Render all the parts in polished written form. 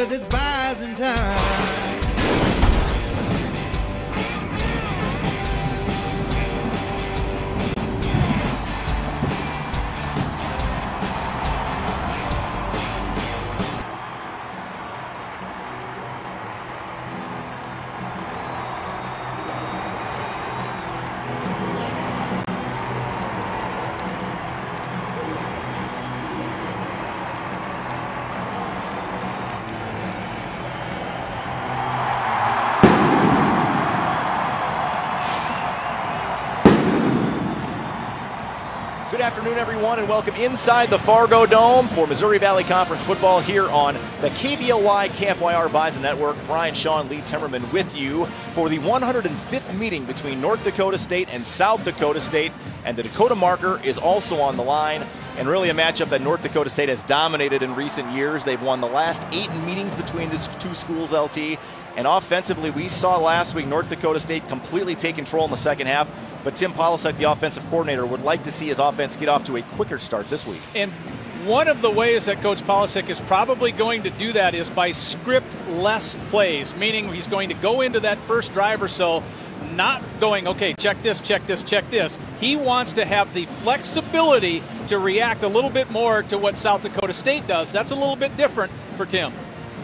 'cause it's bison time. Good afternoon, everyone, and welcome inside the Fargo Dome for Missouri Valley Conference football here on the KBLY KFYR Bison Network. Brian, Sean, Lee Timmerman with you for the 105th meeting between North Dakota State and South Dakota State, and the Dakota marker is also on the line, and really a matchup that North Dakota State has dominated in recent years. They've won the last 8 meetings between these two schools, LT, and offensively, we saw last week North Dakota State completely take control in the second half. But Tim Polasek, the offensive coordinator, would like to see his offense get off to a quicker start this week. And one of the ways that Coach Polasek is probably going to do that is by script less plays, meaning he's going to go into that first drive or so not going, okay, check this, check this, check this. He wants to have the flexibility to react a little bit more to what South Dakota State does. That's a little bit different for Tim.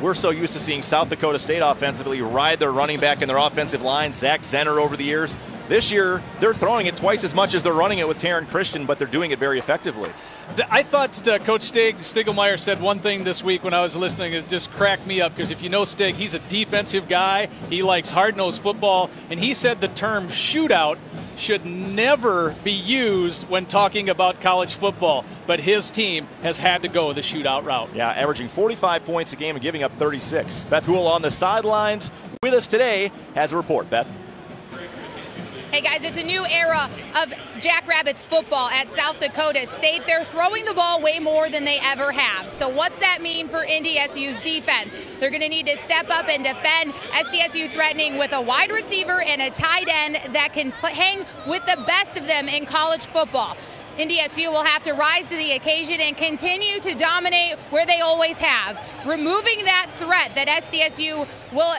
We're so used to seeing South Dakota State offensively ride their running back and their offensive line, Zach Zenner, over the years. This year, they're throwing it twice as much as they're running it with Taryn Christian, but they're doing it very effectively. I thought Coach Stiglmeyer said one thing this week when I was listening. It just cracked me up because if you know Stig, he's a defensive guy. He likes hard-nosed football, and he said the term shootout should never be used when talking about college football, but his team has had to go the shootout route. Yeah, averaging 45 points a game and giving up 36. Beth Houle on the sidelines with us today has a report. Beth. Hey guys, it's a new era of Jackrabbits football at South Dakota State. They're throwing the ball way more than they ever have. So what's that mean for NDSU's defense? They're going to need to step up and defend. SDSU threatening with a wide receiver and a tight end that can hang with the best of them in college football. NDSU will have to rise to the occasion and continue to dominate where they always have, removing that threat that SDSU will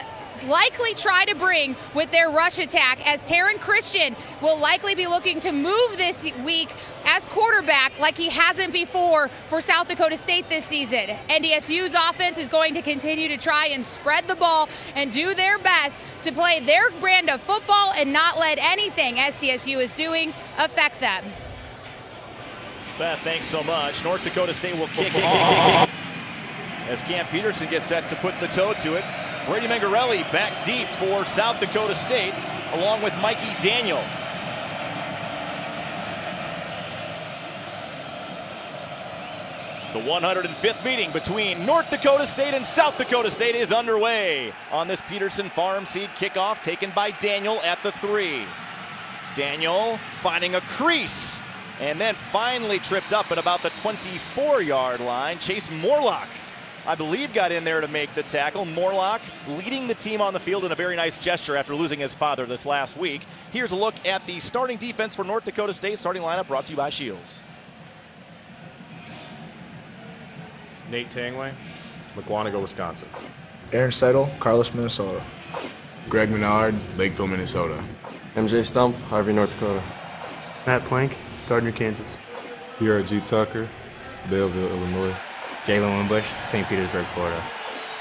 likely try to bring with their rush attack, as Taryn Christian will likely be looking to move this week as quarterback like he hasn't before for South Dakota State this season. NDSU's offense is going to continue to try and spread the ball and do their best to play their brand of football and not let anything SDSU is doing affect them. Beth, thanks so much. North Dakota State will kick as Cam Peterson gets set to put the toe to it. Brady Mangarelli back deep for South Dakota State, along with Mikey Daniel. The 105th meeting between North Dakota State and South Dakota State is underway on this Peterson Farm Seed kickoff taken by Daniel at the 3. Daniel finding a crease and then finally tripped up at about the 24-yard line. Chase Morlock, I believe, got in there to make the tackle. Morlock leading the team on the field in a very nice gesture after losing his father this last week. Here's a look at the starting defense for North Dakota State. Starting lineup brought to you by Shields. Nate Tangway, McWanago, Wisconsin. Aaron Seidel, Carlos, Minnesota. Greg Menard, Lakeville, Minnesota. MJ Stumpf, Harvey, North Dakota. Matt Plank, Gardner, Kansas. Pierre G. Tucker, Belleville, Illinois. Jalen Winbush, St. Petersburg, Florida.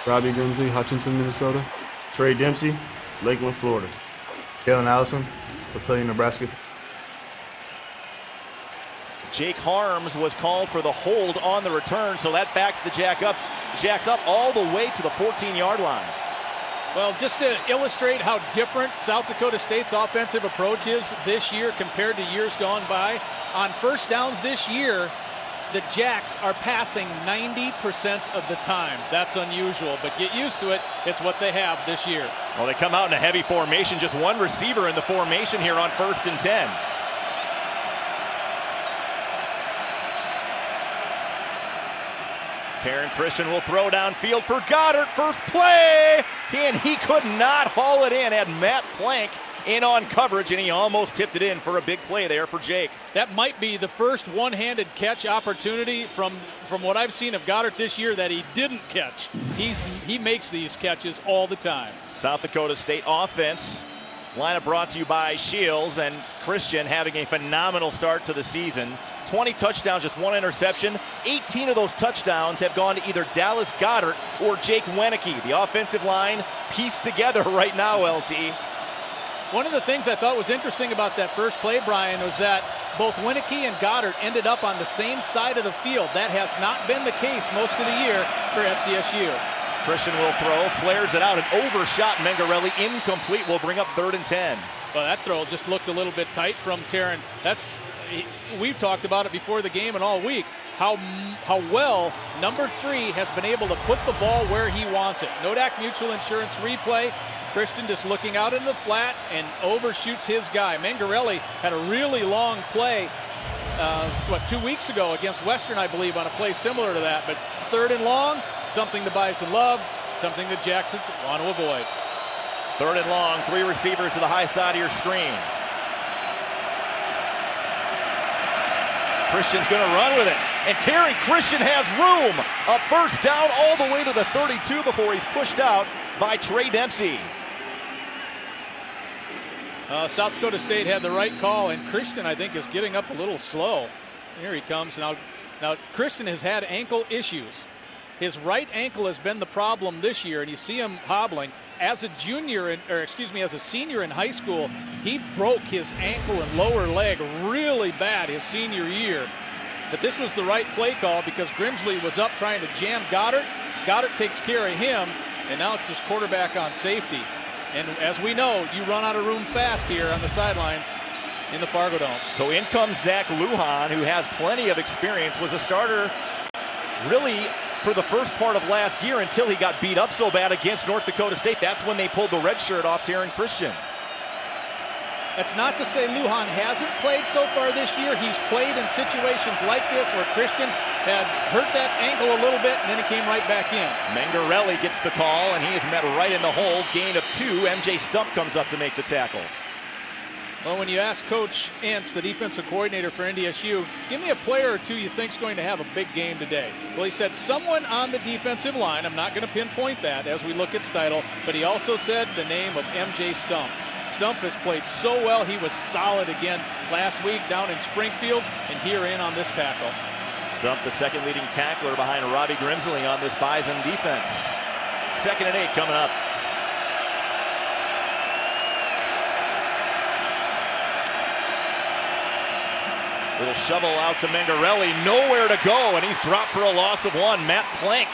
Robbie Grimsley, Hutchinson, Minnesota. Trey Dempsey, Lakeland, Florida. Jalen Allison, Papillion, Nebraska. Jake Harms was called for the hold on the return, so that backs the Jacks up all the way to the 14-yard line. Well, just to illustrate how different South Dakota State's offensive approach is this year compared to years gone by, on first downs this year, the Jacks are passing 90% of the time. That's unusual, but get used to it. It's what they have this year. Well, they come out in a heavy formation, just one receiver in the formation here on 1st and 10. Taryn Christian will throw downfield for Goddard. First play, and he could not haul it in. Had Matt Plank in on coverage, and he almost tipped it in for a big play there for Jake. That might be the first one-handed catch opportunity from what I've seen of Goddard this year that he didn't catch. He makes these catches all the time. South Dakota State offense. Lineup brought to you by Shields, and Christian having a phenomenal start to the season. 20 touchdowns, just 1 interception. 18 of those touchdowns have gone to either Dallas Goedert or Jake Wenicky. The offensive line pieced together right now, LT. One of the things I thought was interesting about that first play, Brian, was that both Wenicky and Goddard ended up on the same side of the field. That has not been the case most of the year for SDSU. Christian will throw, flares it out, and overshot Mengarelli, incomplete, will bring up 3rd and 10. Well, that throw just looked a little bit tight from Taryn. We've talked about it before the game and all week, how well number 3 has been able to put the ball where he wants it. Nodak Mutual Insurance replay. Christian just looking out into the flat and overshoots his guy. Mengarelli had a really long play 2 weeks ago against Western, I believe, on a play similar to that. But 3rd and long, something the Bison love, something the Jacksons want to avoid. 3rd and long, 3 receivers to the high side of your screen. Christian's going to run with it. And Taryn Christian has room. A first down all the way to the 32 before he's pushed out by Trey Dempsey. South Dakota State had the right call, and Christian, I think, is getting up a little slow. Here he comes. Now Christian has had ankle issues. His right ankle has been the problem this year, and you see him hobbling. As a as a senior in high school, he broke his ankle and lower leg really bad his senior year. But this was the right play call because Grimsley was up trying to jam Goddard. Goddard takes care of him, and now it's just quarterback on safety. And as we know, you run out of room fast here on the sidelines in the Fargo Dome. So in comes Zach Lujan, who has plenty of experience, was a starter really for the first part of last year until he got beat up so bad against North Dakota State. That's when they pulled the red shirt off Taryn Christian. That's not to say Lujan hasn't played so far this year. He's played in situations like this where Christian had hurt that ankle a little bit, and then he came right back in. Mengarelli gets the call, and he is met right in the hole. Gain of 2. MJ Stump comes up to make the tackle. Well, when you ask Coach Entz, the defensive coordinator for NDSU, give me a player or two you think is going to have a big game today. Well, he said someone on the defensive line. I'm not going to pinpoint that as we look at Steidel, but he also said the name of MJ Stump. Stump has played so well. He was solid again last week down in Springfield, and here in on this tackle. Stump, the second leading tackler behind Robbie Grimsley on this Bison defense. 2nd and 8 coming up. Little shovel out to Mengarelli, nowhere to go, and he's dropped for a loss of 1. Matt Plank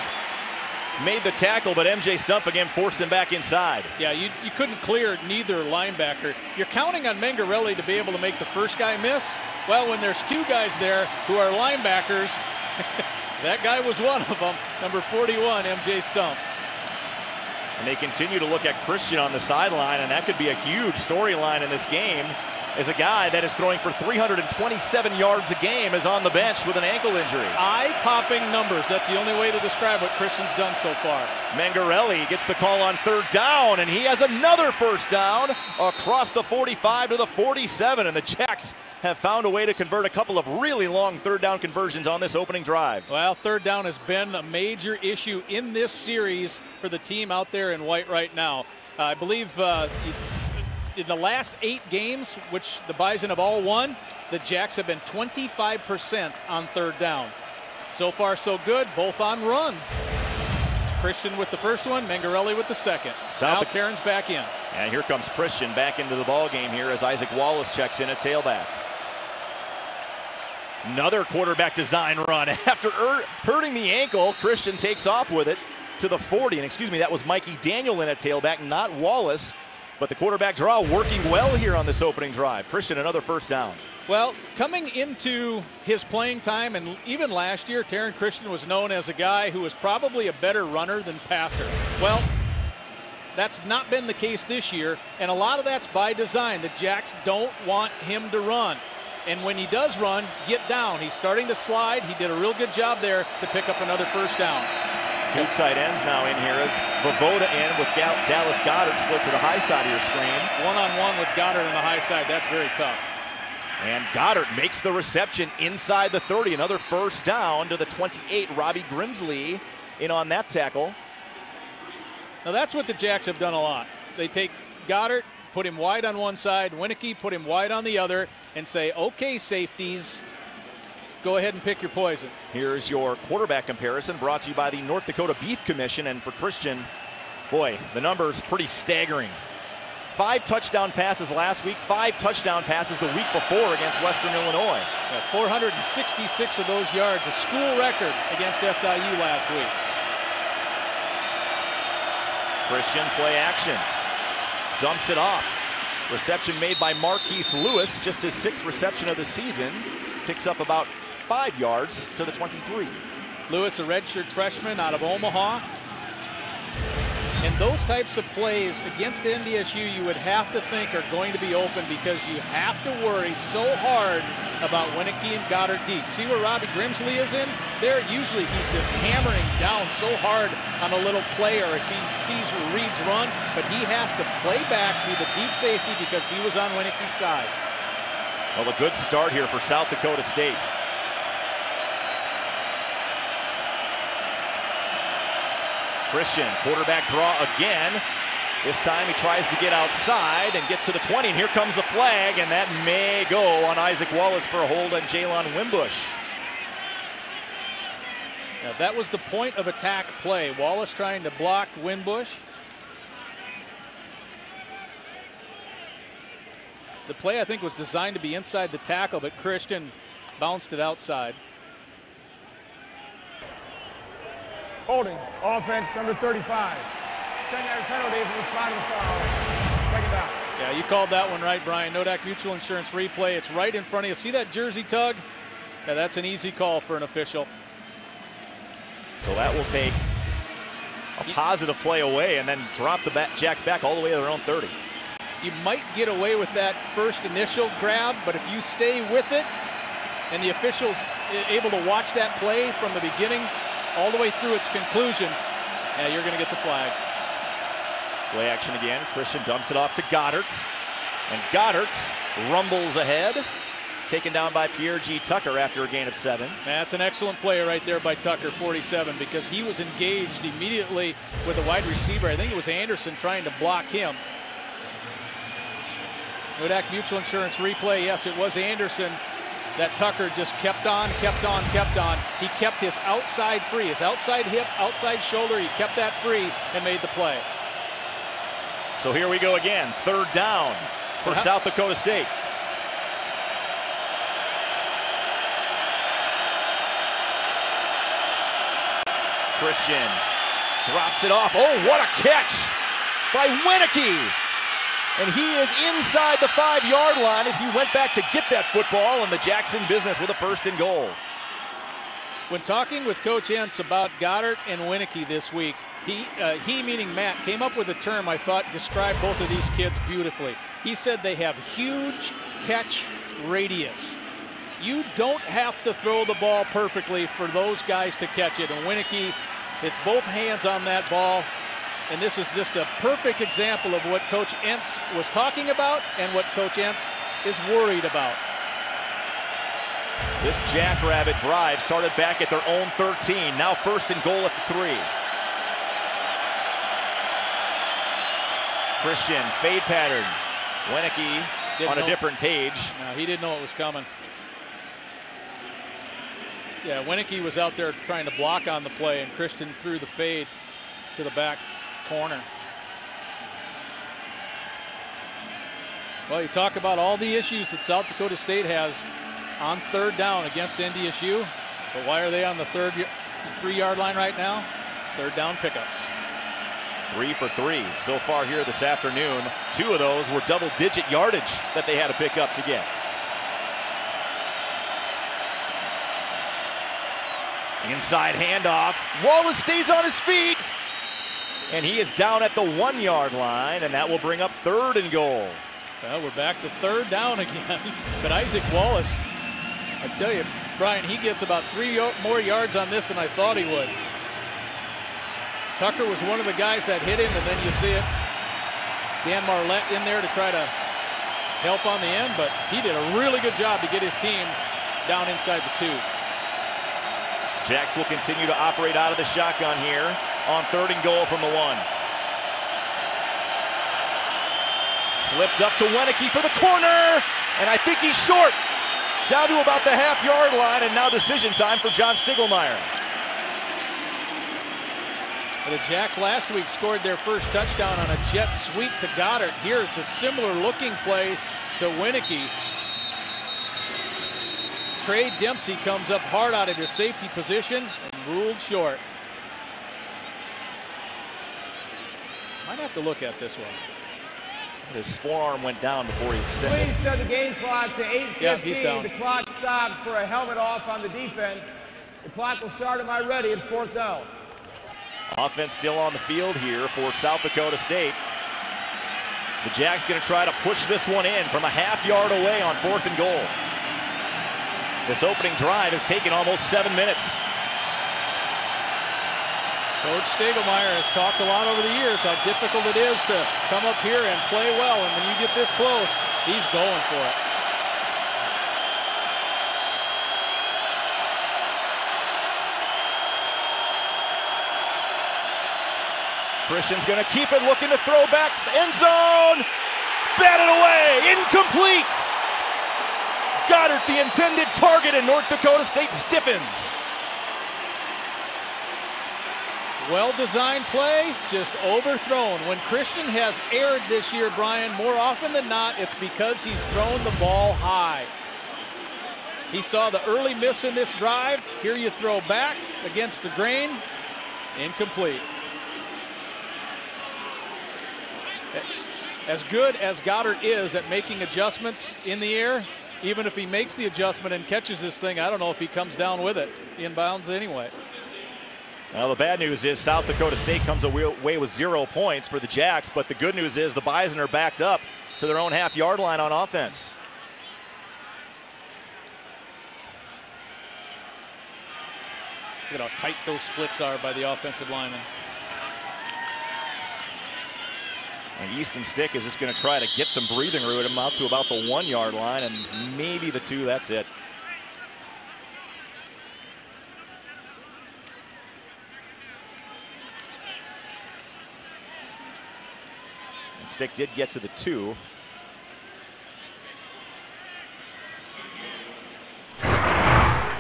made the tackle, but MJ Stump again forced him back inside. Yeah, you couldn't clear neither linebacker. You're counting on Mengarelli to be able to make the first guy miss. Well, when there's 2 guys there who are linebackers, that guy was one of them, number 41, MJ Stump. And they continue to look at Christian on the sideline, and that could be a huge storyline in this game, as a guy that is throwing for 327 yards a game is on the bench with an ankle injury. Eye-popping numbers. That's the only way to describe what Christian's done so far. Mengarelli gets the call on 3rd down, and he has another first down across the 45 to the 47, and the Jacks have found a way to convert a couple of really long 3rd down conversions on this opening drive. Well, 3rd down has been a major issue in this series for the team out there in white right now. I believe in the last 8 games, which the Bison have all won, the Jacks have been 25% on 3rd down. So far, so good, both on runs. Christian with the first one, Mengarelli with the second. Now Taryn's back in. And here comes Christian back into the ball game here as Isaac Wallace checks in at tailback. Another quarterback design run. After hurting the ankle, Christian takes off with it to the 40. And excuse me, that was Mikey Daniel in at tailback, not Wallace. But the quarterback draw working well here on this opening drive. Christian, another first down. Well, coming into his playing time, and even last year, Taryn Christian was known as a guy who was probably a better runner than passer. Well, that's not been the case this year, and a lot of that's by design. The Jacks don't want him to run. And when he does run, get down. He's starting to slide. He did a real good job there to pick up another first down. Two tight ends now in here as Vovoda in with Dallas Goedert split to the high side of your screen. One-on-one with Goedert on the high side. That's very tough. And Goedert makes the reception inside the 30. Another first down to the 28. Robbie Grimsley in on that tackle. Now that's what the Jacks have done a lot. They take Goedert, put him wide on one side, Winicky, put him wide on the other, and say, okay, safeties, go ahead and pick your poison. Here's your quarterback comparison brought to you by the North Dakota Beef Commission. And for Christian, boy, the number's pretty staggering. 5 touchdown passes last week, 5 touchdown passes the week before against Western Illinois. 466 of those yards, a school record against SIU last week. Christian play action. Dumps it off. Reception made by Marquise Lewis, just his 6th reception of the season. Picks up about 5 yards to the 23. Lewis, a redshirt freshman out of Omaha. And those types of plays against NDSU you would have to think are going to be open because you have to worry so hard about Winicky and Goedert deep. See where Robbie Grimsley is in? There, usually he's just hammering down so hard on a little play or if he sees Reed's run, but he has to play back, be the deep safety because he was on Winicky's side. Well, a good start here for South Dakota State. Christian, quarterback draw again. This time he tries to get outside and gets to the 20, and here comes the flag, and that may go on Isaac Wallace for a hold on Jalen Wimbush. Now that was the point of attack play. Wallace trying to block Wimbush. The play, I think, was designed to be inside the tackle, but Christian bounced it outside. Holding, offense, number 35. 10-yard penalty for the spot of the foul. Second down. Yeah, you called that one right, Brian. Nodak Mutual Insurance replay. It's right in front of you. See that jersey tug? Yeah, that's an easy call for an official. So that will take a positive play away and then drop the Jacks back all the way to their own 30. You might get away with that first initial grab, but if you stay with it and the official's able to watch that play from the beginning all the way through its conclusion, yeah, you're going to get the flag. Play action again. Christian dumps it off to Goedert. And Goedert rumbles ahead. Taken down by Pierre G. Tucker after a gain of 7. That's an excellent play right there by Tucker, 47, because he was engaged immediately with a wide receiver. I think it was Anderson trying to block him. Nodak Mutual Insurance replay. Yes, it was Anderson that Tucker just kept on. He kept his outside free, his outside hip, outside shoulder. He kept that free and made the play. So here we go again. 3rd down for South Dakota State. Christian drops it off. Oh, what a catch by Winicky. And he is inside the 5-yard line as he went back to get that football, and the Jackson business with a 1st and goal. When talking with Coach Entz about Goedert and Winicky this week, he meaning Matt, came up with a term I thought described both of these kids beautifully. He said they have huge catch radius. You don't have to throw the ball perfectly for those guys to catch it. And Winicky, it's both hands on that ball. And this is just a perfect example of what Coach Entz was talking about and what Coach Entz is worried about. This Jackrabbit drive started back at their own 13. Now 1st and goal at the 3. Christian, fade pattern. Winicky on a different page. No, he didn't know it was coming. Yeah, Winicky was out there trying to block on the play, and Christian threw the fade to the back corner. Well, you talk about all the issues that South Dakota State has on 3rd down against NDSU, but why are they on the 3-yard line right now? 3rd down pickups. 3 for 3 so far here this afternoon. 2 of those were double-digit yardage that they had to pick up to get. Inside handoff. Wallace stays on his feet. And he is down at the 1-yard line, and that will bring up 3rd and goal. Well, we're back to 3rd down again. But Isaac Wallace, I tell you, Brian, he gets about 3 more yards on this than I thought he would. Tucker was one of the guys that hit him, and then you see it. Dan Marlette in there to try to help on the end, but he did a really good job to get his team down inside the 2. Jacks will continue to operate out of the shotgun here on 3rd and goal from the 1. Flipped up to Wenicky for the corner, and I think he's short. Down to about the half-yard line, and now decision time for John Stiegelmeier. The Jacks last week scored their first touchdown on a jet sweep to Goddard. Here it's a similar looking play to Wenicky. Trey Dempsey comes up hard out of his safety position and ruled short. Might have to look at this one. His forearm went down before he extended. Please set the game clock to 8:15. Yeah, he's down. The clock stops for a helmet off on the defense. The clock will start at my ready. It's 4th down. Offense still on the field here for South Dakota State. The Jacks going to try to push this one in from a half-yard away on 4th and goal. This opening drive has taken almost 7 minutes. Coach Stiegelmeier has talked a lot over the years how difficult it is to come up here and play well, and when you get this close, he's going for it. Christian's going to keep it, looking to throw back, end zone, batted away, incomplete. Goddard, the intended target, and North Dakota State stiffens. Well-designed play, just overthrown. When Christian has erred this year, Brian, more often than not, it's because he's thrown the ball high. He saw the early miss in this drive. Here you throw back against the grain, incomplete. As good as Goddard is at making adjustments in the air, even if he makes the adjustment and catches this thing, I don't know if he comes down with it inbounds anyway. Well, the bad news is South Dakota State comes away with 0 points for the Jacks, but the good news is the Bison are backed up to their own half-yard line on offense. Look at how tight those splits are by the offensive linemen. And Easton Stick is just going to try to get some breathing room at him out to about the 1 yard line, and maybe the 2, that's it. And Stick did get to the 2.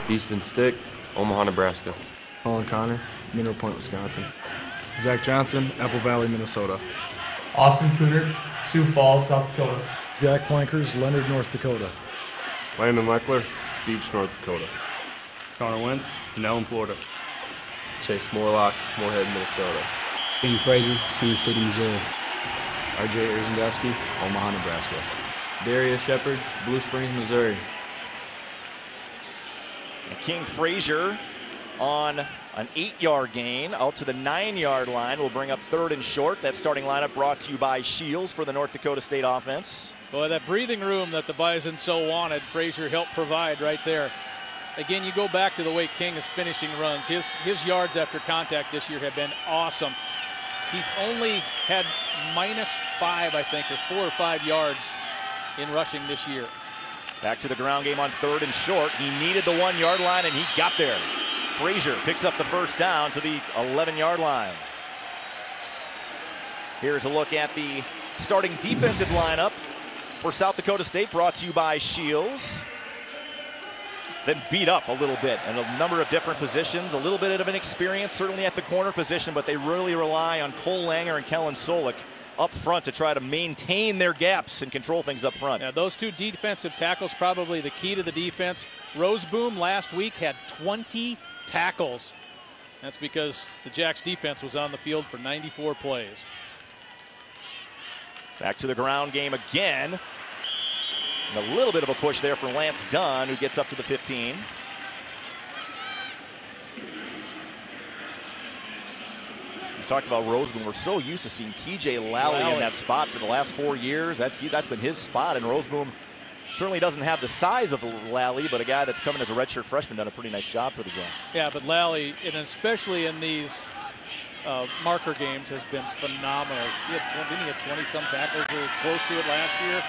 Easton Stick, Omaha, Nebraska. Colin Connor, Mineral Point, Wisconsin. Zach Johnson, Apple Valley, Minnesota. Austin Cooner, Sioux Falls, South Dakota. Jack Plankers, Leonard, North Dakota. Landon Leckler, Beach, North Dakota. Connor Wentz, Pinellas, Florida. Chase Morlock, Moorhead, Minnesota. Ian Frazier, Kansas City, Missouri. RJ Erzendowski, Omaha, Nebraska. Darius Shepard, Blue Springs, Missouri. And King Frazier on an 8-yard gain out to the 9-yard line will bring up 3rd and short. That starting lineup brought to you by Shields for the North Dakota State offense. Boy, that breathing room that the Bison so wanted, Frazier helped provide right there. Again, you go back to the way King is finishing runs. His yards after contact this year have been awesome. He's only had -5, I think, or 4 or 5 yards in rushing this year. Back to the ground game on 3rd and short. He needed the 1 yard line, and he got there. Frazier picks up the first down to the 11-yard line. Here's a look at the starting defensive lineup for South Dakota State, brought to you by Shields. Then beat up a little bit in a number of different positions. A little bit of an experience, certainly at the corner position, but they really rely on Cole Langer and Kellen Solik up front to try to maintain their gaps and control things up front. Yeah, those 2 defensive tackles probably the key to the defense. Roseboom last week had 20 tackles. That's because the Jacks defense was on the field for 94 plays. Back to the ground game again. And a little bit of a push there for Lance Dunn, who gets up to the 15. We talked about Roseboom. We're so used to seeing TJ Lally in that spot for the last 4 years. That's been his spot, and Roseboom certainly doesn't have the size of Lally, but a guy that's coming as a redshirt freshman done a pretty nice job for the Jacks. Yeah, but Lally, and especially in these marker games has been phenomenal. Didn't he have 20-some tackles or close to it last year?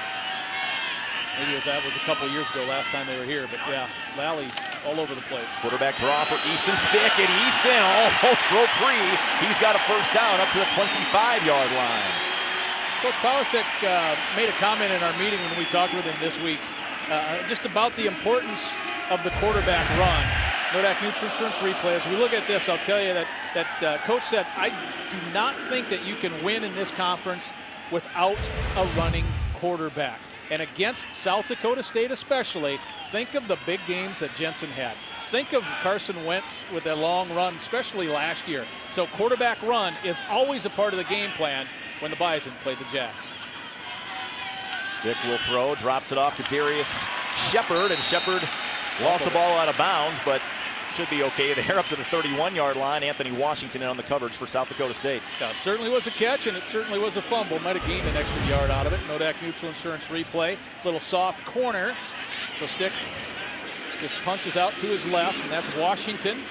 Maybe that was a couple years ago last time they were here, but yeah, Lally all over the place. Quarterback draw for Easton Stick, and Easton almost broke free. He's got a first down up to the 25-yard line. Coach Polisic made a comment in our meeting when we talked with him this week just about the importance of the quarterback run. Nodak Mutual Insurance replay. As we look at this, I'll tell you that Coach said, I do not think that you can win in this conference without a running quarterback. And against South Dakota State especially, think of the big games that Jensen had. Think of Carson Wentz with that long run, especially last year. So quarterback run is always a part of the game plan when the Bison played the Jacks. Stick will throw, drops it off to Darius Shepard, and Shepard lost the ball out of bounds, but should be okay there up to the 31-yard line. Anthony Washington in on the coverage for South Dakota State. Yeah, it certainly was a catch, and it certainly was a fumble. Might have gained an extra yard out of it. Nodak Mutual Insurance replay. Little soft corner. So Stick just punches out to his left, and that's Washington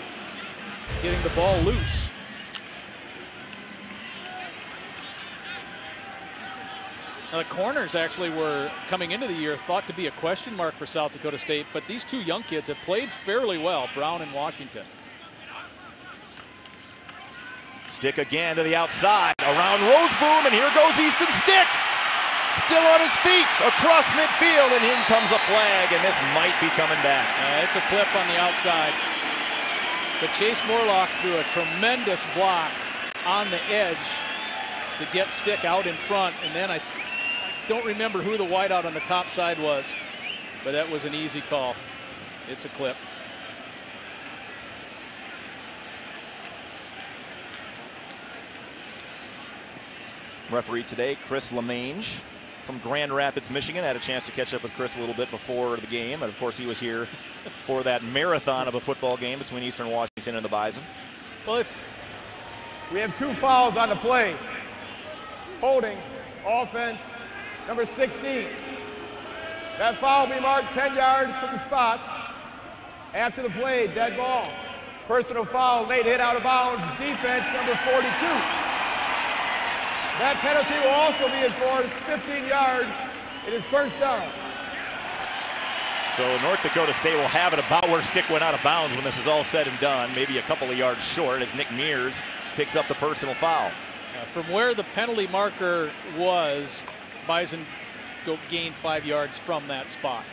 getting the ball loose. Now, the corners actually were, coming into the year, thought to be a question mark for South Dakota State, but these two young kids have played fairly well, Brown and Washington. Stick again to the outside, around Roseboom, and here goes Easton Stick. Still on his feet, across midfield, and in comes a flag, and this might be coming back. It's a clip on the outside. But Chase Morlock threw a tremendous block on the edge to get Stick out in front, and then I don't remember who the wideout on the top side was, but that was an easy call. It's a clip. Referee today, Chris LeMange from Grand Rapids, Michigan. Had a chance to catch up with Chris a little bit before the game, and of course he was here for that marathon of a football game between Eastern Washington and the Bison. Well, we have 2 fouls on the play. Holding, offense, number 16. That foul will be marked 10 yards from the spot. After the play, dead ball. Personal foul, late hit out of bounds, defense, number 42. That penalty will also be enforced 15 yards. It is first down. So North Dakota State will have it about where Stick went out of bounds when this is all said and done, maybe a couple of yards short as Nick Mears picks up the personal foul. From where the penalty marker was, Bison gained 5 yards from that spot.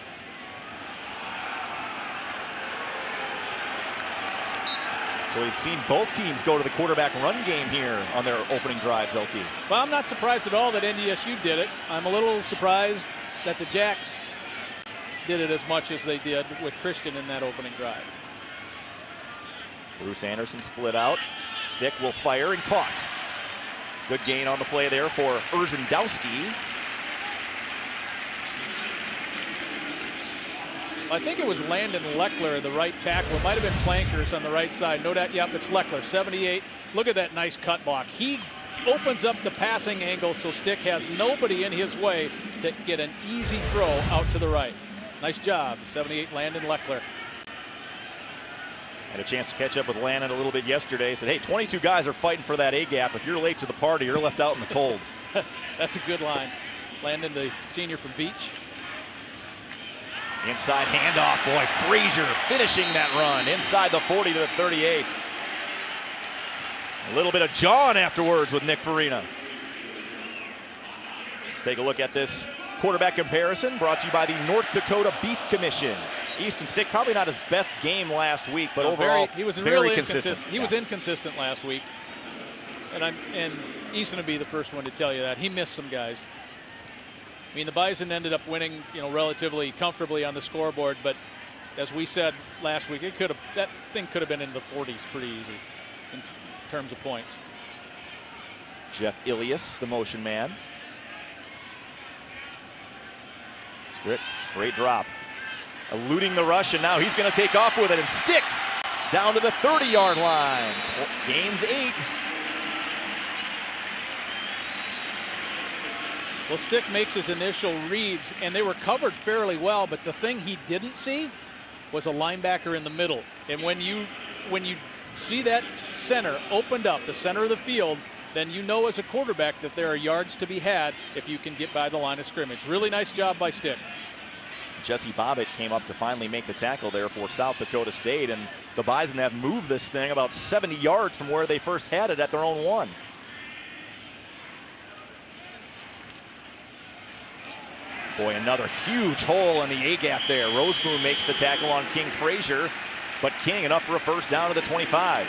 So we've seen both teams go to the quarterback run game here on their opening drives, LT. Well, I'm not surprised at all that NDSU did it. I'm a little surprised that the Jacks did it as much as they did with Christian in that opening drive. Bruce Anderson split out. Stick will fire and caught. Good gain on the play there for Urzendowski. I think it was Landon Leckler, the right tackle. It might have been Flankers on the right side. No doubt, yep, it's Leckler, 78. Look at that nice cut block. He opens up the passing angle so Stick has nobody in his way to get an easy throw out to the right. Nice job, 78 Landon Leckler. Had a chance to catch up with Landon a little bit yesterday. Said, hey, 22 guys are fighting for that A-gap. If you're late to the party, you're left out in the cold. That's a good line. Landon, the senior from Beach. Inside handoff, boy, Frazier finishing that run inside the 40 to the 38. A little bit of John afterwards with Nick Farina. Let's take a look at this quarterback comparison brought to you by the North Dakota Beef Commission. Easton Stick, probably not his best game last week, but overall, he was very really consistent. He was inconsistent last week. And Easton would be the first one to tell you that. He missed some guys. I mean, the Bison ended up winning, relatively comfortably on the scoreboard, but as we said last week, that thing could have been in the 40s pretty easy in terms of points. Jeff Ilias, the motion man. Straight drop. Eluding the rush, and now he's going to take off with it, and Stick down to the 30-yard line. Gains 8. Well, Stick makes his initial reads, and they were covered fairly well, but the thing he didn't see was a linebacker in the middle. And when you see that center opened up, the center of the field, then you know as a quarterback that there are yards to be had if you can get by the line of scrimmage. Really nice job by Stick. Jesse Bobbitt came up to finally make the tackle there for South Dakota State, and the Bison have moved this thing about 70 yards from where they first had it at their own 1. Boy, another huge hole in the A-gap there. Roseboom makes the tackle on King Frazier, but King enough for a first down to the 25.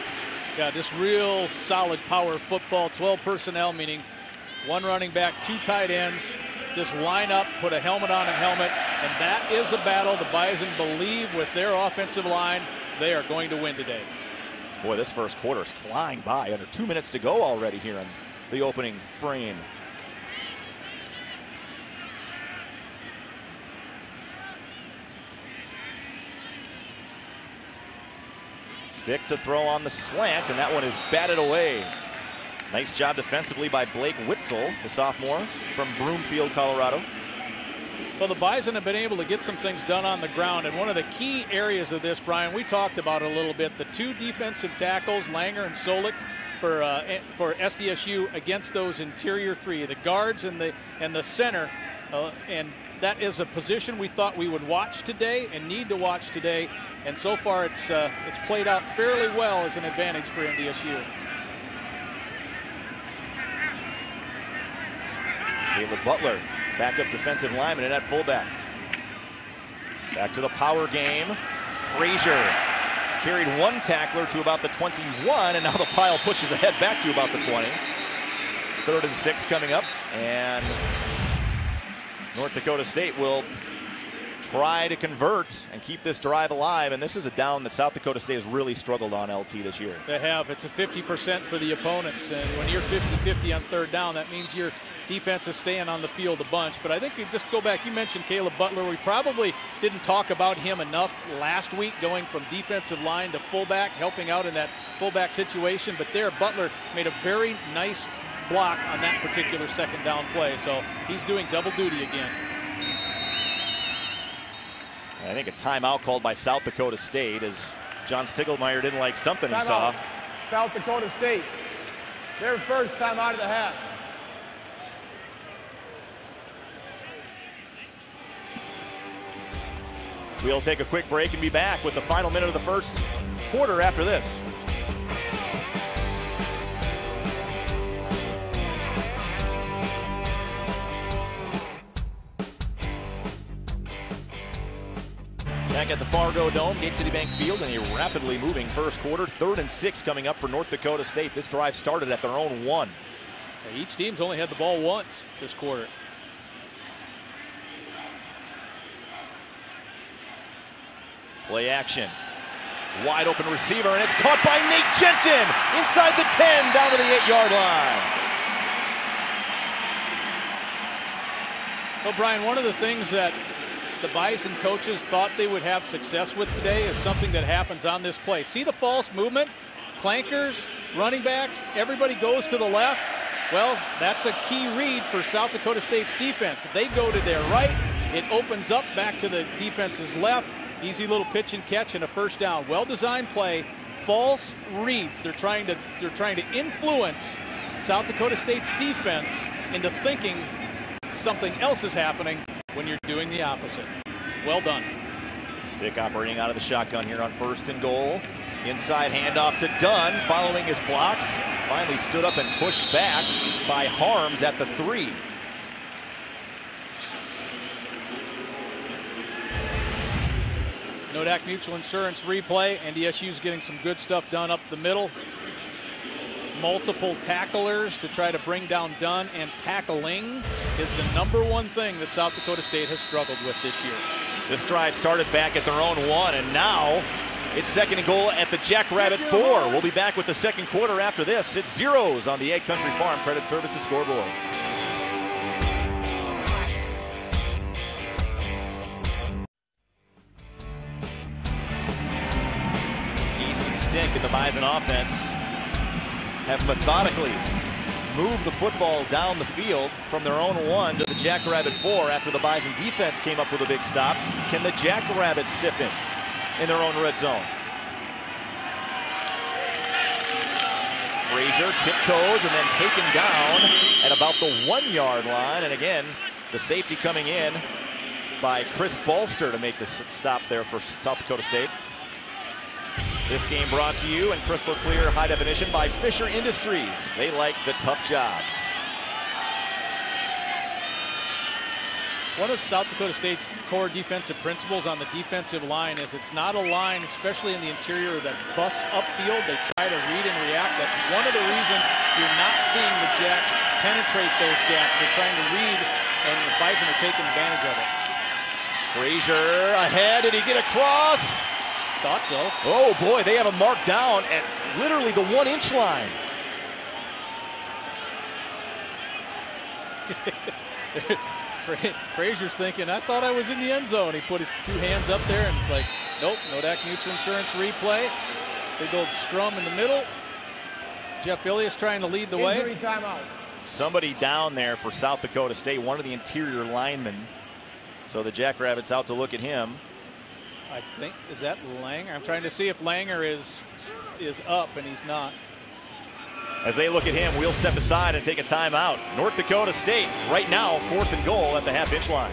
Yeah, just real solid power football. 12 personnel, meaning 1 running back, 2 tight ends. Just line up, put a helmet on a helmet, and that is a battle the Bison believe with their offensive line they are going to win today. Boy, this first quarter is flying by. Under 2 minutes to go already here in the opening frame. Stick to throw on the slant, and that one is batted away. Nice job defensively by Blake Witzel, the sophomore from Broomfield, Colorado. Well, the Bison have been able to get some things done on the ground, and one of the key areas of this, Brian, we talked about it a little bit, the 2 defensive tackles, Langer and Solik, for SDSU against those interior 3, the guards and the center, and that is a position we thought we would watch today and need to watch today, and so far it's played out fairly well as an advantage for NDSU. Caleb Butler, backup defensive lineman and at fullback. Back to the power game. Frazier carried 1 tackler to about the 21, and now the pile pushes ahead back to about the 20. 3rd and 6 coming up, and North Dakota State will try to convert and keep this drive alive, and this is a down that South Dakota State has really struggled on, LT, this year. They have. It's a 50% for the opponents, and when you're 50-50 on 3rd down, that means your defense is staying on the field a bunch. But I think you just go back, you mentioned Caleb Butler. We probably didn't talk about him enough last week, going from defensive line to fullback, helping out in that fullback situation. But there, Butler made a very nice block on that particular 2nd down play, so he's doing double duty again. I think a timeout called by South Dakota State as John Stiegelmeier didn't like something he saw. South Dakota State, their first timeout of the half. We'll take a quick break and be back with the final minute of the first quarter after this. Back at the Fargo Dome, Gate City Bank Field, in a rapidly moving first quarter. 3rd and 6 coming up for North Dakota State. This drive started at their own 1. Each team's only had the ball once this quarter. Play action. Wide open receiver, and it's caught by Nate Jensen inside the 10 down to the 8-yard line. Well, Brian, one of the things that the Bison coaches thought they would have success with today is something that happens on this play. See the false movement? Clankers, running backs, everybody goes to the left. Well, that's a key read for South Dakota State's defense. They go to their right. It opens up back to the defense's left. Easy little pitch and catch and a first down. Well-designed play. False reads. They're trying to influence South Dakota State's defense into thinking something else is happening when you're doing the opposite. Well done. Stick operating out of the shotgun here on 1st and goal. Inside handoff to Dunn, following his blocks. Finally stood up and pushed back by Harms at the 3. Nodak Mutual Insurance replay. NDSU's getting some good stuff done up the middle. Multiple tacklers to try to bring down Dunn, and tackling is the #1 thing that South Dakota State has struggled with this year. This drive started back at their own 1, and now it's 2nd and goal at the Jackrabbit 4. We'll be back with the second quarter after this. It's 0s on the Egg Country Farm Credit Services scoreboard. East and Stick and the Bison offense have methodically moved the football down the field from their own 1 to the Jackrabbit 4 after the Bison defense came up with a big stop. Can the Jackrabbits stiffen in their own red zone? Frazier tiptoes and then taken down at about the 1-yard line. And again, the safety coming in by Chris Bolster to make the stop there for South Dakota State. This game brought to you in crystal clear high definition by Fisher Industries. They like the tough jobs. One of South Dakota State's core defensive principles on the defensive line is it's not a line, especially in the interior, that busts upfield. They try to read and react. That's one of the reasons you're not seeing the Jacks penetrate those gaps. They're trying to read, and the Bison are taking advantage of it. Frazier ahead. Did he get across? Thought so. Oh boy, they have him marked down at literally the 1-inch line. Frazier's thinking, I thought I was in the end zone. He put his 2 hands up there and it's like, nope, Nodak Mutual Insurance replay. Big old scrum in the middle. Jeff Ilias trying to lead the way. Injury timeout. Somebody down there for South Dakota State, one of the interior linemen. So the Jackrabbits out to look at him. I think, is that Langer? I'm trying to see if Langer is up, and he's not. As they look at him, we'll step aside and take a timeout. North Dakota State right now 4th and goal at the half-inch line.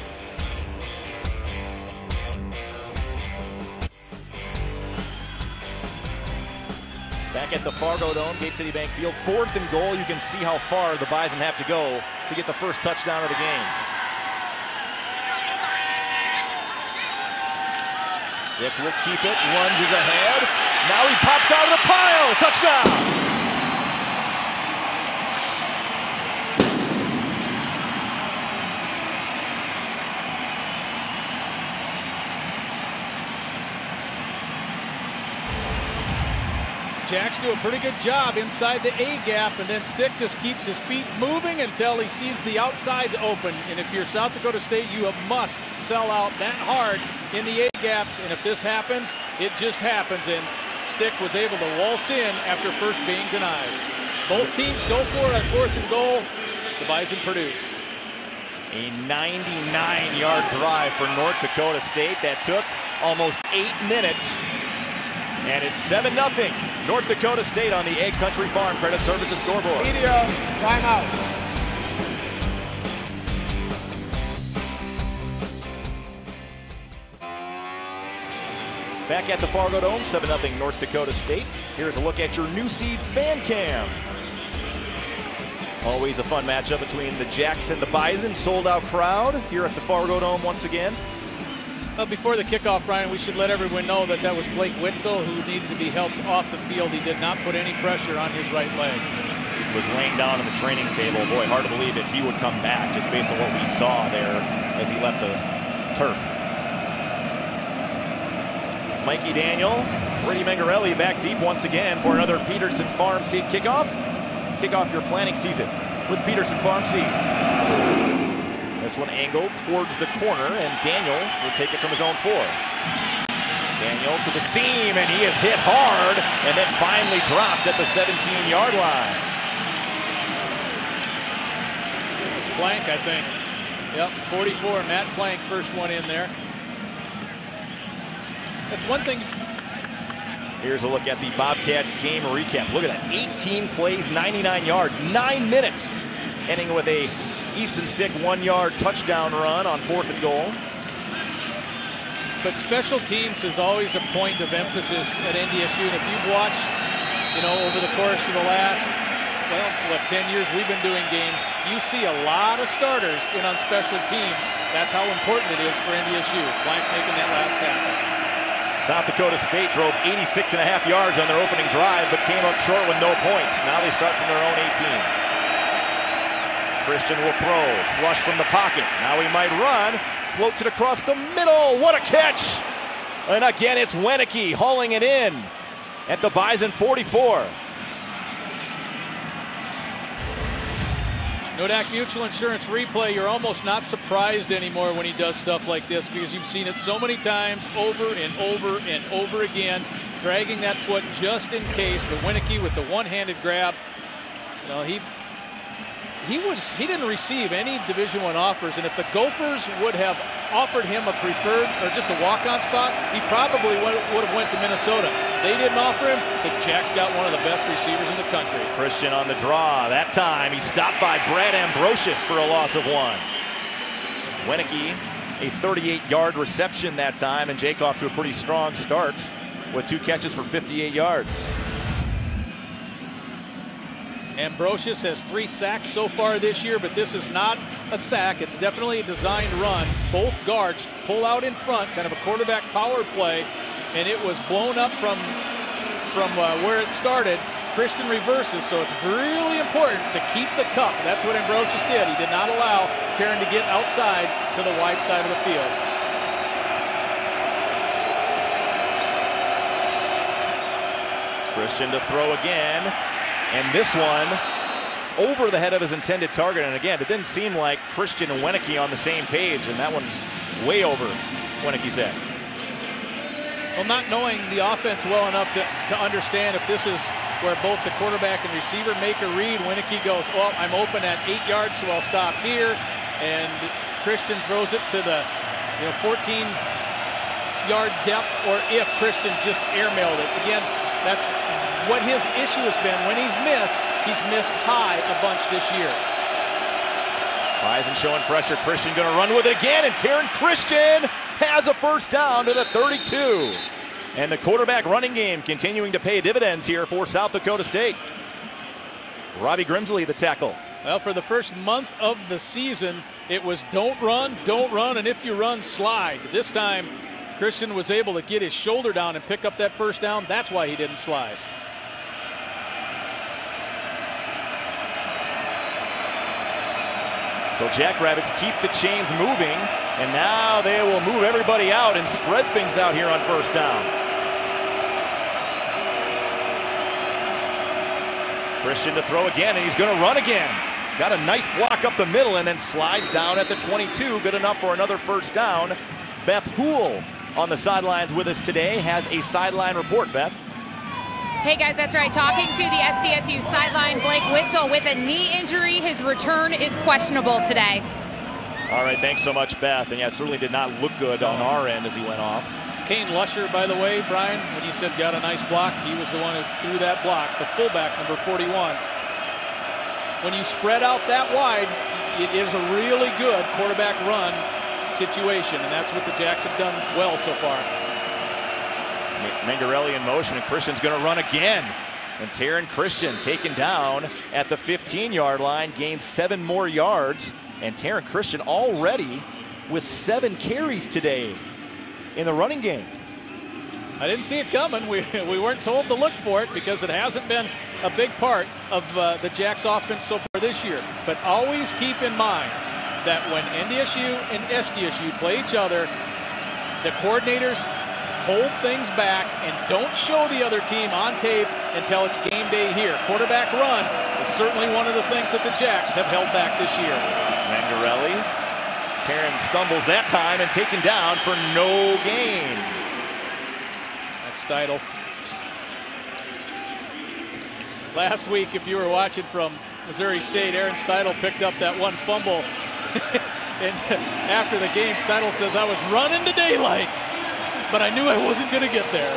Back at the Fargo Dome, Gate City Bank Field, 4th and goal. You can see how far the Bison have to go to get the first touchdown of the game. Stick will keep it, lunges ahead. Now he pops out of the pile, touchdown! Jacks do a pretty good job inside the A gap, and then Stick just keeps his feet moving until he sees the outsides open. And if you're South Dakota State, you must sell out that hard in the A gaps. And if this happens, it just happens. And Stick was able to waltz in after first being denied. Both teams go for it on 4th and goal. The Bison produce. A 99-yard drive for North Dakota State that took almost 8 minutes. And it's 7-0. North Dakota State on the Egg Country Farm Credit Services scoreboard. Media, timeout. Back at the Fargo Dome, 7-0 North Dakota State. Here's a look at your new seed fan cam. Always a fun matchup between the Jacks and the Bison. Sold out crowd here at the Fargo Dome once again. Before the kickoff, Brian, we should let everyone know that that was Blake Witzel who needed to be helped off the field. He did not put any pressure on his right leg. He was laying down on the training table. Boy, hard to believe that he would come back just based on what we saw there as he left the turf. Mikey Daniel, Brady Mangarelli back deep once again for another Peterson Farm Seed kickoff. Kick off your planning season with Peterson Farm Seed. This one angled towards the corner, and Daniel will take it from his own 4. Daniel to the seam, and he is hit hard, and then finally dropped at the 17-yard line. It was Plank, I think. Yep, 44, Matt Plank, first one in there. That's one thing. Here's a look at the Bobcats game recap. Look at that, 18 plays, 99 yards, 9 minutes, ending with a Easton Stick 1-yard touchdown run on 4th and goal. But special teams is always a point of emphasis at NDSU. And if you've watched, over the course of the last, 10 years we've been doing games, you see a lot of starters in on special teams. That's how important it is for NDSU. Blank making that last tackle. South Dakota State drove 86.5 yards on their opening drive, but came up short with no points. Now they start from their own 18. Christian will throw, flush from the pocket. Now he might run, floats it across the middle. What a catch! And again, it's Wenicky hauling it in at the Bison 44. Nodak Mutual Insurance replay, you're almost not surprised anymore when he does stuff like this because you've seen it so many times over and over and over again, dragging that foot just in case. But Wenicky with the one-handed grab, he didn't receive any Division I offers, and if the Gophers would have offered him a preferred or just a walk-on spot, he probably would have went to Minnesota. They didn't offer him. The Jacks got one of the best receivers in the country. Christian on the draw. That time he stopped by Brad Ambrosius for a loss of 1. Wenicky, a 38-yard reception that time, and Jake off to a pretty strong start with 2 catches for 58 yards. Ambrosius has 3 sacks so far this year, but this is not a sack. It's definitely a designed run. Both guards pull out in front, kind of a quarterback power play, and it was blown up from where it started. Christian reverses, so it's really important to keep the cup. That's what Ambrosius did. He did not allow Taryn to get outside to the wide side of the field. Christian to throw again. And this one over the head of his intended target. And again, it didn't seem like Christian and Wenicky on the same page. And that one way over Wenicky's head. Well, not knowing the offense well enough to understand if this is where both the quarterback and receiver make a read, Wenicky goes, well, I'm open at 8 yards, so I'll stop here. And Christian throws it to the 14-yard depth, or if Christian just airmailed it. Again, that's what his issue has been. When he's missed high a bunch this year. Bison showing pressure. Christian going to run with it again, and Taryn Christian has a first down to the 32. And the quarterback running game continuing to pay dividends here for South Dakota State. Robbie Grimsley, the tackle. Well, for the first month of the season, it was don't run, and if you run, slide. This time, Christian was able to get his shoulder down and pick up that first down. That's why he didn't slide. So Jackrabbits keep the chains moving, and now they will move everybody out and spread things out here on first down. Christian to throw again, and he's going to run again. Got a nice block up the middle and then slides down at the 22. Good enough for another first down. Beth Houle on the sidelines with us today has a sideline report. Beth. Hey guys, that's right. Talking to the SDSU sideline, Blake Witzel with a knee injury. His return is questionable today. All right, thanks so much, Beth. And yeah, it certainly did not look good on our end as he went off. Kane Lusher, by the way, Brian, when you said got a nice block, he was the one who threw that block, the fullback, number 41. When you spread out that wide, it is a really good quarterback run situation, and that's what the Jacks have done well so far. Mangarelli in motion, and Christian's going to run again. And Taryn Christian taken down at the 15-yard line, gained 7 more yards. And Taryn Christian already with 7 carries today in the running game. I didn't see it coming. We weren't told to look for it because it hasn't been a big part of the Jacks offense so far this year. But always keep in mind that when NDSU and SDSU play each other, the coordinators hold things back and don't show the other team on tape until it's game day here. Quarterback run is certainly one of the things that the Jacks have held back this year. Mangarelli. Taryn stumbles that time and taken down for no gain. That's Steidel. Last week, if you were watching from Missouri State, Aaron Steidel picked up that one fumble. And after the game, Steidel says, I was running to daylight, but I knew I wasn't going to get there.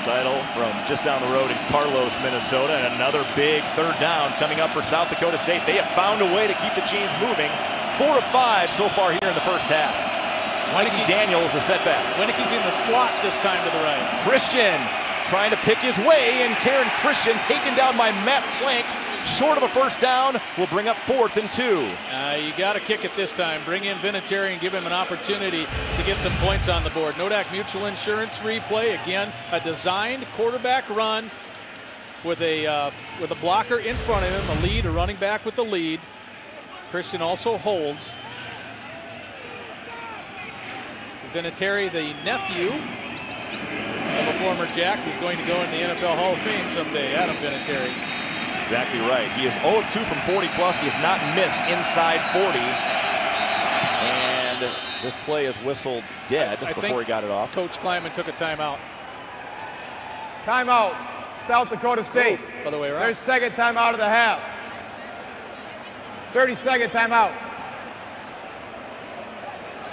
Steidel from just down the road in Carlos, Minnesota, and another big third down coming up for South Dakota State. They have found a way to keep the chains moving. 4 of 5 so far here in the first half. Mikey Daniels, the setback. Wenicky's in the slot this time to the right. Christian trying to pick his way, and Taryn Christian taken down by Matt Plank. Short of a first down, will bring up 4th and 2. You got to kick it this time. Bring in Vinatieri and give him an opportunity to get some points on the board. Nodak Mutual Insurance replay. Again, a designed quarterback run with a blocker in front of him, a lead, a running back with the lead. Christian also holds. Vinatieri, the nephew of a former Jack, who's going to go in the NFL Hall of Fame someday, Adam Vinatieri. Exactly right. He is 0 of 2 from 40 plus. He has not missed inside 40. And this play is whistled dead before he got it off. Coach Kleiman took a timeout. Timeout, South Dakota State. By the way, right? Their second timeout of the half. 30-second timeout.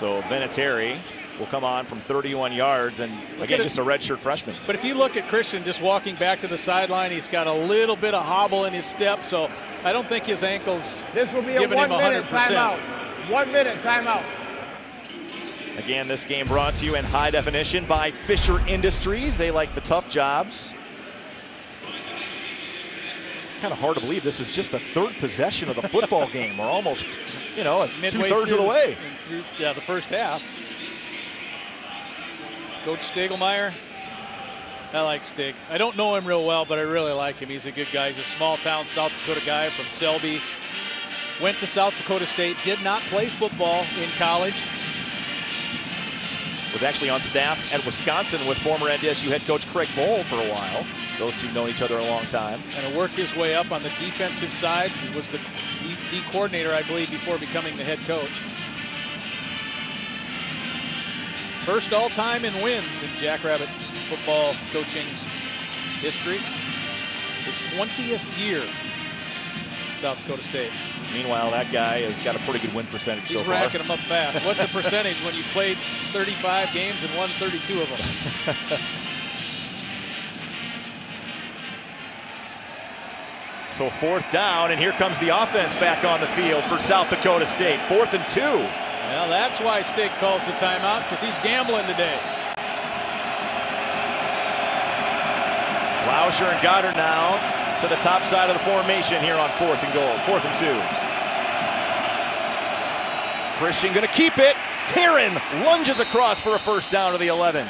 So Vinatieri will come on from 31 yards, and again, just a redshirt freshman. But if you look at Christian just walking back to the sideline, he's got a little bit of hobble in his step, so I don't think his ankle's This will be a giving him 100%. timeout. 1 minute timeout. Again, this game brought to you in high definition by Fisher Industries. They like the tough jobs. It's kind of hard to believe this is just the third possession of the football game. We're almost, you know, two-thirds of the way. Yeah, the first half. Coach Stegelmeyer, I like Stig. I don't know him real well, but I really like him. He's a good guy. He's a small-town South Dakota guy from Selby. Went to South Dakota State, did not play football in college. Was actually on staff at Wisconsin with former NDSU head coach Craig Bohl for a while. Those two know each other a long time. And worked his way up on the defensive side. He was the D coordinator, I believe, before becoming the head coach. First all-time in wins in Jackrabbit football coaching history. His 20th year at South Dakota State. Meanwhile, that guy has got a pretty good win percentage so far. He's racking them up fast. What's the percentage when you played 35 games and won 32 of them? So 4th down, and here comes the offense back on the field for South Dakota State. 4th and 2. Well, that's why Stig calls the timeout, because he's gambling today. Lauscher and Goddard now to the top side of the formation here on 4th and goal. 4th and 2. Christian going to keep it. Taryn lunges across for a first down to the 11.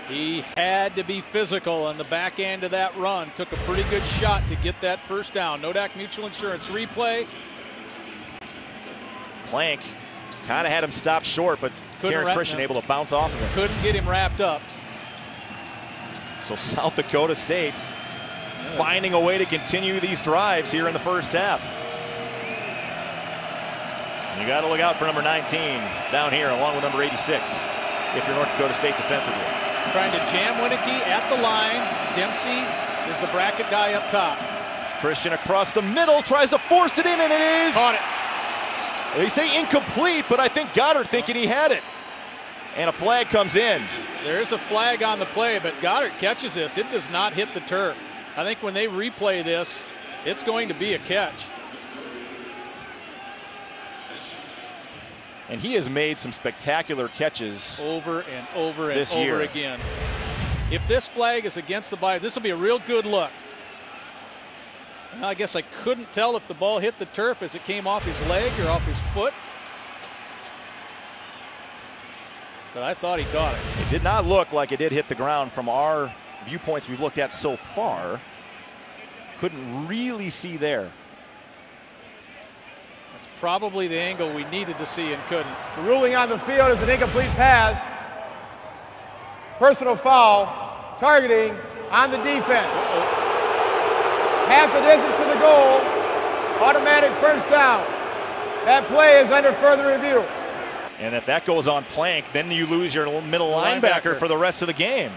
He had to be physical on the back end of that run. Took a pretty good shot to get that first down. Nodak Mutual Insurance replay. Plank kind of had him stopped short, but Taryn Christian able to bounce off of him. Couldn't get him wrapped up. So South Dakota State finding a way to continue these drives here in the first half. You got to look out for number 19 down here along with number 86 if you're North Dakota State defensively. Trying to jam Winicky at the line. Dempsey is the bracket guy up top. Christian across the middle, tries to force it in, and it is. Caught it. They say incomplete, but I think Goddard thinking he had it. And a flag comes in. There is a flag on the play, but Goddard catches this. It does not hit the turf. I think when they replay this, it's going to be a catch. And he has made some spectacular catches over and over and this over year. again. If this flag is against the body, this will be a real good look. Well, I guess I couldn't tell if the ball hit the turf as it came off his leg or off his foot. But I thought he got it. It did not look like it did hit the ground from our viewpoints we've looked at so far. Couldn't really see there. That's probably the angle we needed to see and couldn't. The ruling on the field is an incomplete pass. Personal foul, targeting on the defense. Half the distance to the goal, automatic first down. That play is under further review. And if that goes on Plank, then you lose your middle linebacker for the rest of the game.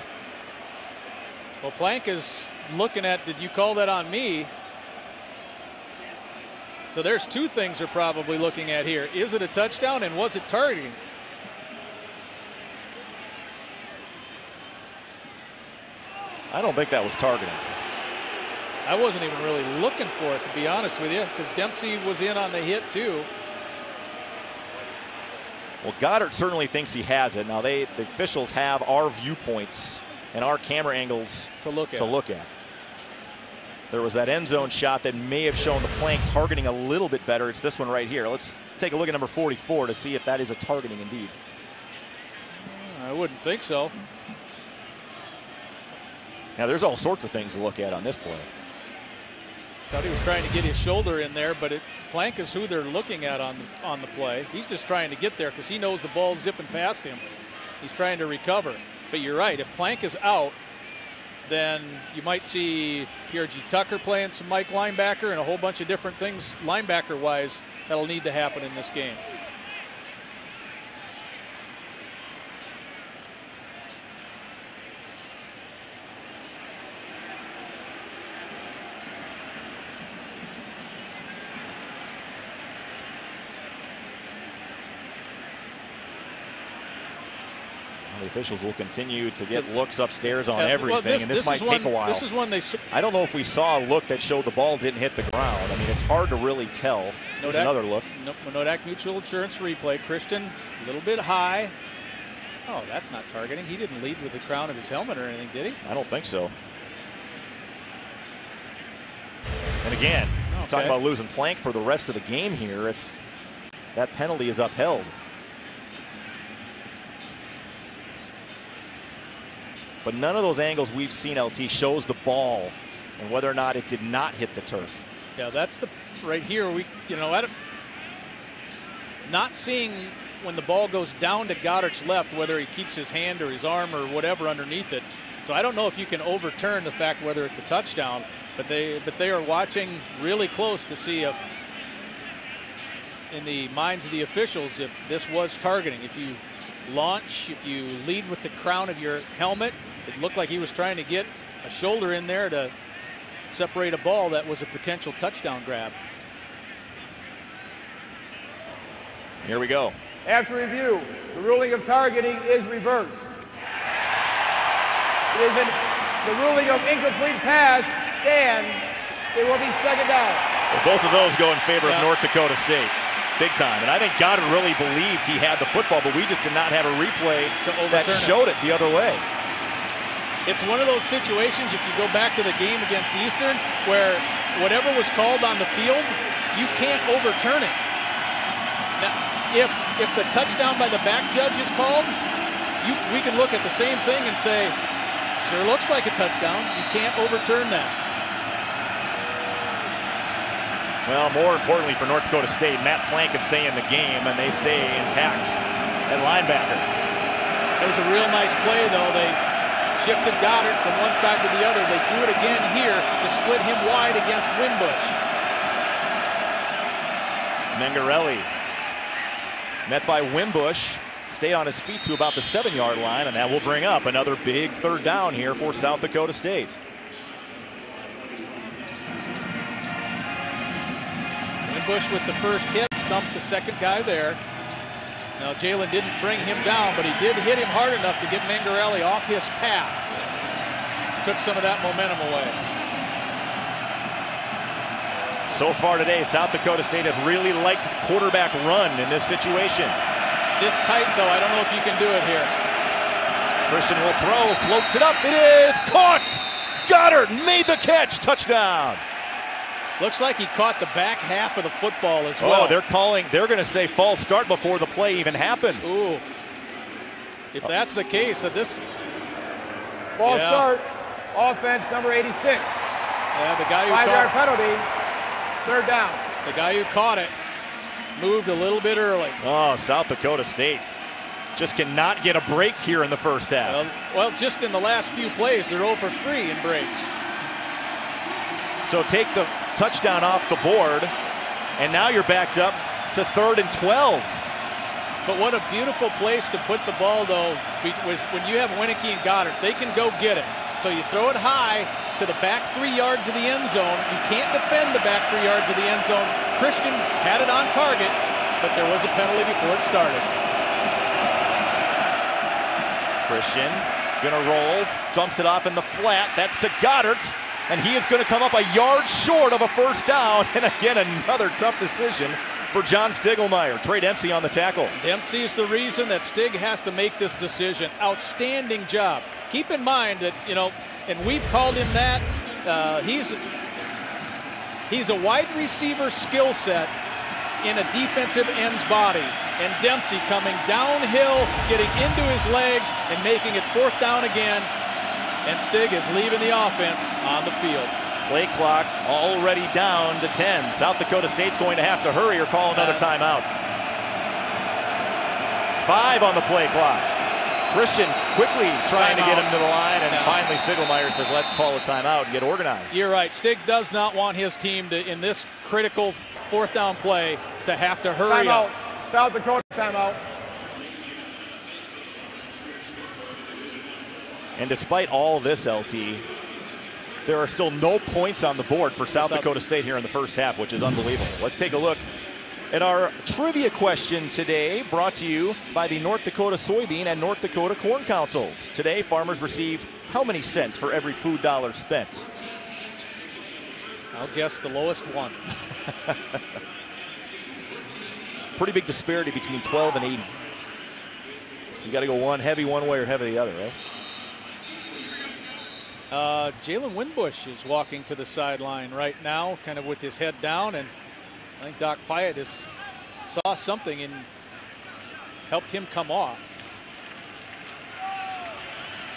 Well, Plank is looking at, did you call that on me? So there's two things they're probably looking at here. Is it a touchdown, and was it targeting? I don't think that was targeting. I wasn't even really looking for it, to be honest with you, because Dempsey was in on the hit too. Well, Goddard certainly thinks he has it. Now, the officials have our viewpoints and our camera angles to look at. There was that end zone shot that may have shown the Plank targeting a little bit better. It's this one right here. Let's take a look at number 44 to see if that is a targeting indeed. I wouldn't think so. Now, there's all sorts of things to look at on this play. Thought he was trying to get his shoulder in there, but Plank is who they're looking at on the play. He's just trying to get there because he knows the ball's zipping past him. He's trying to recover. But you're right, if Plank is out, then you might see PRG Tucker playing some Mike linebacker and a whole bunch of different things linebacker-wise that'll need to happen in this game. The officials will continue to get looks upstairs on everything, and this might take a while. This is one they. I don't know if we saw a look that showed the ball didn't hit the ground. I mean, it's hard to really tell. There's another look. Nodak Mutual Insurance replay. Christian, a little bit high. Oh, that's not targeting. He didn't lead with the crown of his helmet or anything, did he? I don't think so. And again, talking about losing plank for the rest of the game here if that penalty is upheld. But none of those angles we've seen, LT, shows the ball and whether or not it did not hit the turf. Yeah, that's the right here. Not seeing when the ball goes down to Goddard's left, whether he keeps his hand or his arm or whatever underneath it. So I don't know if you can overturn the fact whether it's a touchdown, but they are watching really close to see if, in the minds of the officials, if this was targeting. If you launch, if you lead with the crown of your helmet, it looked like he was trying to get a shoulder in there to separate a ball that was a potential touchdown grab. Here we go. After review, the ruling of targeting is reversed. The ruling of incomplete pass stands. It will be second down. Well, both of those go in favor of North Dakota State. Big time. And I think Goddard really believed he had the football, but we just did not have a replay that showed it the other way. It's one of those situations, if you go back to the game against Eastern, where whatever was called on the field, you can't overturn it. Now, if the touchdown by the back judge is called, we can look at the same thing and say, sure looks like a touchdown. You can't overturn that. Well, more importantly for North Dakota State, Matt Plank can stay in the game, and they stay intact at linebacker. That was a real nice play, though. They shifted Goddard from one side to the other. They do it again here to split him wide against Winbush. Mengarelli met by Wimbush, stayed on his feet to about the 7-yard line, and that will bring up another big third down here for South Dakota State. Wimbush with the first hit, stumped the second guy there. Now Jalen didn't bring him down, but he did hit him hard enough to get Mengarelli off his path. Took some of that momentum away. So far today, South Dakota State has really liked the quarterback run in this situation. This tight, though, I don't know if you can do it here. Christian will throw, floats it up, it is caught! Goddard made the catch, touchdown! Looks like he caught the back half of the football as well. Oh, they're going to say false start before the play even happened. Ooh. If that's the case, this... False start, offense number 86. Yeah, the guy who 5-yard penalty, third down. The guy who caught it moved a little bit early. Oh, South Dakota State just cannot get a break here in the first half. Well, just in the last few plays, they're 0 for 3 in breaks. So take the touchdown off the board, and now you're backed up to 3rd and 12. But what a beautiful place to put the ball, though. When you have Winicky and Goddard, they can go get it. So you throw it high to the back 3 yards of the end zone. You can't defend the back 3 yards of the end zone. Christian had it on target, but there was a penalty before it started. Christian gonna roll, dumps it off in the flat. That's to Goddard, and he is going to come up a yard short of a first down. And again, another tough decision for John Stiglmeyer. Trey Dempsey on the tackle. Dempsey is the reason that Stig has to make this decision. Outstanding job. Keep in mind that, and we've called him that, he's a wide receiver skill set in a defensive end's body. And Dempsey coming downhill, getting into his legs, and making it 4th down again. And Stig is leaving the offense on the field. Play clock already down to 10. South Dakota State's going to have to hurry or call another timeout. 5 on the play clock. Christian quickly trying to get him to the line, and finally Stiglmeyer says, let's call a timeout and get organized. You're right. Stig does not want his team to, in this critical 4th down play, to have to hurry up. South Dakota timeout. And despite all this, LT, there are still no points on the board for South Dakota State here in the first half, which is unbelievable. Let's take a look And our trivia question today brought to you by the North Dakota Soybean and North Dakota Corn Councils. Today, farmers receive how many cents for every food dollar spent? I'll guess the lowest one. Pretty big disparity between 12 and 80. So you got to go one heavy one way or heavy the other, right? Jalen Winbush is walking to the sideline right now, kind of with his head down, and I think Doc Pyatt saw something and helped him come off.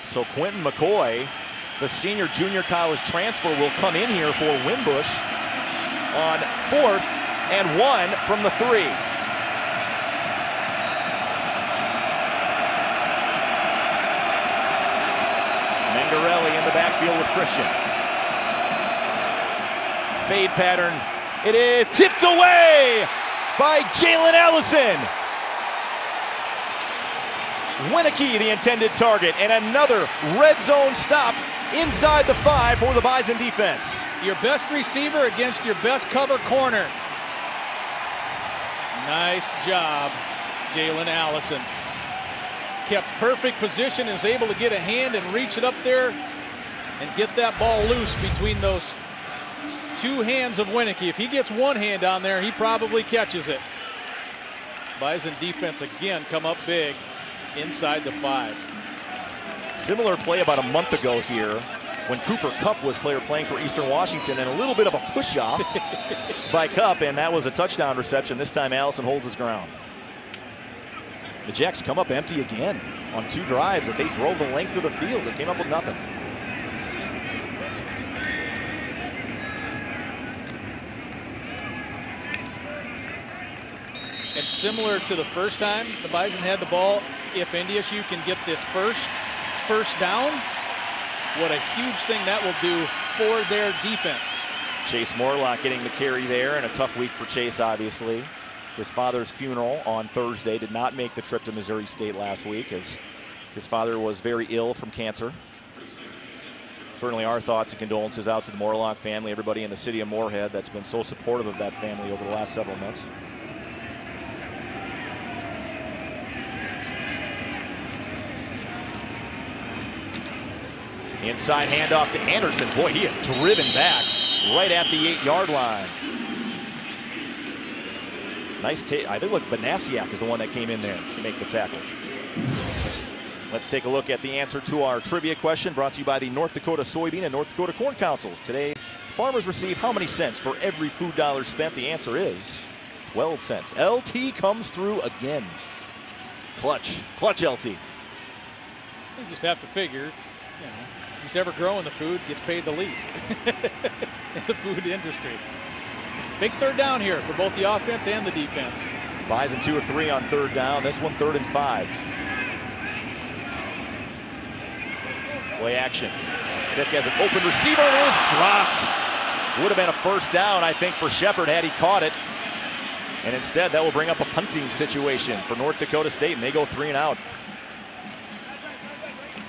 So Quentin McCoy, the senior junior college transfer, will come in here for Winbush on 4th and 1 from the 3. Mangarelli in the backfield with Christian. Fade pattern. It is tipped away by Jalen Allison. Winicky, the intended target, and another red zone stop inside the 5 for the Bison defense. Your best receiver against your best cover corner. Nice job, Jalen Allison. Kept perfect position, is able to get a hand and reach it up there and get that ball loose between those two hands of Winicky. If he gets one hand on there, he probably catches it. Bison defense again come up big inside the 5. Similar play about a month ago here when Cooper Kupp was playing for Eastern Washington, and a little bit of a push-off by Kupp, and that was a touchdown reception. This time Allison holds his ground. The Jacks come up empty again on 2 drives that they drove the length of the field and came up with nothing. And similar to the first time the Bison had the ball, if NDSU can get this first down, what a huge thing that will do for their defense. Chase Morlock getting the carry there, and a tough week for Chase, obviously. His father's funeral on Thursday. Did not make the trip to Missouri State last week as his father was very ill from cancer. Certainly our thoughts and condolences out to the Morlock family, everybody in the city of Moorhead that's been so supportive of that family over the last several months. Inside handoff to Anderson. Boy, he is driven back right at the 8-yard line. Nice take. I think Banasiak is the one that came in there to make the tackle. Let's take a look at the answer to our trivia question brought to you by the North Dakota Soybean and North Dakota Corn Councils. Today, farmers receive how many cents for every food dollar spent? The answer is 12 cents. LT comes through again. Clutch LT. You just have to figure, who's ever growing the food gets paid the least in the food industry. Big 3rd down here for both the offense and the defense. Bison 2 of 3 on 3rd down. This one 3rd and 5. Play action. Stick has an open receiver and it is dropped. Would have been a 1st down, I think, for Shepard had he caught it. And instead, that will bring up a punting situation for North Dakota State, and they go 3 and out.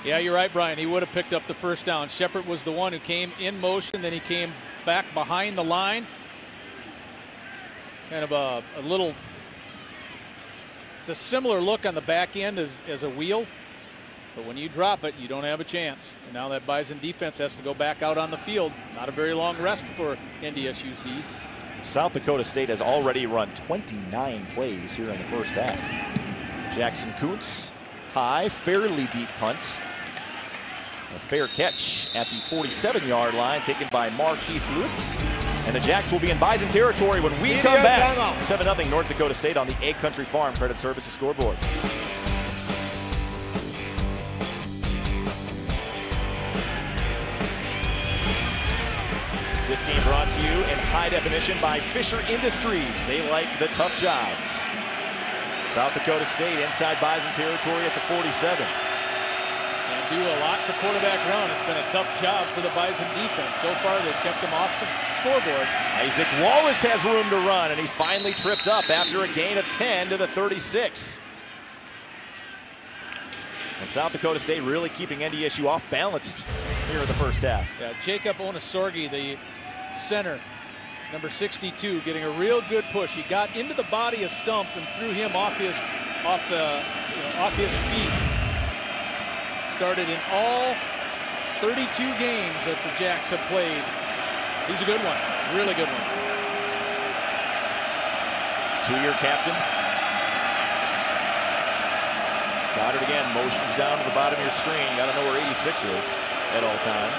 Yeah, you're right, Brian. He would have picked up the 1st down. Shepard was the one who came in motion, then he came back behind the line. Kind of a little, it's a similar look on the back end as a wheel, but when you drop it, you don't have a chance. And now that Bison defense has to go back out on the field. Not a very long rest for NDSU's D. South Dakota State has already run 29 plays here in the 1st half. Jackson Kuntz, high, fairly deep punt. A fair catch at the 47-yard line taken by Marquise Lewis. And the Jacks will be in Bison territory when we come back. 7-0 North Dakota State on the Egg Country Farm Credit Services scoreboard. This game brought to you in high definition by Fisher Industries. They like the tough jobs. South Dakota State inside Bison territory at the 47. Do a lot to quarterback run. It's been a tough job for the Bison defense. So far, they've kept them off the scoreboard. Isaac Wallace has room to run, and he's finally tripped up after a gain of 10 to the 36. And South Dakota State really keeping NDSU off balance here in the 1st half. Yeah, Jacob Onasorgi, the center, Number 62 getting a real good push. He got into the body of Stump and threw him off his feet. Started in all 32 games that the Jacks have played. He's a good one, really good one. Two-year captain. Goddard again, motions down to the bottom of your screen. Got to know where 86 is at all times.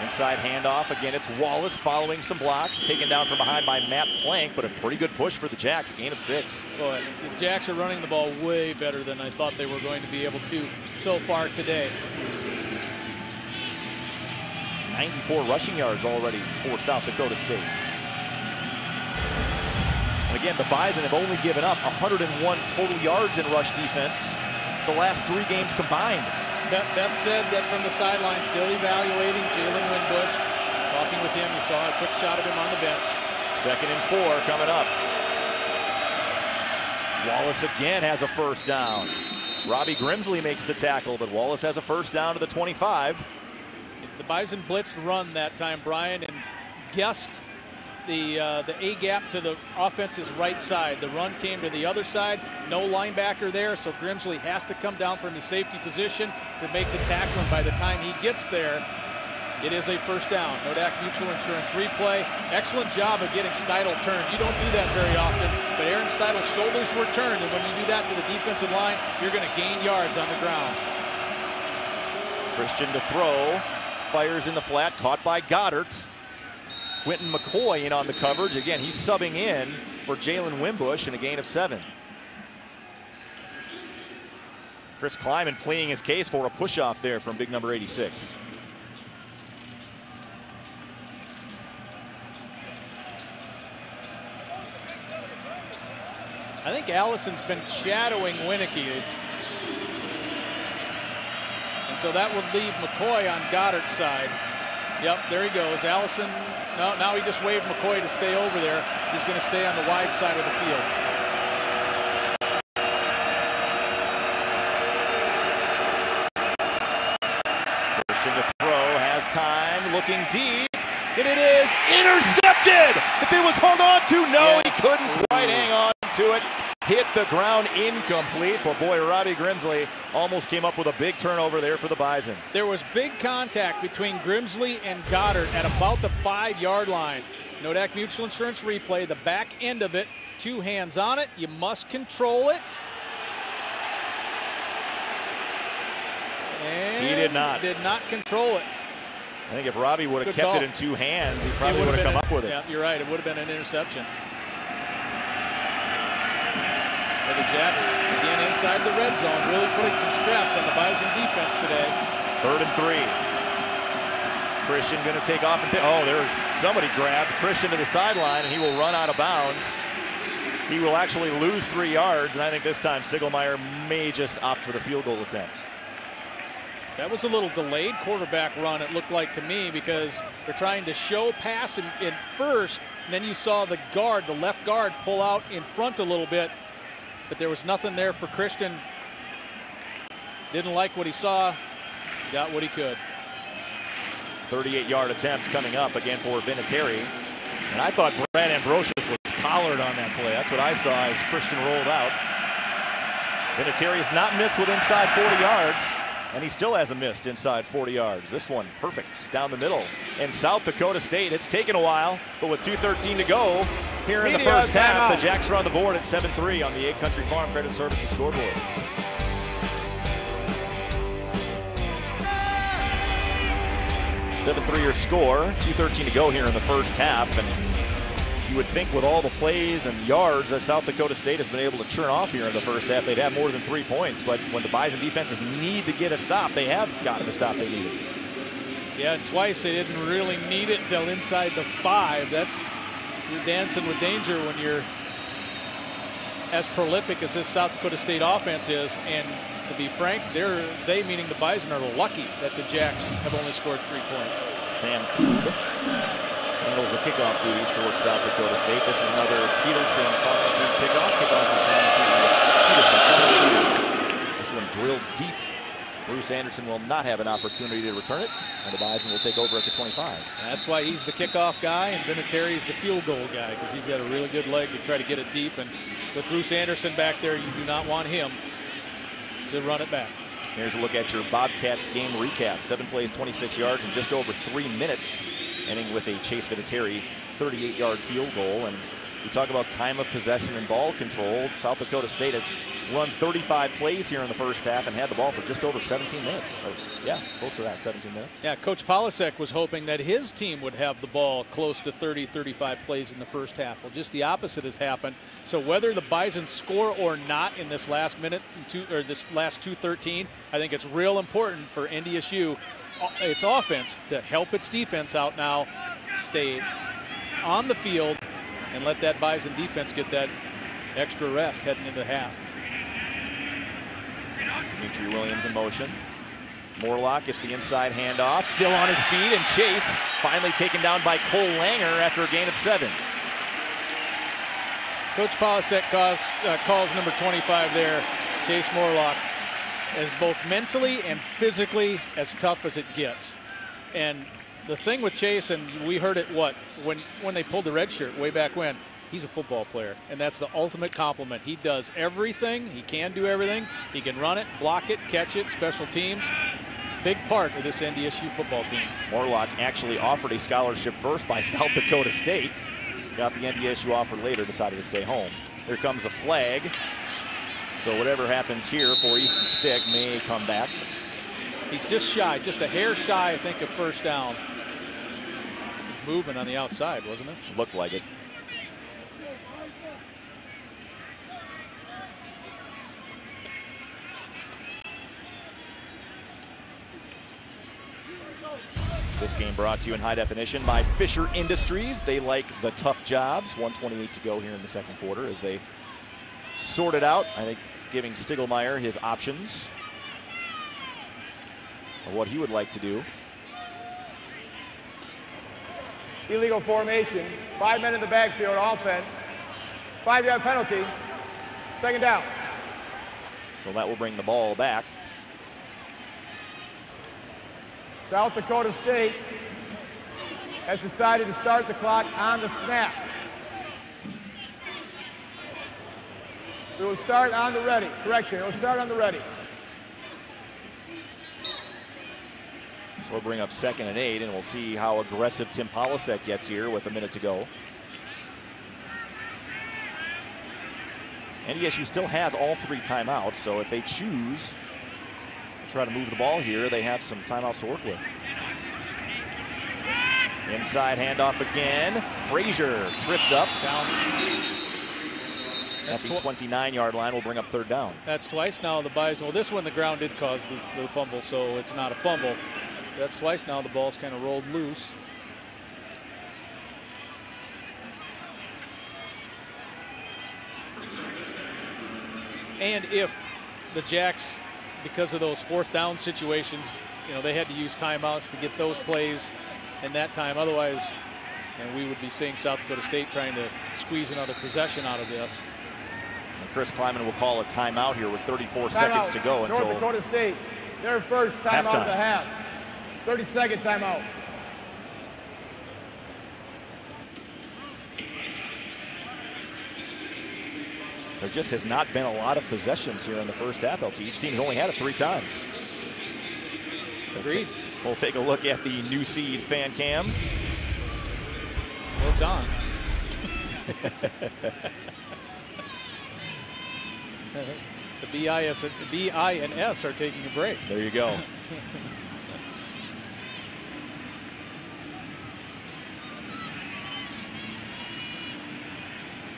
Inside handoff. Again, it's Wallace following some blocks. Taken down from behind by Matt Plank, but a pretty good push for the Jacks. Gain of 6. Boy, the Jacks are running the ball way better than I thought they were going to be able to so far today. 94 rushing yards already for South Dakota State. And again, the Bison have only given up 101 total yards in rush defense the last 3 games combined. Beth said that from the sideline, still evaluating Jalen Winbush. Talking with him, you saw a quick shot of him on the bench. 2nd and 4 coming up. Wallace again has a first down. Robbie Grimsley makes the tackle, but Wallace has a first down to the 25. The Bison blitzed run that time, Brian, and guessed the A-gap to the offense's right side. The run came to the other side. No linebacker there, so Grimsley has to come down from his safety position to make the tackle. And by the time he gets there, it is a first down. Nodak Mutual Insurance replay. Excellent job of getting Steidl turned. You don't do that very often, but Aaron Steidl's shoulders were turned, and when you do that to the defensive line, you're going to gain yards on the ground. Christian to throw. Fires in the flat, caught by Goddard. Quentin McCoy in on the coverage. Again, he's subbing in for Jalen Winbush and a gain of 7. Chris Kleiman pleading his case for a push-off there from big number 86. I think Allison's been shadowing Winicky. And so that would leave McCoy on Goddard's side. Yep, there he goes. Allison, no, now he just waved McCoy to stay over there. He's going to stay on the wide side of the field. Christian to throw, has time, looking deep, and it is intercepted! If it was hung on to, no, he couldn't quite hang on to it. Hit the ground, incomplete, but boy, Robbie Grimsley almost came up with a big turnover there for the Bison. There was big contact between Grimsley and Goddard at about the 5-yard line. Nodak Mutual Insurance replay, the back end of it, 2 hands on it, you must control it. And he did not. Did not control it. I think if Robbie would have kept it in 2 hands, he probably would have come up with it. Yeah, you're right, it would have been an interception. The Jacks, again, inside the red zone, really putting some stress on the Bison defense today. 3rd and 3. Christian going to take off and there's somebody grabbed Christian to the sideline, and he will run out of bounds. He will actually lose 3 yards, and I think this time Stiegelmeier may just opt for the field goal attempt. That was a little delayed quarterback run, it looked like to me, because they're trying to show pass in first, and then you saw the guard, the left guard, pull out in front a little bit. But there was nothing there for Christian. Didn't like what he saw. Got what he could. 38-yard attempt coming up again for Vinatieri. And I thought Brad Ambrosius was collared on that play. That's what I saw as Christian rolled out. Vinatieri has not missed with inside 40 yards. And he still hasn't missed inside 40 yards. This one perfect down the middle. In South Dakota State, it's taken a while, but with 2:13 to go here in the first half, the Jacks are on the board at 7-3 on the 8 Country Farm Credit Services scoreboard. Your score, 2:13 to go here in the first half, and you would think with all the plays and yards that South Dakota State has been able to churn off here in the first half, they'd have more than 3 points. But when the Bison defenses need to get a stop, they have gotten the stop they needed. Yeah, and twice they didn't really need it till inside the 5. You're dancing with danger when you're as prolific as this South Dakota State offense is. And to be frank, they meaning the Bison are lucky that the Jacks have only scored 3 points. Sam Koob handles the kickoff duties for South Dakota State. This is another Peterson Pharmacy kickoff. Kickoff for Peterson Pharmacy. This one drilled deep Bruce Anderson will not have an opportunity to return it, and the Bison will take over at the 25. That's why he's the kickoff guy, and Vinatieri's the field goal guy, because he's got a really good leg to try to get it deep. And with Bruce Anderson back there, you do not want him to run it back. Here's a look at your Bobcats game recap. 7 plays, 26 yards in just over 3 minutes, ending with a Chase Vinatieri 38-yard field goal. And we talk about time of possession and ball control. South Dakota State has run 35 plays here in the first half and had the ball for just over 17 minutes. Or, yeah, close to that, 17 minutes. Yeah, Coach Polasek was hoping that his team would have the ball close to 30, 35 plays in the first half. Well, just the opposite has happened. So whether the Bison score or not in this last minute, or this last 2:13, I think it's real important for NDSU, its offense, to help its defense out now, stay on the field, and let that Bison defense get that extra rest heading into the half. Dimitri Williams in motion. Morlock gets the inside handoff, still on his feet, and Chase finally taken down by Cole Langer after a gain of 7. Coach Polasek calls number 25 there, Chase Morlock, as both mentally and physically as tough as it gets. And the thing with Chase, and we heard it when they pulled the red shirt way back when, he's a football player, and that's the ultimate compliment. He does everything. He can do everything. He can run it, block it, catch it, special teams. Big part of this NDSU football team. Morlock actually offered a scholarship first by South Dakota State. Got the NDSU offer later, decided to stay home. Here comes a flag. So whatever happens here for Easton Stick may come back. He's just shy, just a hair shy, I think, of first down. He's moving on the outside, wasn't it? Looked like it. This game brought to you in high definition by Fisher Industries. They like the tough jobs. 1:28 to go here in the second quarter as they sort it out. I think giving Stiglmeyer his options of what he would like to do. Illegal formation, 5 men in the backfield, offense, 5-yard penalty, second down. So that will bring the ball back. South Dakota State has decided to start the clock on the snap. We will start on the ready. Correction, it will start on the ready. So we'll bring up 2nd and 8, and we'll see how aggressive Tim Polasek gets here with a minute to go. NDSU still has all 3 timeouts, so if they choose to try to move the ball here, they have some timeouts to work with. Inside handoff again. Frazier tripped up. Down. At the 29-yard line will bring up 3rd down. That's twice now the Bison. Well, this one the ground did cause the fumble, so it's not a fumble. That's twice now the ball's kind of rolled loose. And if the Jacks, because of those 4th down situations, you know, they had to use timeouts to get those plays in that time. Otherwise, and we would be seeing South Dakota State trying to squeeze another possession out of this. And Chris Kleiman will call a timeout here with 34 timeout. seconds to go until North Dakota State, their first timeout of the half. 30-second timeout. There just has not been a lot of possessions here in the first half, LT. Each team has only had it 3 times. Agreed. We'll take a look at the new seed fan cam. Well, it's on. The BI and S are taking a break. There you go.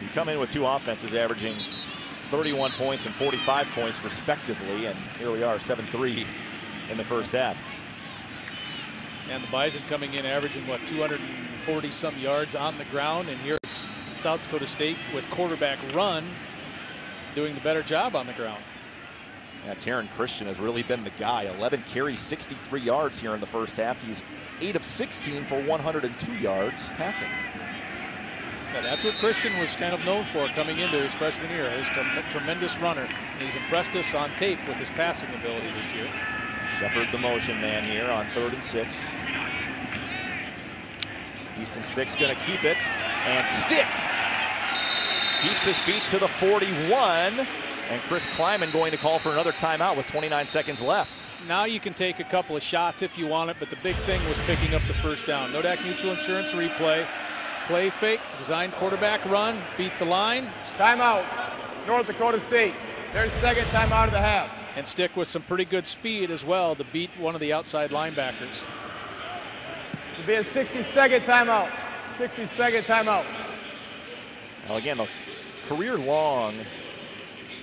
You come in with 2 offenses averaging 31 points and 45 points respectively, and here we are 7-3 in the first half. And the Bison coming in averaging, what, 240 some yards on the ground, and here it's South Dakota State with quarterback run doing the better job on the ground. Yeah, Taryn Christian has really been the guy. 11 carries, 63 yards here in the first half. He's 8 of 16 for 102 yards passing. Yeah, that's what Christian was kind of known for coming into his freshman year. He's a tremendous runner, and he's impressed us on tape with his passing ability this year. Shepard the motion man here on 3rd and 6. Easton Stick's going to keep it, and Stick keeps his feet to the 41, and Chris Kleiman going to call for another timeout with 29 seconds left. Now you can take a couple of shots if you want it, but the big thing was picking up the first down. Nodak Mutual Insurance replay. Play fake, design quarterback run, beat the line. Timeout, North Dakota State. Their second timeout of the half. And Stick with some pretty good speed as well to beat one of the outside linebackers. It'll be a 60-second timeout. 60-second timeout. Well, again, the career long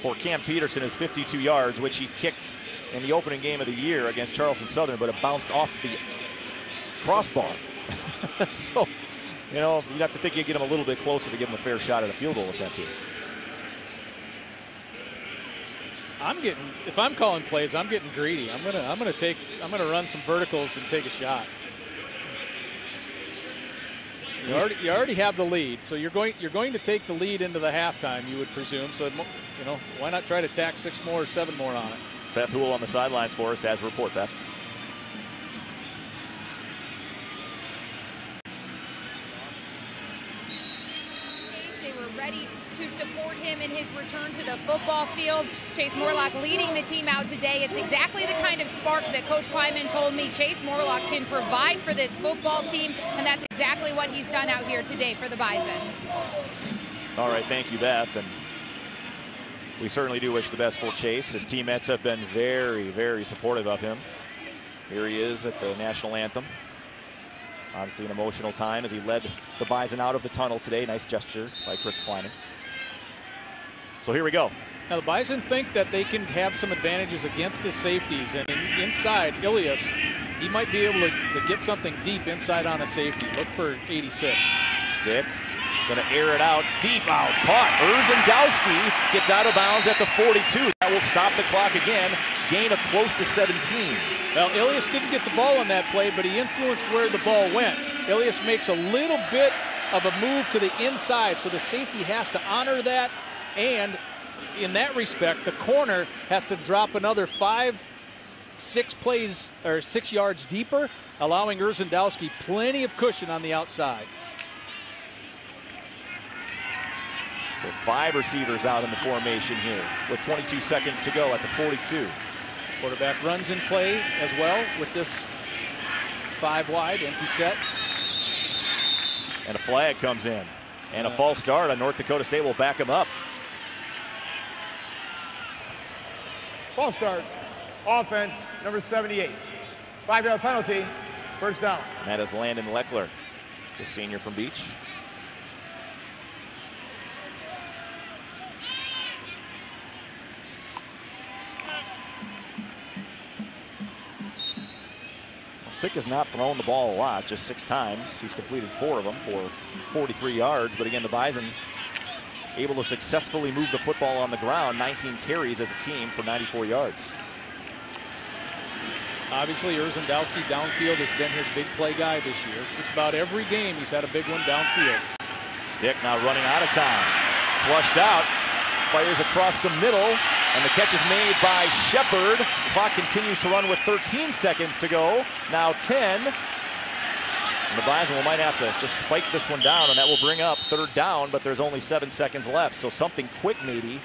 for Cam Peterson is 52 yards, which he kicked in the opening game of the year against Charleston Southern, but it bounced off the crossbar. So, you know, you'd have to think you'd get him a little bit closer to give him a fair shot at a field goal attempt here. If I'm calling plays, I'm getting greedy. I'm gonna run some verticals and take a shot. You already have the lead, so you're going to take the lead into the halftime, you would presume. So, you know, why not try to tack 6 more or 7 more on it? Beth Hool on the sidelines for us as a report, Beth. They were ready to support him in his return to the football field. Chase Morlock leading the team out today. It's exactly the kind of spark that Coach Kleiman told me Chase Morlock can provide for this football team, and that's exactly what he's done out here today for the Bison. All right, thank you, Beth. And we certainly do wish the best for Chase. His teammates have been very, very supportive of him. Here he is at the national anthem. Obviously an emotional time as he led the Bison out of the tunnel today. Nice gesture by Chris Kleiman. So here we go. Now the Bison think that they can have some advantages against the safeties, and inside Ilias, he might be able to get something deep inside on a safety. Look for 86. Stick. Going to air it out, deep out, caught. Urzendowski gets out of bounds at the 42. That will stop the clock again. Gain of close to 17. Well, Ilias didn't get the ball on that play, but he influenced where the ball went. Ilias makes a little bit of a move to the inside, so the safety has to honor that. And in that respect, the corner has to drop another 5-6 plays or 6 yards deeper, allowing Urzendowski plenty of cushion on the outside. So 5 receivers out in the formation here with 22 seconds to go at the 42. Quarterback runs in play as well with this 5 wide empty set. And a flag comes in. And a false start on North Dakota State will back him up. False start. Offense, number 78. 5-yard penalty. First down. And that is Landon Leckler, the senior from Beach. Stick has not thrown the ball a lot, just 6 times. He's completed 4 of them for 43 yards. But again, the Bison able to successfully move the football on the ground. 19 carries as a team for 94 yards. Obviously, Urzendowski downfield has been his big play guy this year. Just about every game he's had a big one downfield. Stick now running out of time. Flushed out. Fires across the middle. And the catch is made by Shepard. The clock continues to run with 13 seconds to go. Now 10. And the Bison might have to just spike this one down, and that will bring up 3rd down, but there's only 7 seconds left. So something quick maybe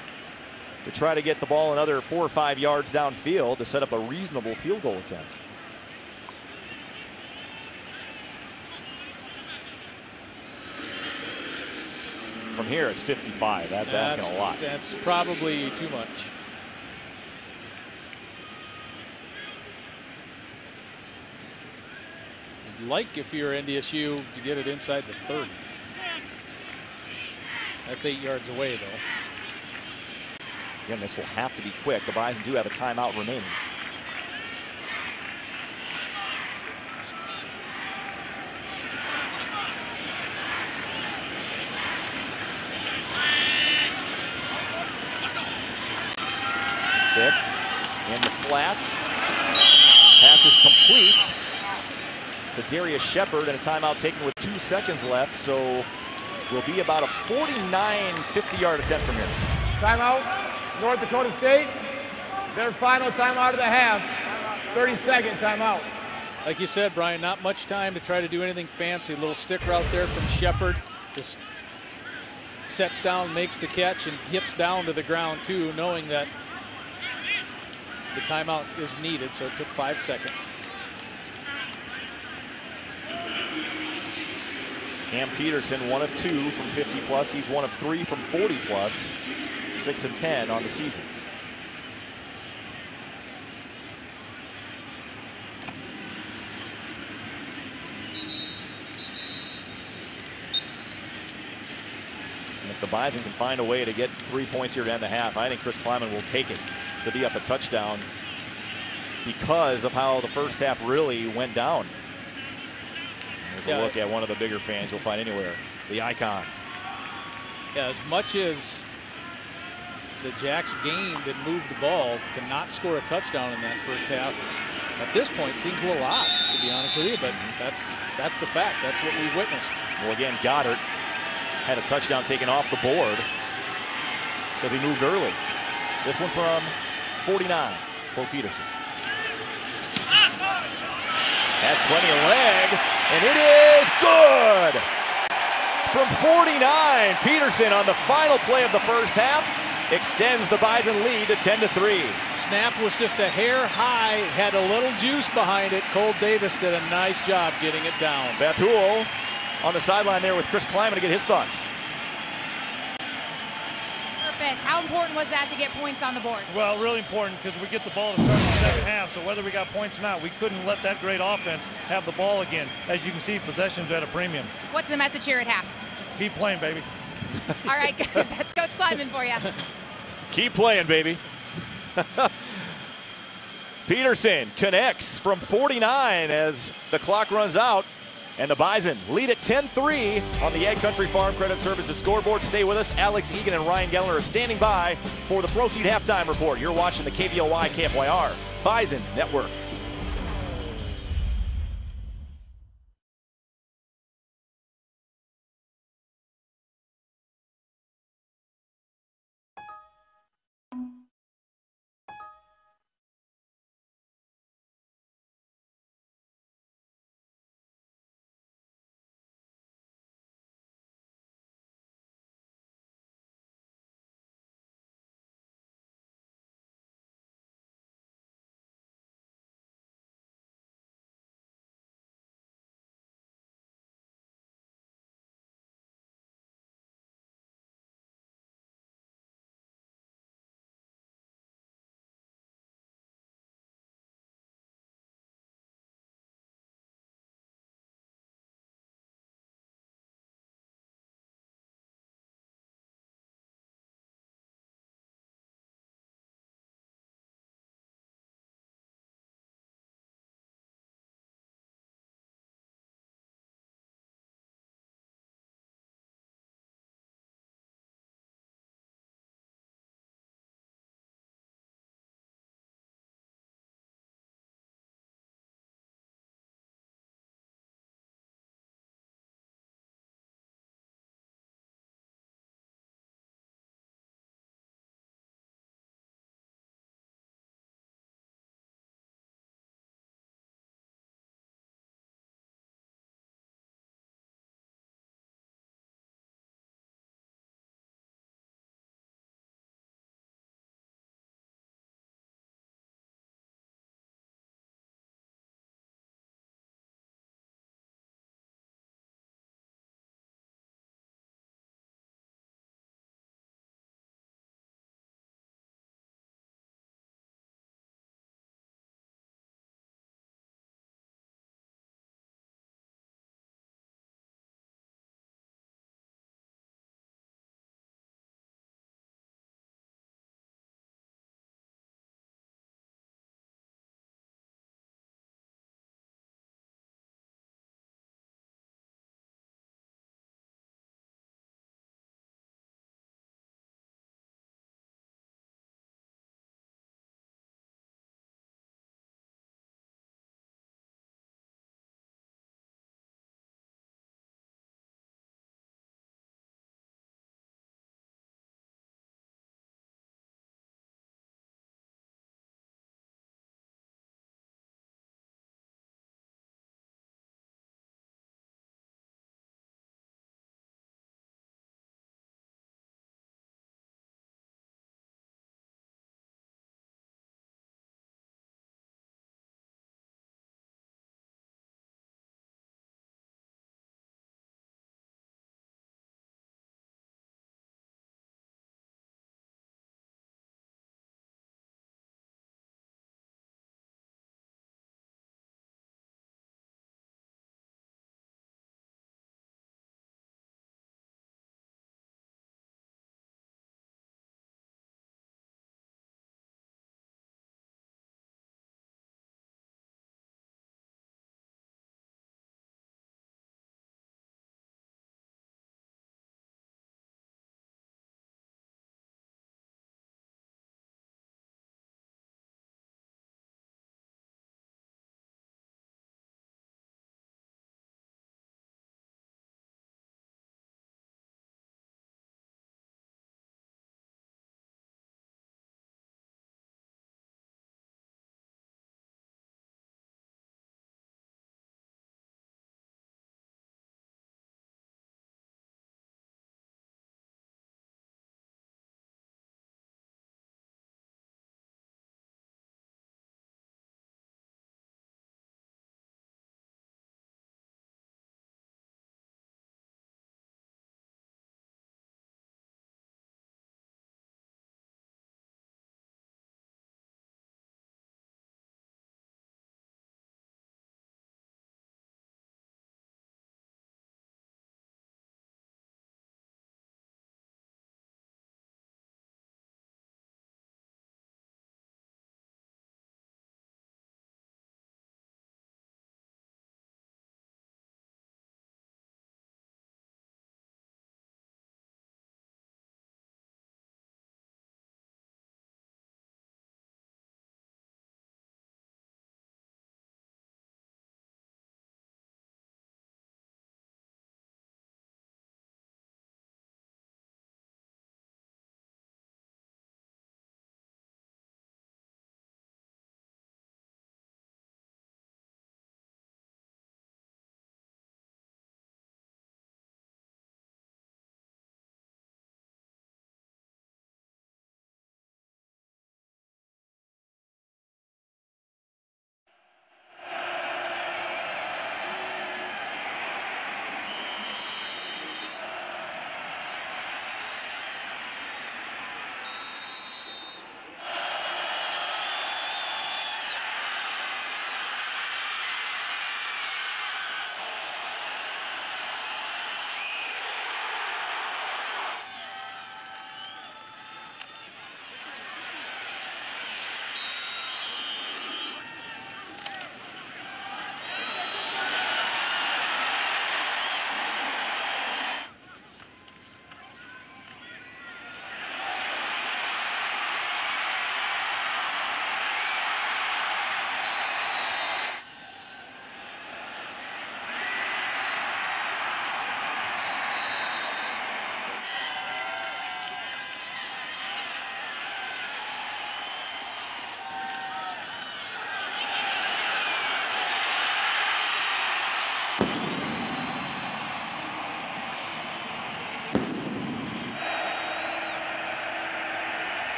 to try to get the ball another 4 or 5 yards downfield to set up a reasonable field goal attempt. From here, it's 55. That's asking a lot. That's probably too much. You'd like, if you're NDSU, to get it inside the 30. That's 8 yards away, though. Again, this will have to be quick. The Bison do have a timeout remaining. Stick in the flat. Pass is complete to Darius Shepard, and a timeout taken with 2 seconds left. So will be about a 49, 50-yard attempt from here. Timeout, North Dakota State. Their final timeout of the half. 30-second timeout. Like you said, Brian, not much time to try to do anything fancy. A little stick route there from Shepard. Just sets down, makes the catch, and gets down to the ground, too, knowing that the timeout is needed, so it took 5 seconds. Cam Peterson, 1 of 2 from 50+. He's 1 of 3 from 40+. 6 and 10 on the season. And if the Bison can find a way to get 3 points here to end the half, I think Chris Kleiman will take it to be up a touchdown because of how the first half really went down. There's a look at one of the bigger fans you'll find anywhere, the icon. Yeah, as much as the Jacks gained and moved the ball, to not score a touchdown in that first half at this point seems a little odd, to be honest with you, but that's the fact. That's what we witnessed. Well, again, Goddard had a touchdown taken off the board because he moved early. This one from 49 for Peterson. Has plenty of leg, and it is good! From 49, Peterson on the final play of the first half extends the Bison lead to 10-3. Snap was just a hair high, had a little juice behind it. Cole Davis did a nice job getting it down. Beth Hool on the sideline there with Chris Kleiman to get his thoughts. How important was that to get points on the board? Well, really important because we get the ball to start the second half. So whether we got points or not, we couldn't let that great offense have the ball again. As you can see, possessions at a premium. What's the message here at half? Keep playing, baby. All right, good. That's Coach Kleiman for you. Keep playing, baby. Peterson connects from 49 as the clock runs out. And the Bison lead at 10-3 on the Ag Country Farm Credit Services scoreboard. Stay with us. Alex Egan and Ryan Geller are standing by for the Proceed Halftime Report. You're watching the KVLY KFYR Bison Network.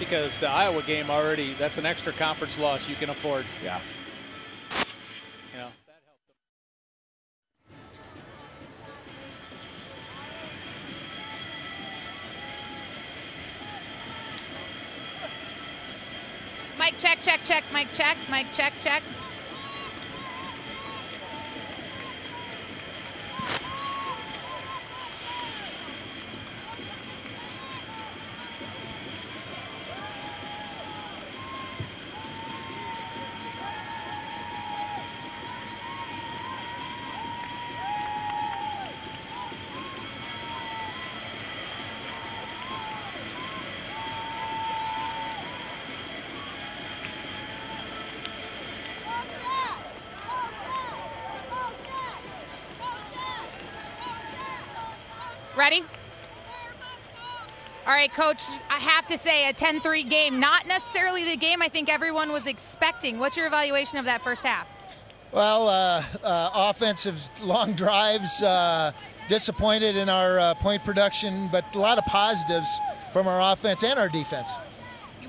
because the Iowa game already, that's an extra conference loss you can afford. Yeah. You know. Mic check, check, check, mic check, mic check, check. Ready? All right, Coach, I have to say a 10-3 game, not necessarily the game I think everyone was expecting. What's your evaluation of that first half? Well, offensive long drives, disappointed in our point production, but a lot of positives from our offense and our defense.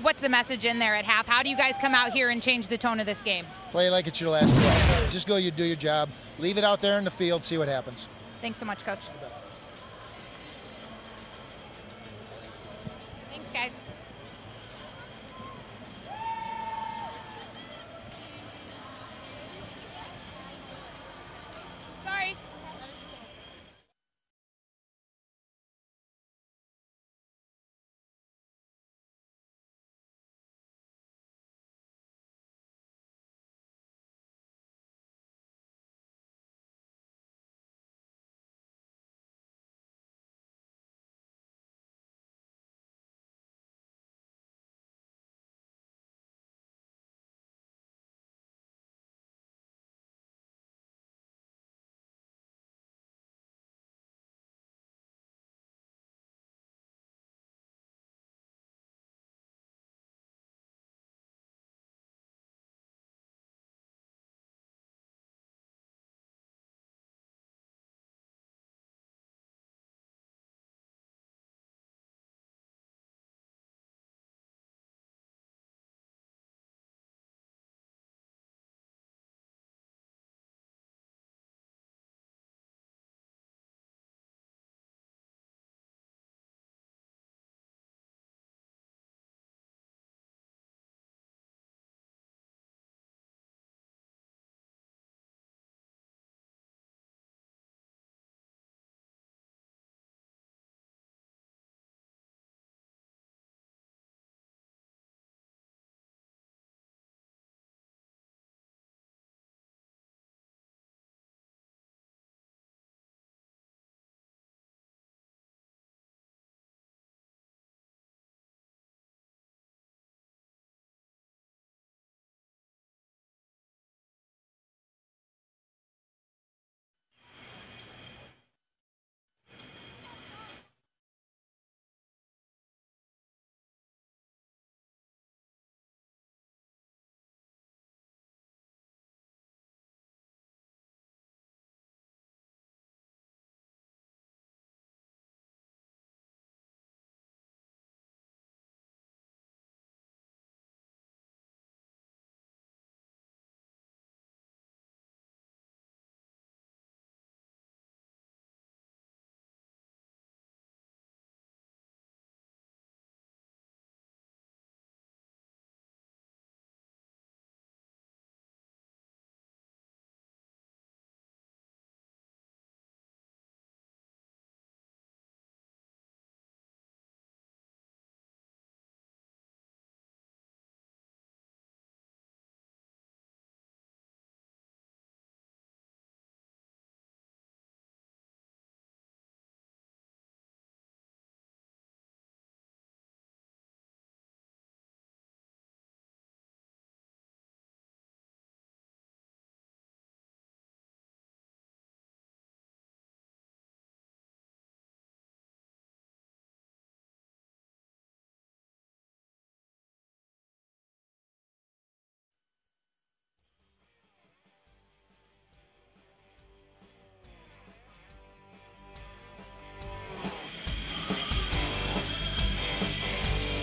What's the message in there at half? How do you guys come out here and change the tone of this game? Play like it's your last play. Just go, you do your job. Leave it out there in the field, see what happens. Thanks so much, Coach. Thanks, guys.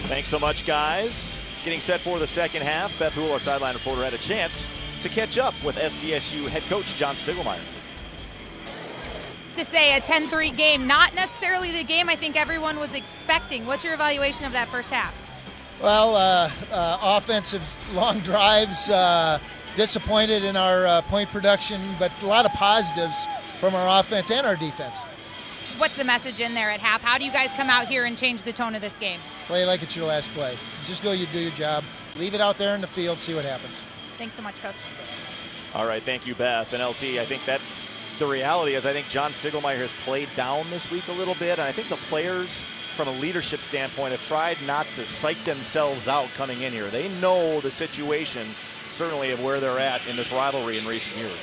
Thanks so much, guys. Getting set for the second half. Beth Hool, our sideline reporter, had a chance to catch up with SDSU head coach John Stiegelmeier. To say a 10-3 game, not necessarily the game I think everyone was expecting. What's your evaluation of that first half? Well, offensive long drives, disappointed in our point production, but a lot of positives from our offense and our defense. What's the message in there at half? How do you guys come out here and change the tone of this game? Play like it's your last play. Just go, you do your job. Leave it out there in the field, see what happens. Thanks so much, Coach. All right, thank you, Beth. And LT, I think that's the reality is I think John Stiegelmeier has played down this week a little bit, and I think the players from a leadership standpoint have tried not to psych themselves out coming in here. They know the situation, certainly, of where they're at in this rivalry in recent years.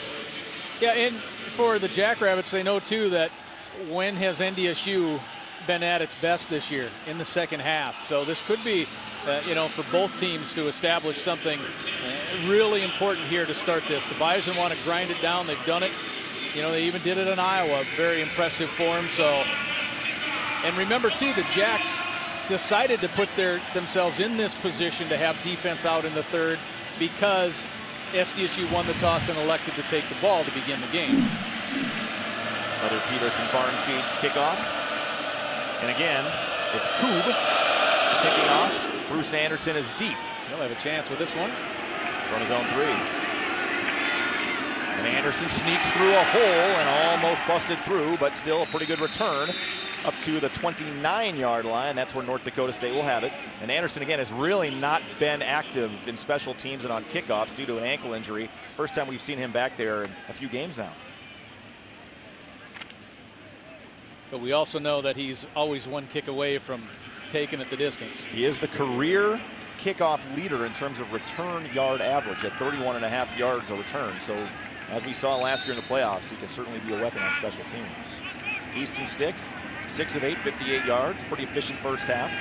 Yeah, and for the Jackrabbits, they know, too, that when has NDSU been at its best this year? In the second half. So this could be, for both teams to establish something really important here to start this. The Bison want to grind it down. They've done it. They even did it in Iowa. Very impressive form. So, and remember, too, the Jacks decided to put themselves in this position to have defense out in the third because SDSU won the toss and elected to take the ball to begin the game. Another Peterson Farm Seed kickoff. And again, it's Koob kicking off. Bruce Anderson is deep. He'll have a chance with this one. From his own 3. And Anderson sneaks through a hole and almost busted through, but still a pretty good return up to the 29-yard line. That's where North Dakota State will have it. And Anderson, again, has really not been active in special teams and on kickoffs due to an ankle injury. First time we've seen him back there in a few games now. But we also know that he's always one kick away from taking it the distance. He is the career kickoff leader in terms of return yard average at 31.5 yards a return. So as we saw last year in the playoffs, he can certainly be a weapon on special teams. Easton Stick, 6 of 8, 58 yards. Pretty efficient first half.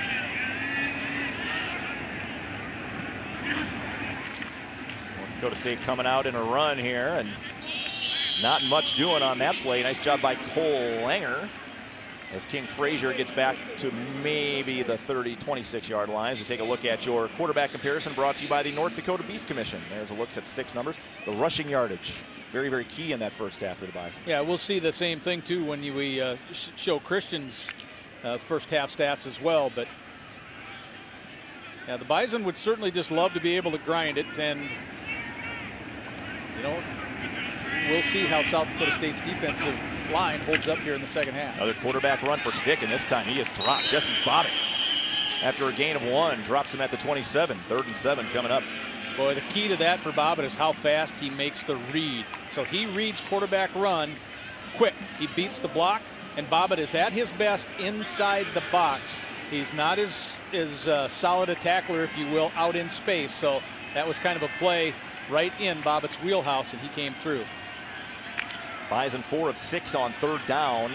North Dakota State coming out in a run here, and not much doing on that play. Nice job by Cole Langer as King Frazier gets back to maybe the 26-yard line. As we take a look at your quarterback comparison brought to you by the North Dakota Beef Commission. There's a look at Stick's numbers. The rushing yardage, very, very key in that first half for the Bison. Yeah, we'll see the same thing, too, when we show Christian's first half stats as well. But, yeah, the Bison would certainly just love to be able to grind it. And, we'll see how South Dakota State's defensive line holds up here in the second half. Another quarterback run for Stick, and this time he has dropped Jesse Bobbitt. After a gain of 1, drops him at the 27. 3rd and 7 coming up. Boy, the key to that for Bobbitt is how fast he makes the read. So he reads quarterback run quick. He beats the block, and Bobbitt is at his best inside the box. He's not as solid a tackler, if you will, out in space. So that was kind of a play right in Bobbitt's wheelhouse, and he came through. Bison 4 of 6 on 3rd down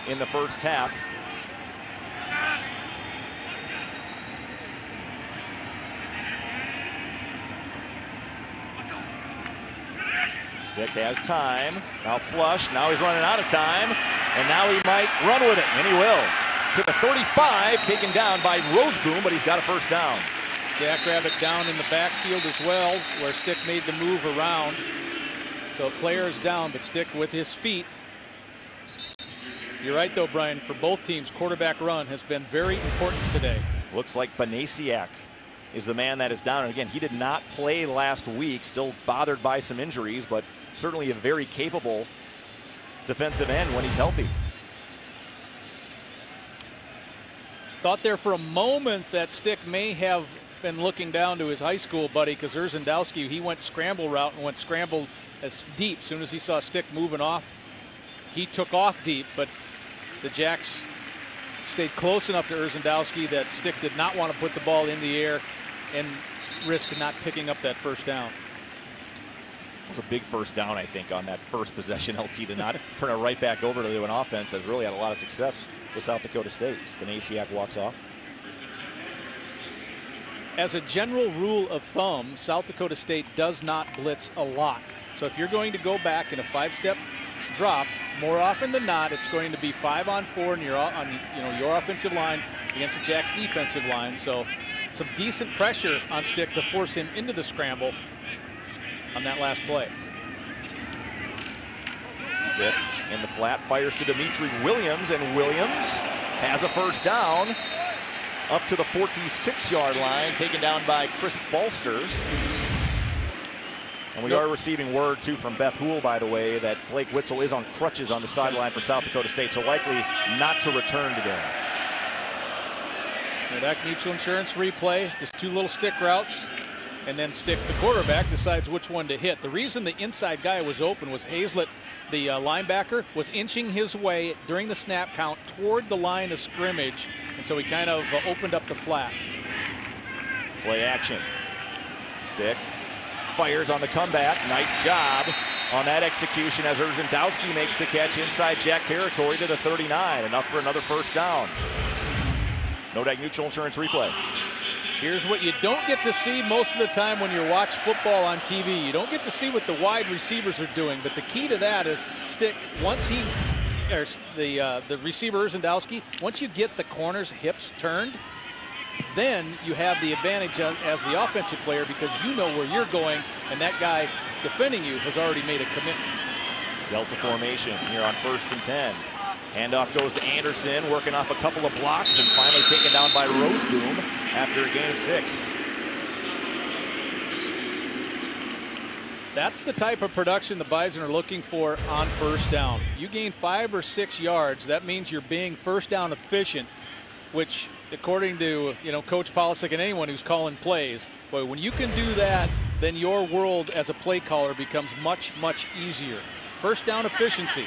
in the first half. Stick has time. Now flush. Now he's running out of time. And now he might run with it. And he will. To the 35, taken down by Roseboom, but he's got a first down. Jackrabbit down in the backfield as well, where Stick made the move around. So player is down, but Stick with his feet. You're right, though, Brian. For both teams, quarterback run has been very important today. Looks like Banasiak is the man that is down. And again, he did not play last week, still bothered by some injuries, but certainly a very capable defensive end when he's healthy. Thought there for a moment that Stick may have been looking down to his high school buddy, because Urzendowski, he went scramble route and went scramble as deep. As soon as he saw Stick moving off, he took off deep, but the Jacks stayed close enough to Urzendowski that Stick did not want to put the ball in the air and risk not picking up that first down. It was a big first down, I think, on that first possession. LT to not turn it right back over to an offense that's really had a lot of success with South Dakota State. Banasiak walks off. As a general rule of thumb, South Dakota State does not blitz a lot. So if you're going to go back in a 5-step drop, more often than not, it's going to be 5-on-4 and you're on your offensive line against the Jacks defensive line. So some decent pressure on Stick to force him into the scramble on that last play. Stick in the flat, fires to Dimitri Williams, and Williams has a first down up to the 46-yard line, taken down by Chris Bolster. And we are receiving word, too, from Beth Houle, by the way, that Blake Witzel is on crutches on the sideline for South Dakota State, so likely not to return today. That Mutual Insurance replay, just two little stick routes, and then Stick, the quarterback, decides which one to hit. The reason the inside guy was open was Hazlett, the linebacker, was inching his way during the snap count toward the line of scrimmage, and so he kind of opened up the flat. Play action. Stick fires on the comeback. Nice job on that execution as Erzendowski makes the catch inside Jack territory to the 39. Enough for another first down. Nodak Mutual Insurance replay. Here's what you don't get to see most of the time when you watch football on TV. You don't get to see what the wide receivers are doing, but the key to that is Stick, once he, or the receiver Erzendowski, once you get the corner's hips turned, then you have the advantage as the offensive player because you know where you're going, and that guy defending you has already made a commitment. Delta formation here on 1st and 10. Handoff goes to Anderson, working off a couple of blocks, and finally taken down by Roseboom after a gain of 6. That's the type of production the Bison are looking for on first down. You gain 5 or 6 yards, that means you're being first down efficient, which, according to Coach Polisic and anyone who's calling plays, boy, when you can do that, then your world as a play caller becomes much, much easier. First down efficiency,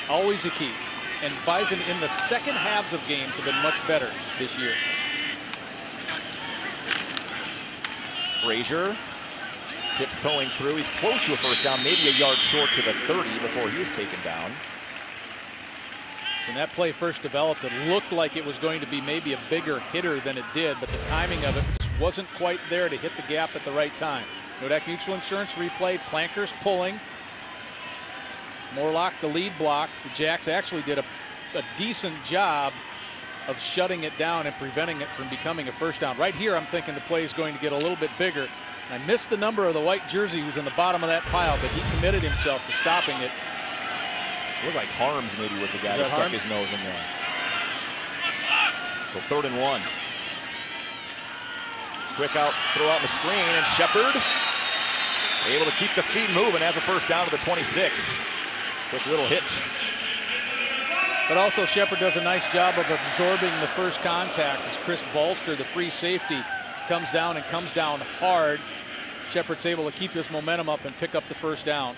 always a key. And Bison in the second halves of games have been much better this year. Frazier tiptoeing through. He's close to a first down, maybe a yard short to the 30 before he was taken down. When that play first developed, it looked like it was going to be maybe a bigger hitter than it did, but the timing of it just wasn't quite there to hit the gap at the right time. Nodak Mutual Insurance replay, Plankers pulling. Morlock the lead block. The Jacks actually did a decent job of shutting it down and preventing it from becoming a first down. Right here, I'm thinking the play is going to get a little bit bigger. I missed the number of the white jersey who's in the bottom of that pile, but he committed himself to stopping it. It looked like Harms maybe was the guy that stuck his nose in there. So 3rd and 1. Quick out, throw out the screen, and Shepard able to keep the feet moving as a first down to the 26. Quick little hitch. But also Shepard does a nice job of absorbing the first contact as Chris Bolster, the free safety, comes down and comes down hard. Shepard's able to keep his momentum up and pick up the first down.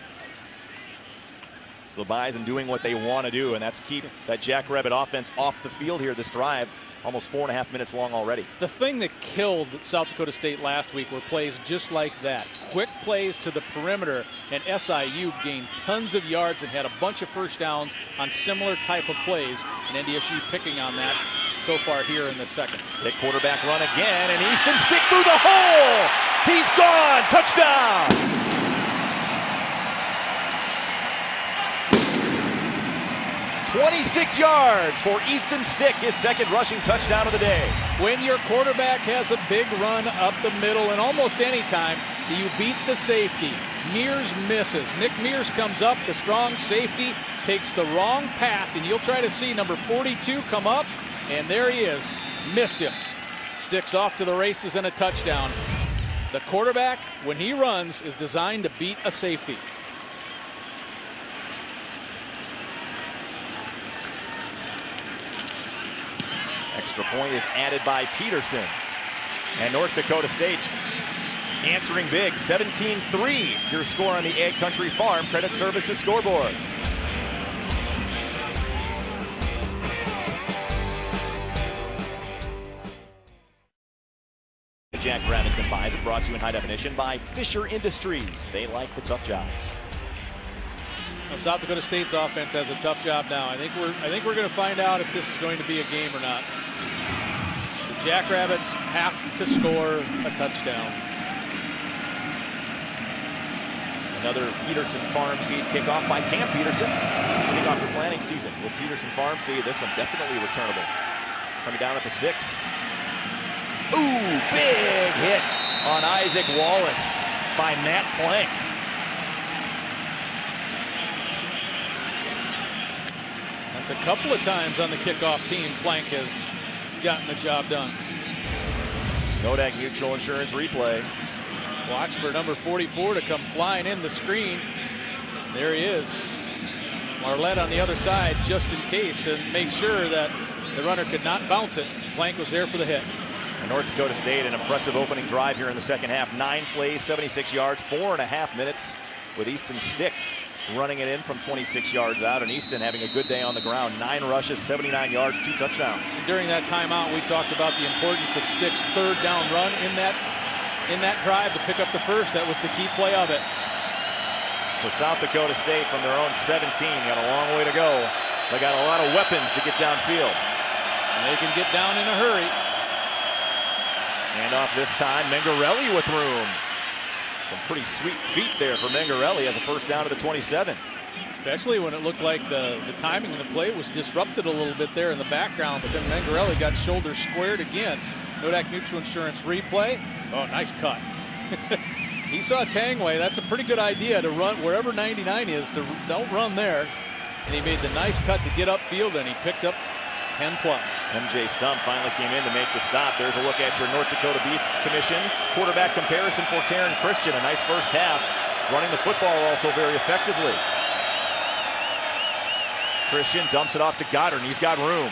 So the Bison doing what they want to do, and that's keep that Jackrabbit offense off the field here this drive. Almost 4.5 minutes long already. The thing that killed South Dakota State last week were plays just like that. Quick plays to the perimeter, and SIU gained tons of yards and had a bunch of first downs on similar type of plays, and NDSU picking on that so far here in the second. Stick quarterback run again, and Easton Stick through the hole! He's gone! Touchdown! 26 yards for Easton Stick, his second rushing touchdown of the day. When your quarterback has a big run up the middle, and almost any time, you beat the safety. Mears misses. Nick Mears comes up, the strong safety takes the wrong path, and you'll try to see number 42 come up, and there he is. Missed him. Sticks off to the races and a touchdown. The quarterback, when he runs, is designed to beat a safety. Extra point is added by Peterson. And North Dakota State answering big, 17-3. Your score on the Ag Country Farm Credit Services scoreboard. The Jackrabbits and Bison brought to you in high definition by Fisher Industries. They like the tough jobs. Well, South Dakota State's offense has a tough job now. I think we're going to find out if this is going to be a game or not. The Jackrabbits have to score a touchdown. Another Peterson Farm Seed kickoff by Cam Peterson. Kickoff for planning season with Peterson Farm Seed. This one definitely returnable. coming down at the 6. Ooh, big hit on Isaac Wallace by Matt Plank. That's a couple of times on the kickoff team Plank has gotten the job done. Nodak Mutual Insurance replay. Watch for number 44 to come flying in the screen. There he is. Marlette on the other side just in case to make sure that the runner could not bounce it. Plank was there for the hit. And North Dakota State, an impressive opening drive here in the second half. 9 plays, 76 yards, 4.5 minutes with Easton Stick running it in from 26 yards out. And Easton having a good day on the ground. 9 rushes, 79 yards, 2 touchdowns. During that timeout, we talked about the importance of Stick's third down run in that drive to pick up the first. That was the key play of it. So South Dakota State from their own 17 got a long way to go. They got a lot of weapons to get downfield. And they can get down in a hurry. And off this time, Mengarelli with room. Some pretty sweet feet there for Mengarelli as a first down to the 27. Especially when it looked like the timing of the play was disrupted a little bit there in the background, but then Mengarelli got shoulders squared again. Nodak Mutual Insurance replay. Oh, nice cut. He saw Tangway. That's a pretty good idea to run wherever 99 is. Don't run there. And he made the nice cut to get upfield, and he picked up 10+. MJ Stump finally came in to make the stop. There's a look at your North Dakota Beef Commission quarterback comparison for Taryn Christian. A nice first half. Running the football also very effectively. Christian dumps it off to Goddard, and he's got room.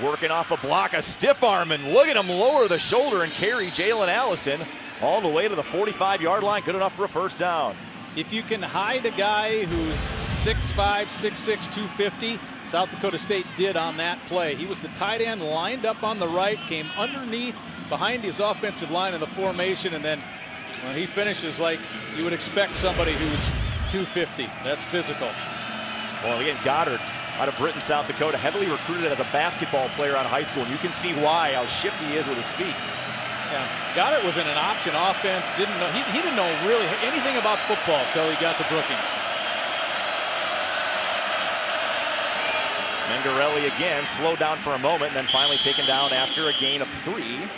Working off a block, a stiff arm, and look at him lower the shoulder and carry Jalen Allison all the way to the 45-yard line. Good enough for a first down. If you can hide a guy who's 6'5", 6'6", 250, South Dakota State did on that play. He was the tight end, lined up on the right, came underneath behind his offensive line in the formation, and then when he finishes like you would expect somebody who's 250. That's physical. Well, again, Goddard out of Britain, South Dakota, heavily recruited as a basketball player out of high school, and you can see why, how shifty he is with his feet. Yeah, Goddard was in an option offense. He didn't know really anything about football until he got to Brookings. Mengarelli again, slowed down for a moment, and then finally taken down after a gain of 3.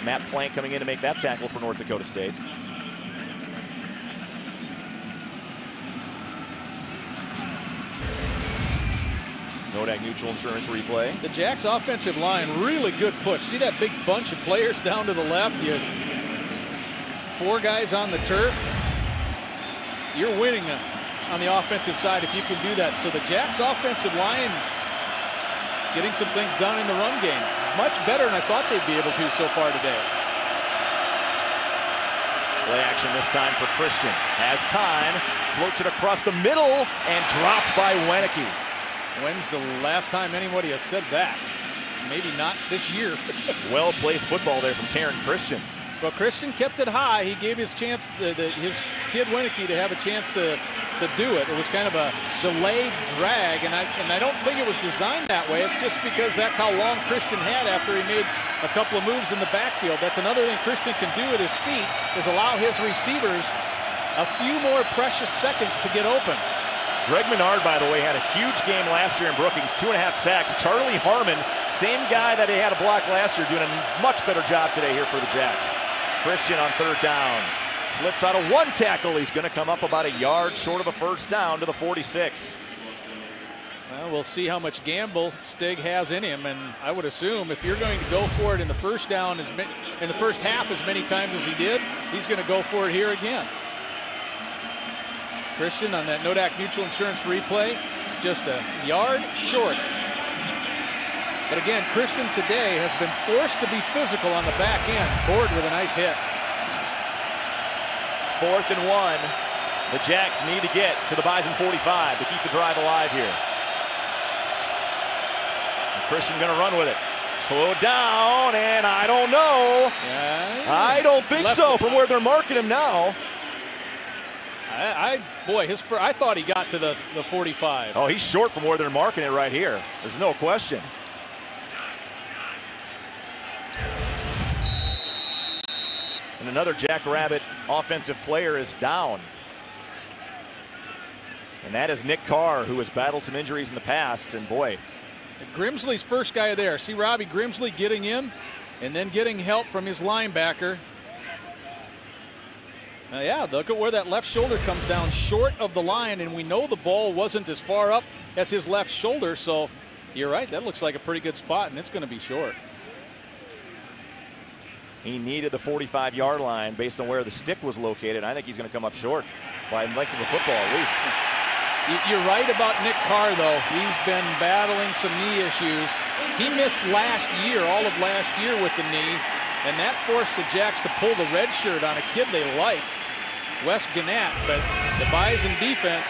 Matt Plank coming in to make that tackle for North Dakota State. Nodak Mutual Insurance replay. The Jacks offensive line, really good push. See that big bunch of players down to the left? You had 4 guys on the turf. You're winning on the offensive side if you can do that. So the Jacks offensive line getting some things done in the run game. Much better than I thought they'd be able to so far today. Play action this time for Christian. Has time, floats it across the middle, and dropped by Wenicky. When's the last time anybody has said that? Maybe not this year. Well-placed football there from Taryn Christian. Well, Christian kept it high. He gave his chance, his kid Wenicky, to have a chance to do it. It was kind of a delayed drag, and I don't think it was designed that way. It's just because that's how long Christian had after he made a couple of moves in the backfield. That's another thing Christian can do with his feet, is allow his receivers a few more precious seconds to get open. Greg Menard, by the way, had a huge game last year in Brookings, 2.5 sacks. Charlie Harmon, same guy that he had a block last year, doing a much better job today here for the Jacks. Christian on third down. Slips out of 1 tackle. He's going to come up about a yard short of a first down to the 46. Well, we'll see how much gamble Stig has in him, and I would assume if you're going to go for it in the first down, in the first half as many times as he did, he's going to go for it here again. Christian on that Nodak Mutual Insurance replay, just a yard short. But again, Christian today has been forced to be physical on the back end. Board with a nice hit. 4th and 1. The Jacks need to get to the Bison 45 to keep the drive alive here. And Christian going to run with it. Slow down, and I don't know. Yeah, I don't think so from where they're marking him now. I thought he got to the 45. Oh, he's short from where they're marking it right here. There's no question. And another Jackrabbit offensive player is down. And that is Nick Carr, who has battled some injuries in the past. And boy, Grimsley's first guy there. See Robbie Grimsley getting in and then getting help from his linebacker. Yeah, look at where that left shoulder comes down short of the line, and we know the ball wasn't as far up as his left shoulder, so you're right, that looks like a pretty good spot, and it's going to be short. He needed the 45-yard line based on where the stick was located. I think he's going to come up short by the length of the football at least. You're right about Nick Carr, though. He's been battling some knee issues. He missed last year, all of last year with the knee, and that forced the Jacks to pull the red shirt on a kid they like, Wes Gannett. But the Bison defense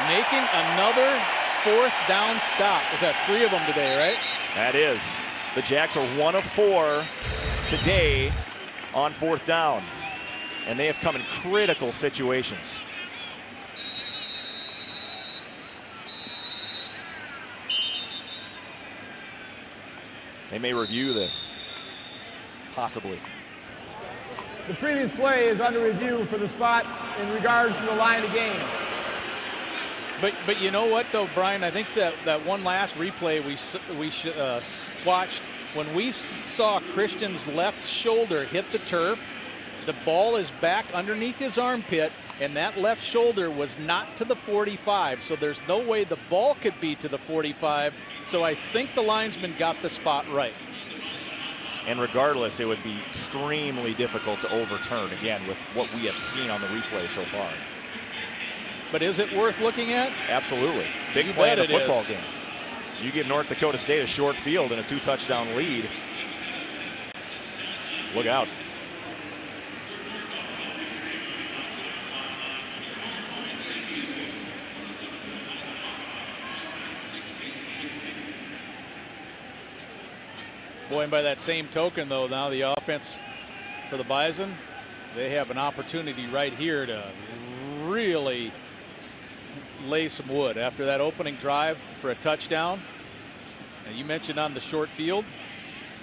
making another 4th down stop. Is that 3 of them today, right? That is. The Jacks are 1 of 4 today on 4th down, and they have come in critical situations. They may review this, possibly. The previous play is under review for the spot in regards to the line of game. But you know what, though, Brian? I think that one last replay we watched, when we saw Christian's left shoulder hit the turf, the ball is back underneath his armpit, and that left shoulder was not to the 45, so there's no way the ball could be to the 45, so I think the linesman got the spot right. And regardless, it would be extremely difficult to overturn, again, with what we have seen on the replay so far. But is it worth looking at? Absolutely. Big play in a football game. You give North Dakota State a short field and a 2-touchdown lead. Look out. Boy, and by that same token, though, now the offense for the Bison, they have an opportunity right here to really lay some wood after that opening drive for a touchdown. And you mentioned on the short field,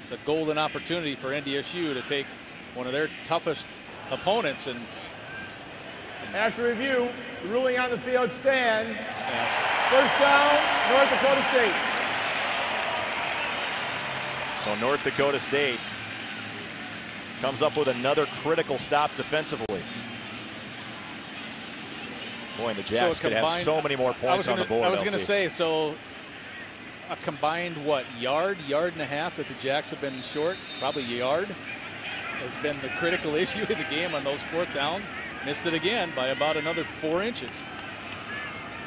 the golden opportunity for NDSU to take one of their toughest opponents. And after review, the ruling on the field stands. First down, North Dakota State. So North Dakota State comes up with another critical stop defensively. Boy, and the Jacks could have so many more points on the board. I was going to say, so a combined, what, yard and a half that the Jacks have been short, probably a yard, has been the critical issue in the game on those 4th downs. Missed it again by about another 4 inches.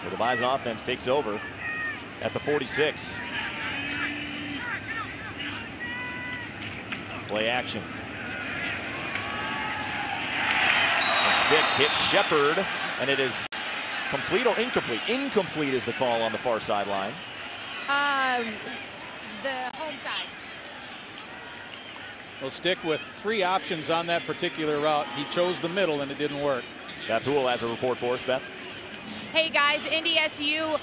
So the Bison offense takes over at the 46. Play action. And stick hits Shepard, and it is complete or incomplete? Incomplete is the call on the far sideline. The home side. We'll stick with 3 options on that particular route. He chose the middle, and it didn't work. Beth Houle has a report for us. Beth? Hey, guys, NDSU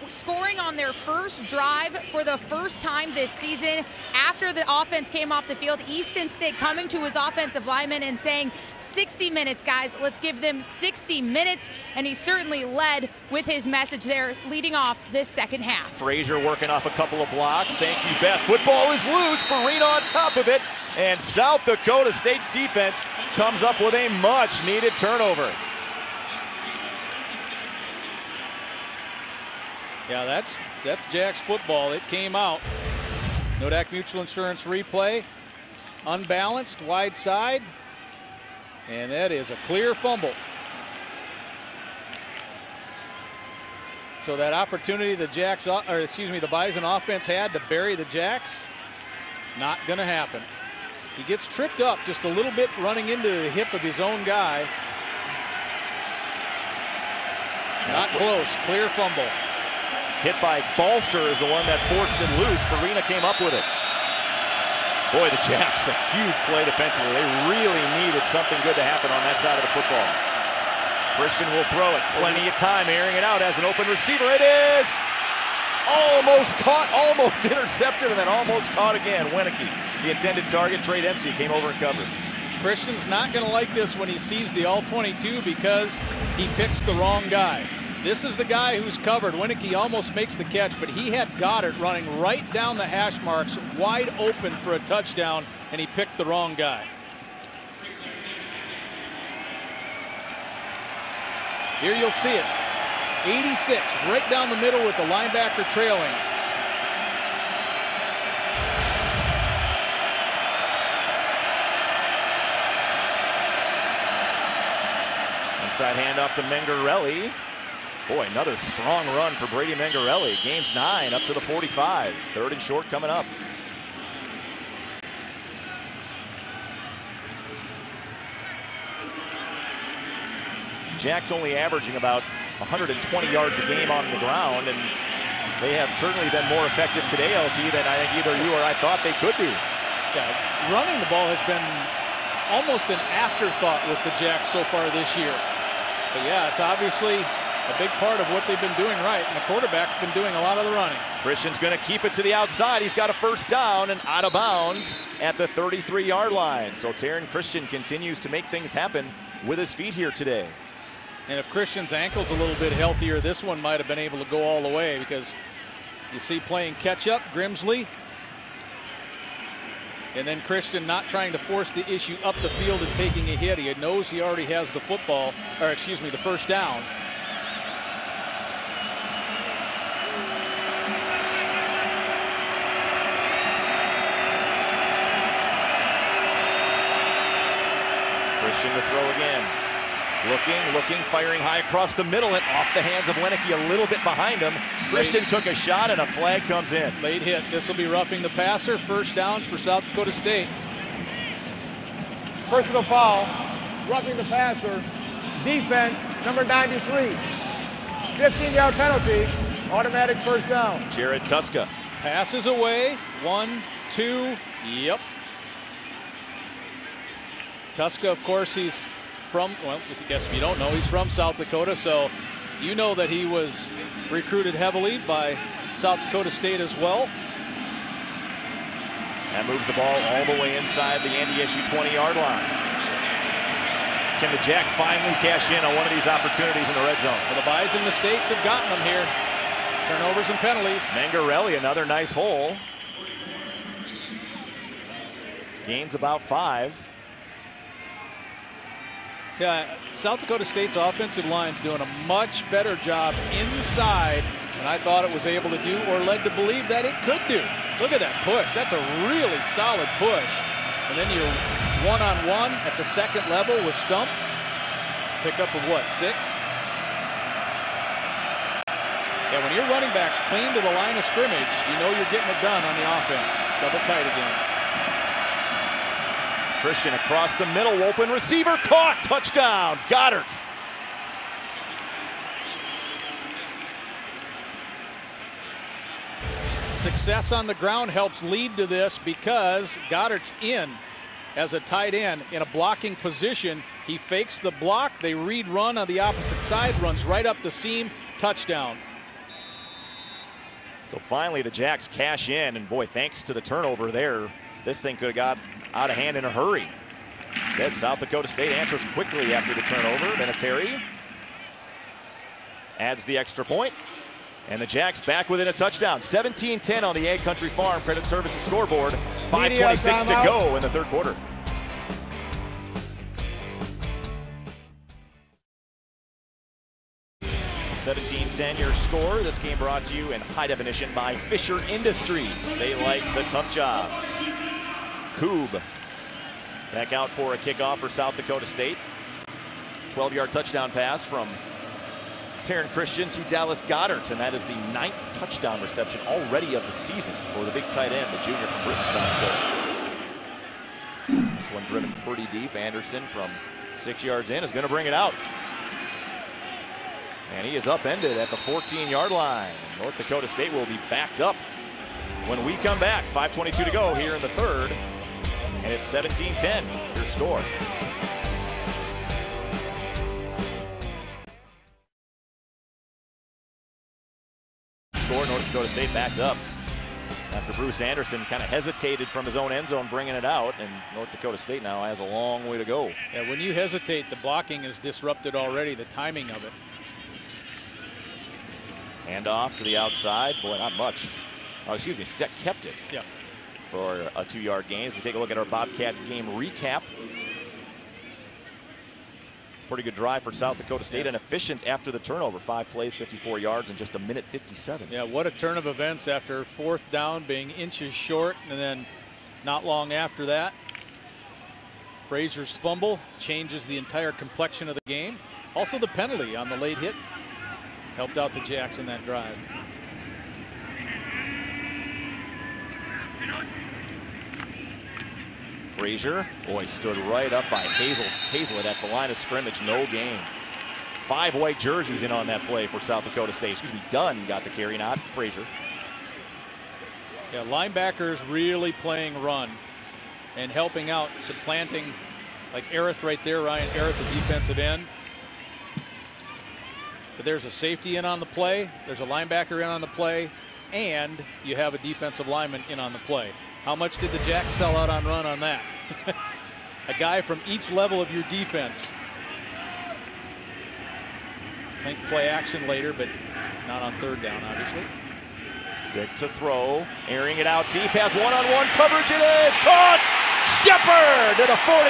scoring on their first drive for the first time this season after the offense came off the field. Easton Stick coming to his offensive lineman and saying, 60 minutes, guys. Let's give them 60 minutes. And he certainly led with his message there, leading off this second half. Frazier working off a couple of blocks. Thank you, Beth. Football is loose. Farina on top of it. And South Dakota State's defense comes up with a much-needed turnover. Yeah, that's Jacks football. It came out. Nodak Mutual Insurance replay. Unbalanced, wide side. And that is a clear fumble. So that opportunity the the Bison offense had to bury the Jacks, not going to happen. He gets tripped up just a little bit running into the hip of his own guy. Not close, clear fumble. Hit by Balster is the one that forced it loose. Farina came up with it. Boy, the Jacks, a huge play defensively. They really needed something good to happen on that side of the football. Christian will throw it. Plenty of time airing it out as an open receiver. It is almost caught, almost intercepted, and then almost caught again. Wenicky, the intended target. Trey Dempsey came over in coverage. Christian's not going to like this when he sees the all-22 because he picks the wrong guy. This is the guy who's covered. Winicky almost makes the catch, but he had Goddard running right down the hash marks, wide open for a touchdown, and he picked the wrong guy. Here you'll see it. 86, right down the middle with the linebacker trailing. Inside handoff to Mengarelli. Boy, another strong run for Brady Mengarelli. Gains 9 up to the 45. 3rd and short coming up. Jack's only averaging about 120 yards a game on the ground, and they have certainly been more effective today, LT, than I think either you or I thought they could be. Yeah, running the ball has been almost an afterthought with the Jacks so far this year. But yeah, it's obviously a big part of what they've been doing right, and the quarterback's been doing a lot of the running. Christian's going to keep it to the outside. He's got a first down and out of bounds at the 33-yard line. So Taryn Christian continues to make things happen with his feet here today. And if Christian's ankle's a little bit healthier, this one might have been able to go all the way, because you see playing catch-up, Grimsley. And then Christian not trying to force the issue up the field and taking a hit. He knows he already has the football, or excuse me, the first down. Christian to throw again. Looking, firing high across the middle and off the hands of Winicky, a little bit behind him. Christian took a shot and a flag comes in. Late hit. This will be roughing the passer. First down for South Dakota State. Personal foul, roughing the passer. Defense, number 93. 15-yard penalty, automatic first down. Jared Tuska. Passes away. 1, 2, yep. Tuska, of course, he's from, well, if you don't know, he's from South Dakota, so you know that he was recruited heavily by South Dakota State as well. That moves the ball all the way inside the NDSU 20-yard line. Can the Jacks finally cash in on one of these opportunities in the red zone? Well, the Bison mistakes have gotten them here. Turnovers and penalties. Mengarelli, another nice hole. Gains about 5. Yeah, South Dakota State's offensive line's doing a much better job inside than I thought it was able to do, or led to believe that it could do. Look at that push. That's a really solid push. And then you're one-on-one at the second level with Stump. Pickup of what, 6? Yeah, when your running back's clean to the line of scrimmage, you know you're getting it done on the offense. Double tight again. Christian across the middle, open receiver, caught, touchdown, Goddard. Success on the ground helps lead to this, because Goddard's in as a tight end in a blocking position. He fakes the block, they read run on the opposite side, runs right up the seam, touchdown. So finally the Jacks cash in, and boy, thanks to the turnover there, this thing could have got out of hand in a hurry. Instead, South Dakota State answers quickly after the turnover. Vinatieri adds the extra point, and the Jacks back within a touchdown. 17-10 on the Ag Country Farm Credit Services scoreboard. 5:26 to go in the third quarter. $17-10 your score. This game brought to you in high definition by Fisher Industries. They like the tough jobs. Koob back out for a kickoff for South Dakota State. 12-yard touchdown pass from Taryn Christian to Dallas Goddard, and that is the 9th touchdown reception already of the season for the big tight end, the junior from Britain, South Dakota. This one driven pretty deep. Anderson from 6 yards in is going to bring it out. And he is upended at the 14-yard line. North Dakota State will be backed up when we come back. 5:22 to go here in the third. And it's 17-10, your score. North Dakota State backed up after Bruce Anderson kind of hesitated from his own end zone bringing it out, and North Dakota State now has a long way to go. Yeah, when you hesitate, the blocking is disrupted already, the timing of it. Hand off to the outside. Boy, not much. Oh, excuse me, Steck kept it. Yeah. For a 2-yard gain. As we take a look at our Bobcats game recap. Pretty good drive for South Dakota State and efficient after the turnover. 5 plays, 54 yards in just a minute 57. Yeah, what a turn of events after 4th down being inches short, and then not long after that, Frazier's fumble changes the entire complexion of the game. Also the penalty on the late hit helped out the Jacks in that drive. Frazier, boy, stood right up by Hazlett at the line of scrimmage, no gain. 5 white jerseys in on that play for South Dakota State. Excuse me, Dunn got the carry, not Frazier. Yeah, linebackers really playing run and helping out, supplanting, like Arith right there, Ryan Arith, the defensive end. But there's a safety in on the play, there's a linebacker in on the play, and you have a defensive lineman in on the play. How much did the Jacks sell out on run on that? A guy from each level of your defense. Think play action later, but not on 3rd down, obviously. Stick to throw, airing it out deep, has one-on-one coverage, it is caught! Shepard to the 41.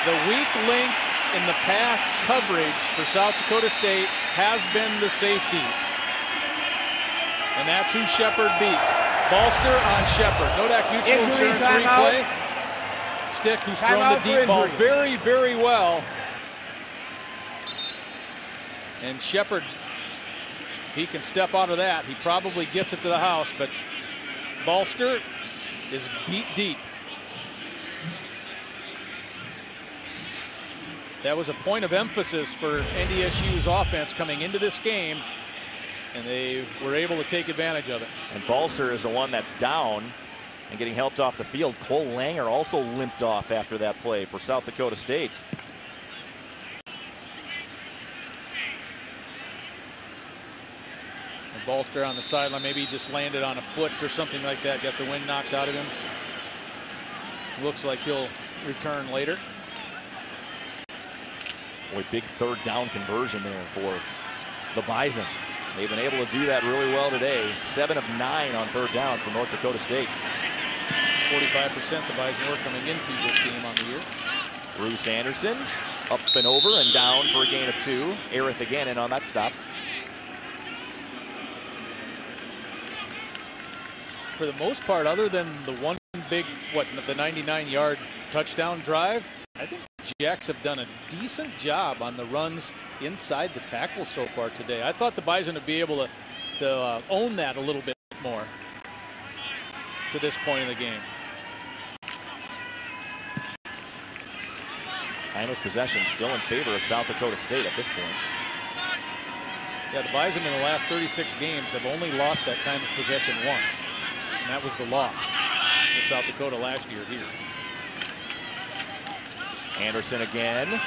The weak link in the pass coverage for South Dakota State has been the safeties. And that's who Shepard beats. Bolster on Shepard. Nodak Mutual Insurance replay. Stick, who's thrown the deep ball very, very well. And Shepard, if he can step out of that, he probably gets it to the house. But Bolster is beat deep. That was a point of emphasis for NDSU's offense coming into this game, and they were able to take advantage of it. And Bolster is the one that's down and getting helped off the field. Cole Langer also limped off after that play for South Dakota State. And Bolster on the sideline, maybe he just landed on a foot or something like that, got the wind knocked out of him. Looks like he'll return later. Boy, big 3rd down conversion there for the Bison. They've been able to do that really well today. 7 of 9 on 3rd down for North Dakota State. 45% the Bison were coming into this game on the year. Bruce Anderson up and over and down for a gain of 2. Arith again in on that stop. For the most part, other than the one big, the 99-yard touchdown drive, I think Jacks have done a decent job on the runs inside the tackle so far today. I thought the Bison would be able to own that a little bit more to this point in the game. Time of possession still in favor of South Dakota State at this point. Yeah, the Bison in the last 36 games have only lost that time of possession once, and that was the loss to South Dakota last year here. Anderson again.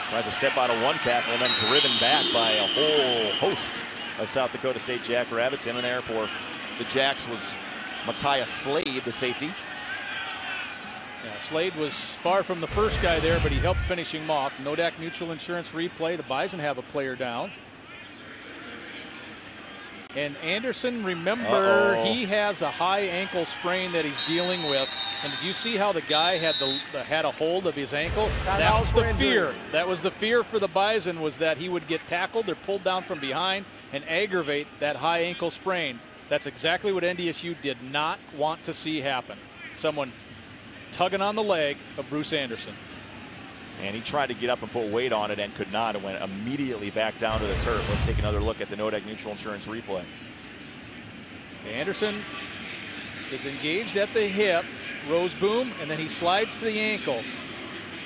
Tries to step out of one tackle and then driven back by a whole host of South Dakota State Jackrabbits. In there for the Jacks was Micaiah Slade, the safety. Yeah, Slade was far from the first guy there, but he helped finish him off. Nodak Mutual Insurance replay. The Bison have a player down. And Anderson, remember, he has a high ankle sprain that he's dealing with. And did you see how the guy had a hold of his ankle? That's the fear. That was the fear for the Bison, was that he would get tackled or pulled down from behind and aggravate that high ankle sprain. That's exactly what NDSU did not want to see happen. Someone tugging on the leg of Bruce Anderson. And he tried to get up and put weight on it and could not, and went immediately back down to the turf. Let's take another look at the Nodak Mutual Insurance replay. Anderson is engaged at the hip, rose boom, and then he slides to the ankle.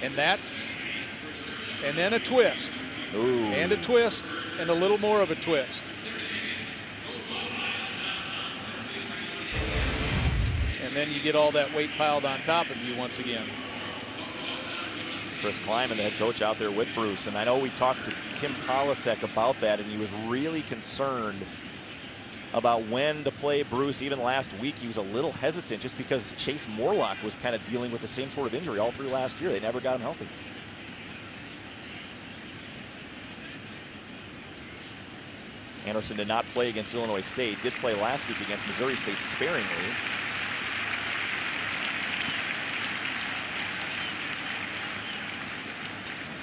And then a twist. Ooh. And a twist, and a little more of a twist. And then you get all that weight piled on top of you once again. Chris Kleiman, the head coach, out there with Bruce. And I know we talked to Tim Polasek about that, and he was really concerned about when to play Bruce. Even last week, he was a little hesitant just because Chase Morlock was kind of dealing with the same sort of injury all through last year. They never got him healthy. Anderson did not play against Illinois State, did play last week against Missouri State sparingly.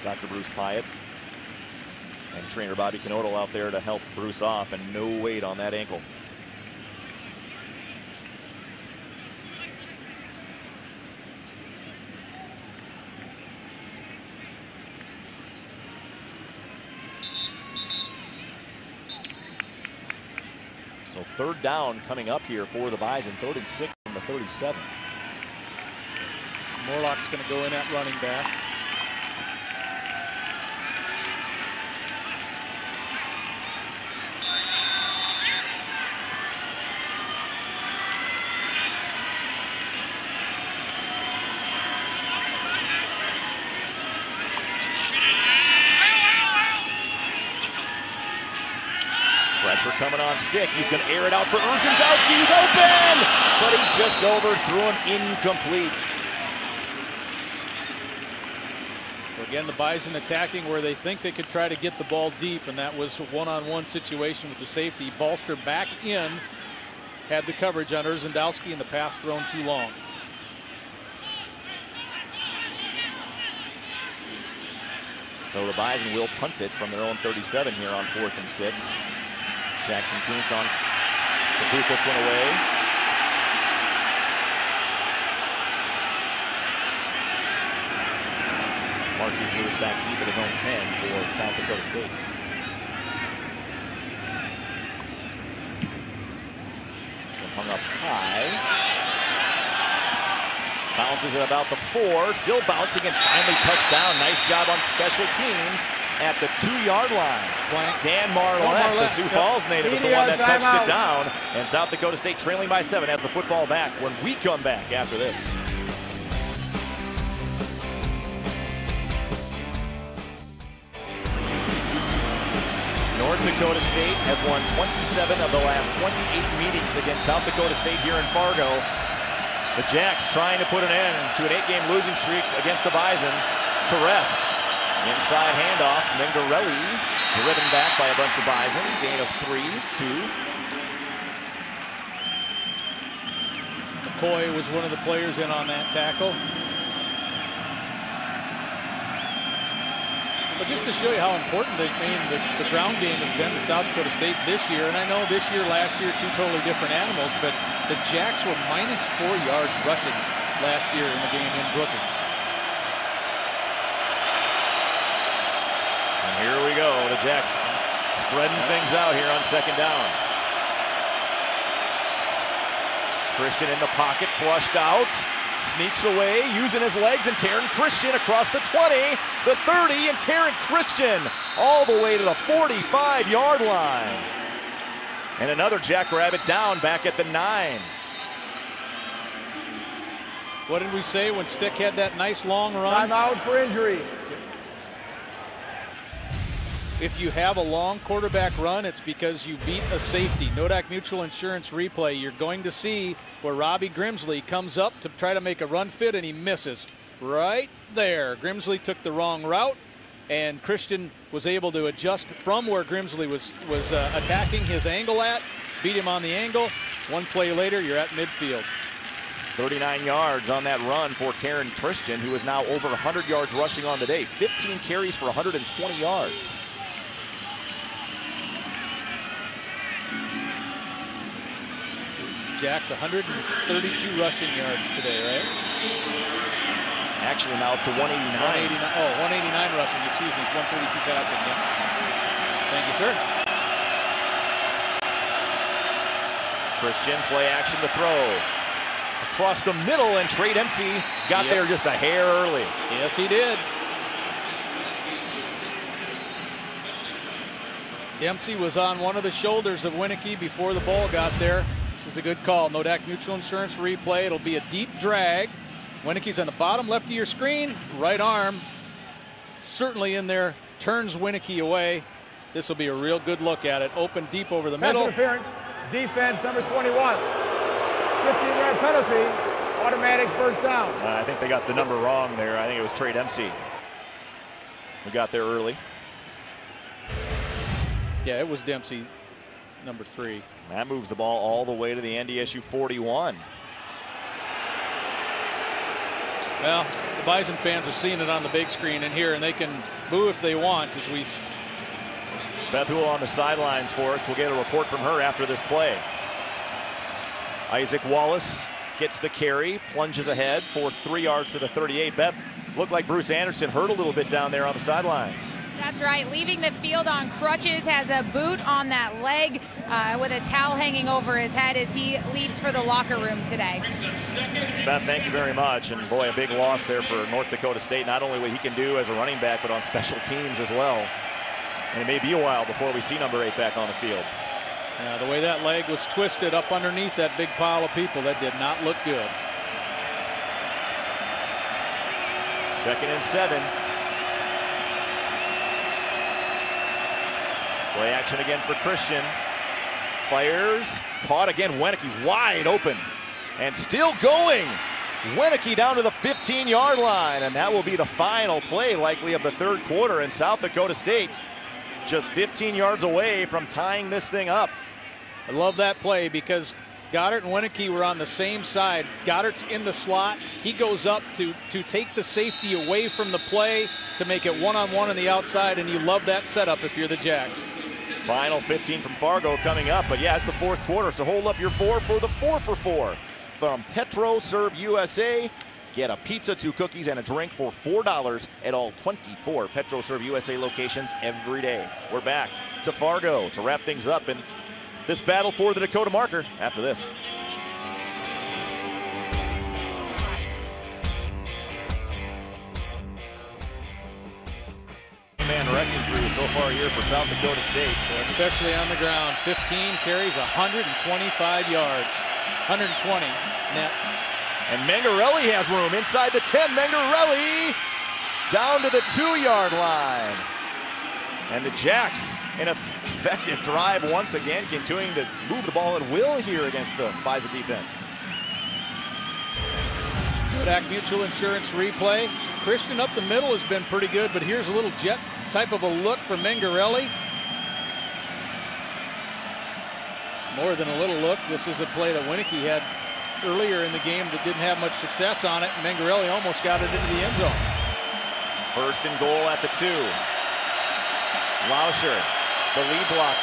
Dr. Bruce Pyatt and trainer Bobby Knodel out there to help Bruce off, and no weight on that ankle. So third down coming up here for the Bison, 3rd and 6 from the 37. Morlock's going to go in at running back. Pressure coming on Stick. He's going to air it out for Urzendowski, who's open! But he just overthrew him, incomplete. Well, again, the Bison attacking where they think they could try to get the ball deep, and that was a one-on-one situation with the safety. Balster back in, had the coverage on Urzendowski, and the pass thrown too long. So the Bison will punt it from their own 37 here on 4th and 6. Jackson Kuntz on to boot this one away. Marquise Lewis back deep at his own 10 for South Dakota State. This one hung up high. Bounces at about the 4, still bouncing and finally touchdown. Nice job on special teams at the 2-yard line. Dan Marlette, the Sioux Falls native, is the one that touched it down. And South Dakota State trailing by 7 has the football back when we come back after this. North Dakota State has won 27 of the last 28 meetings against South Dakota State here in Fargo. The Jacks trying to put an end to an 8-game losing streak against the Bison to rest. Inside handoff, Mingarelli driven back by a bunch of Bison. Gain of 3, 2. McCoy was one of the players in on that tackle. But just to show you how important the ground game has been to South Dakota State this year, and I know this year, last year, two totally different animals, but the Jacks were minus 4 yards rushing last year in the game in Brookings. And here we go, the Jacks spreading things out here on 2nd down. Christian in the pocket, flushed out. Sneaks away, using his legs, and Taryn Christian across the 20, the 30, and Taryn Christian all the way to the 45-yard line. And another Jackrabbit down back at the 9. What did we say when Stick had that nice long run? Timeout for injury. If you have a long quarterback run, it's because you beat a safety. Nodak Mutual Insurance replay. You're going to see where Robbie Grimsley comes up to try to make a run fit, and he misses. Right there. Grimsley took the wrong route, and Christian was able to adjust from where Grimsley was attacking his angle at, beat him on the angle. One play later, you're at midfield. 39 yards on that run for Taryn Christian, who is now over 100 yards rushing on the day. 15 carries for 120 yards. Jacks 132 rushing yards today, right? Actually now up to 189. 189 rushing, excuse me. It's 132 passing. Yeah. Thank you, sir. Christian, play action to throw. Across the middle, and Trey Dempsey got there just a hair early. Yes, he did. Dempsey was on one of the shoulders of Winicky before the ball got there. This is a good call. Nodak Mutual Insurance replay. It'll be a deep drag. Winicky's on the bottom left of your screen. Right arm certainly in there. Turns Winicky away. This will be a real good look at it. Open deep over the middle. Interference. Defense number 21. 15-yard penalty. Automatic first down. I think they got the number wrong there. I think it was Trey Dempsey. We got there early. Yeah, it was Dempsey. number 3. That moves the ball all the way to the NDSU 41. Well, the Bison fans are seeing it on the big screen in here, and they can boo if they want as we. Beth Hool on the sidelines for us. We'll get a report from her after this play. Isaac Wallace gets the carry, plunges ahead for 3 yards to the 38. Beth, looked like Bruce Anderson hurt a little bit down there on the sidelines. That's right, leaving the field on crutches, has a boot on that leg with a towel hanging over his head as he leaves for the locker room today. Beth, thank you very much. And boy, a big loss there for North Dakota State. Not only what he can do as a running back, but on special teams as well. And it may be a while before we see number 8 back on the field. Yeah, the way that leg was twisted up underneath that big pile of people, that did not look good. 2nd and 7. Play action again for Christian. Fires, caught again. Wenneke wide open and still going. Wenneke down to the 15-yard line, and that will be the final play likely of the 3rd quarter. And South Dakota State just 15 yards away from tying this thing up. I love that play because Goddard and Wenneke were on the same side. Goddard's in the slot. He goes up to take the safety away from the play to make it one-on-one on the outside, and you love that setup if you're the Jacks. Final 15 from Fargo coming up, but yeah, it's the 4th quarter, so hold up your 4 for the 4 for 4 from Petro Serve USA. Get a pizza, 2 cookies, and a drink for $4 at all 24 Petro Serve USA locations every day. We're back to Fargo to wrap things up in this battle for the Dakota marker after this. Man wrecking crew so far here for South Dakota State. Especially on the ground. 15 carries, 125 yards. 120 net. And Mangarelli has room inside the 10. Mangarelli down to the 2-yard line. And the Jacks, an effective drive once again, continuing to move the ball at will here against the Bison defense. Kodak Mutual Insurance replay. Christian up the middle has been pretty good, but here's a little jet type of a look for Mangarelli. More than a little look. This is a play that Wenneke had earlier in the game that didn't have much success on it. Mangarelli almost got it into the end zone. 1st and goal at the 2. Lauscher, the lead block.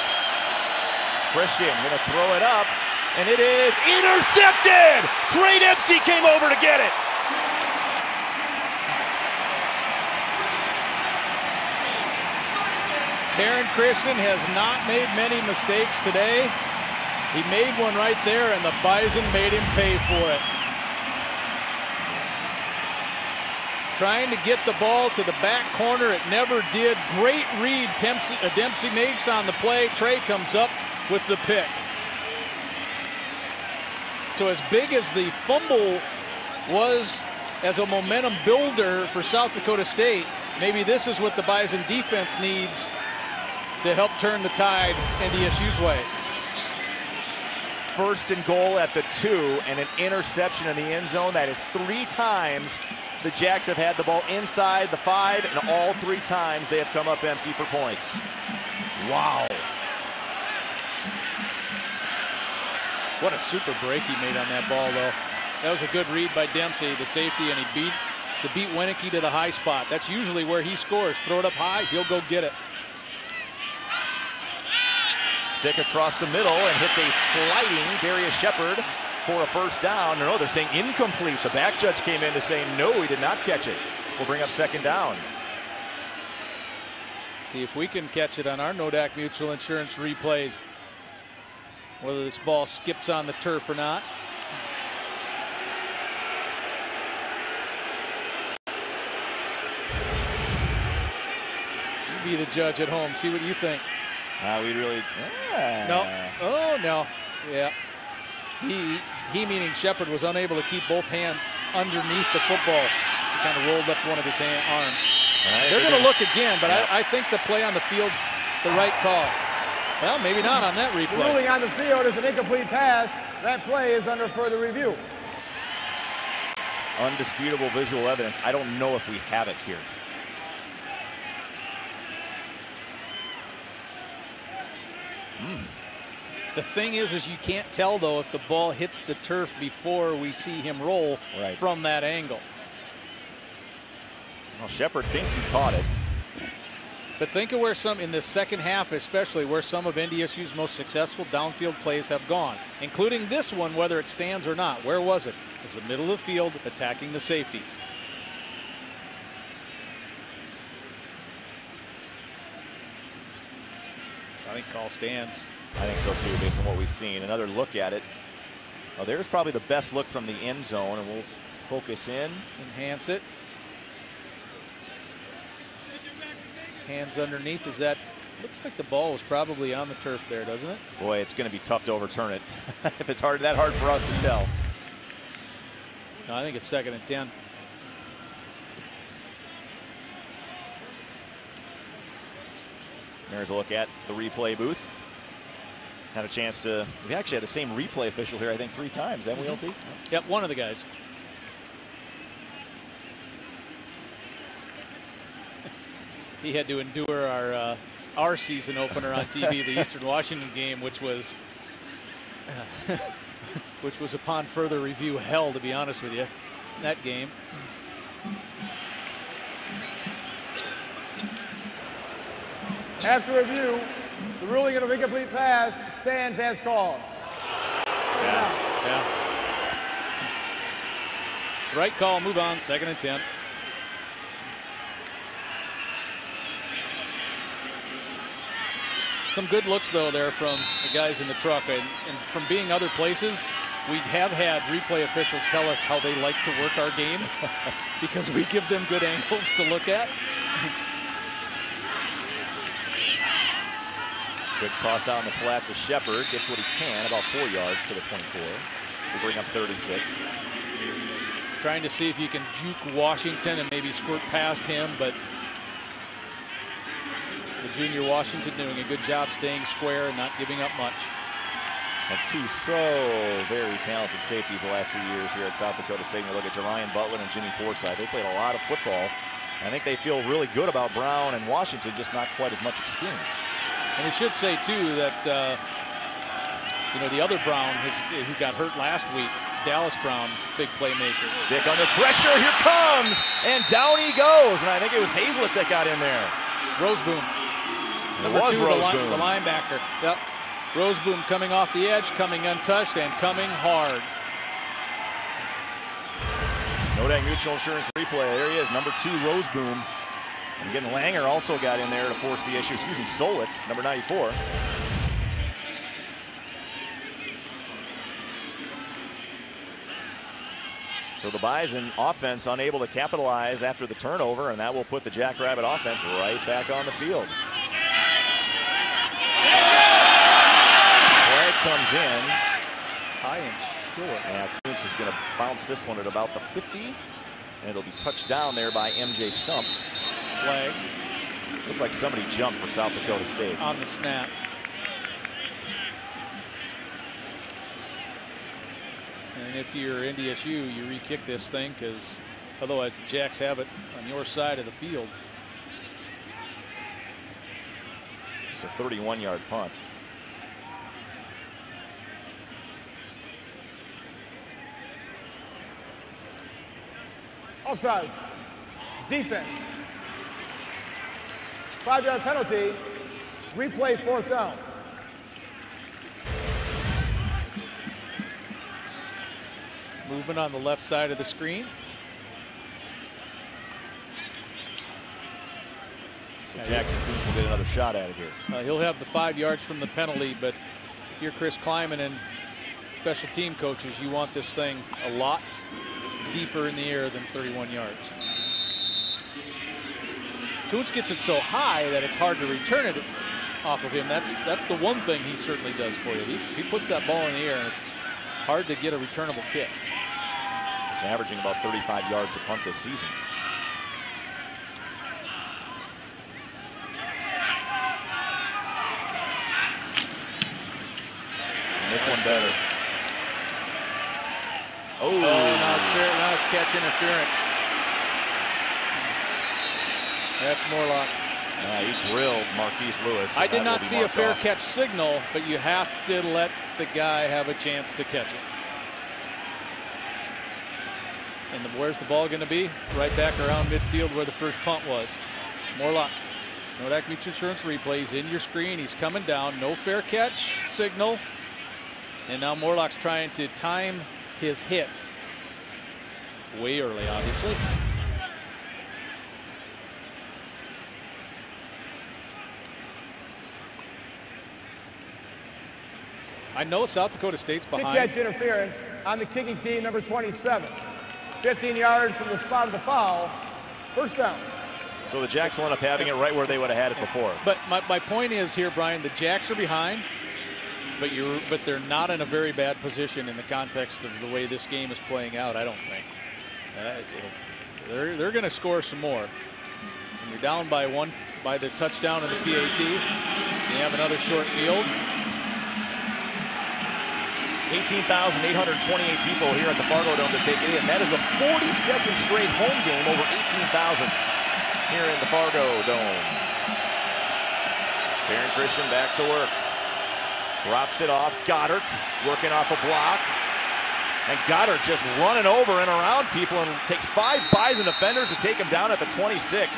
Christian going to throw it up, and it is intercepted! Trey Dempsey came over to get it. Taryn Christian has not made many mistakes today. He made one right there, and the Bison made him pay for it. Trying to get the ball to the back corner, it never did. Great read Dempsey makes on the play. Trey comes up with the pick. So as big as the fumble was as a momentum builder for South Dakota State, maybe this is what the Bison defense needs to help turn the tide NDSU's way. 1st and goal at the 2, and an interception in the end zone. That is 3 times the Jacks have had the ball inside the 5, and all 3 times they have come up empty for points. Wow. What a super break he made on that ball, though. That was a good read by Dempsey, the safety, and he beat Wenneke to the high spot. That's usually where he scores. Throw it up high, he'll go get it. Stick across the middle and hits a sliding Darius Shepard for a 1st down. No, they're saying incomplete. The back judge came in to say no, he did not catch it. We'll bring up 2nd down. See if we can catch it on our Nodak Mutual Insurance replay. Whether this ball skips on the turf or not. You be the judge at home. See what you think. We really... No. Oh, no. Yeah. He meaning Shepard, was unable to keep both hands underneath the football. He kind of rolled up one of his arms. They're going to look again, but I think the play on the field's the right call. Well, maybe not on that replay. The ruling on the field is an incomplete pass. That play is under further review. Undisputable visual evidence. I don't know if we have it here. The thing is you can't tell, though, if the ball hits the turf before we see him roll from that angle. Well, Shepard thinks he caught it. But think of where some, in the second half especially, where some of NDSU's most successful downfield plays have gone, including this one, whether it stands or not. Where was it? It was the middle of the field attacking the safeties. I think call stands. I think so too, based on what we've seen. Another look at it. Oh, there's probably the best look from the end zone, and we'll focus in. Enhance it. Hands underneath. Is that? Looks like the ball was probably on the turf there, doesn't it? Boy, it's going to be tough to overturn it if it's that hard for us to tell. No, I think it's 2nd and 10. There's a look at the replay booth. Had a chance to. We actually had the same replay official here, I think, 3 times, haven't we, LT? Yep, one of the guys. He had to endure our season opener on TV, the Eastern Washington game, which was upon further review hell, to be honest with you, that game. After review, the ruling of an incomplete pass stands as called. Yeah. It's the right call. Move on. 2nd and 10. Some good looks, though, there from the guys in the truck. And from being other places, we have had replay officials tell us how they like to work our games because we give them good angles to look at. Quick toss out in the flat to Shepard. Gets what he can, about 4 yards to the 24. We bring up 36. Trying to see if you can juke Washington and maybe squirt past him, but the junior Washington doing a good job staying square and not giving up much. And 2 so very talented safeties the last few years here at South Dakota State. You look at Jerian Butler and Jimmy Forsythe. They played a lot of football. I think they feel really good about Brown and Washington, just not quite as much experience. And we should say, too, that the other Brown who got hurt last week, Dallas Brown, big playmaker. Stick under pressure. Here comes. And down he goes. And I think it was Hazlett that got in there. Roseboom. Number 2, the linebacker. Yep. Roseboom coming off the edge, coming untouched, and coming hard. Nodak Mutual Insurance replay. There he is, number 2, Roseboom. And again, Langer also got in there to force the issue. Excuse me, Solik, number 94. So the Bison offense unable to capitalize after the turnover, and that will put the Jackrabbit offense right back on the field. Flag comes in. High and short. And Kuntz is going to bounce this one at about the 50. And it'll be touched down there by MJ Stump. Flag. Looked like somebody jumped for South Dakota State. On the snap. And if you're NDSU, you re-kick this thing because otherwise the Jacks have it on your side of the field. It's a 31-yard punt. Offside. Defense. 5-yard penalty. Replay 4th down. Movement on the left side of the screen. So Jackson Kuntz will get another shot at it here. He'll have the 5 yards from the penalty, but if you're Chris Kleiman and special team coaches, you want this thing a lot deeper in the air than 31 yards. Kuntz gets it so high that it's hard to return it off of him. That's the one thing he certainly does for you. He puts that ball in the air, and it's hard to get a returnable kick. He's averaging about 35 yards a punt this season. And this one better. Oh, now it's catch interference. That's Morlock. He drilled Marquise Lewis. I did not see a fair catch signal, but you have to let the guy have a chance to catch it. And where's the ball going to be? Right back around midfield where the first punt was. Morlock. Nodak Mutual Insurance replay. He's in your screen. He's coming down. No fair catch signal. And now Morlock's trying to time his hit. Way early, obviously. I know South Dakota State's behind. Kick catch interference on the kicking team, number 27. 15 yards from the spot of the foul. First down. So the Jacks will end up having it right where they would have had it before. But my point is here, Brian, the Jacks are behind, but they're not in a very bad position in the context of the way this game is playing out, I don't think. They're going to score some more. And you're down by one by the touchdown in the PAT. You have another short field. 18,828 people here at the Fargo Dome to take it in. That is the 42nd straight home game over 18,000 here in the Fargo Dome. Taryn Christian back to work. Drops it off. Goddard working off a block. And Goddard just running over and around people and takes 5 Bison defenders to take him down at the 26.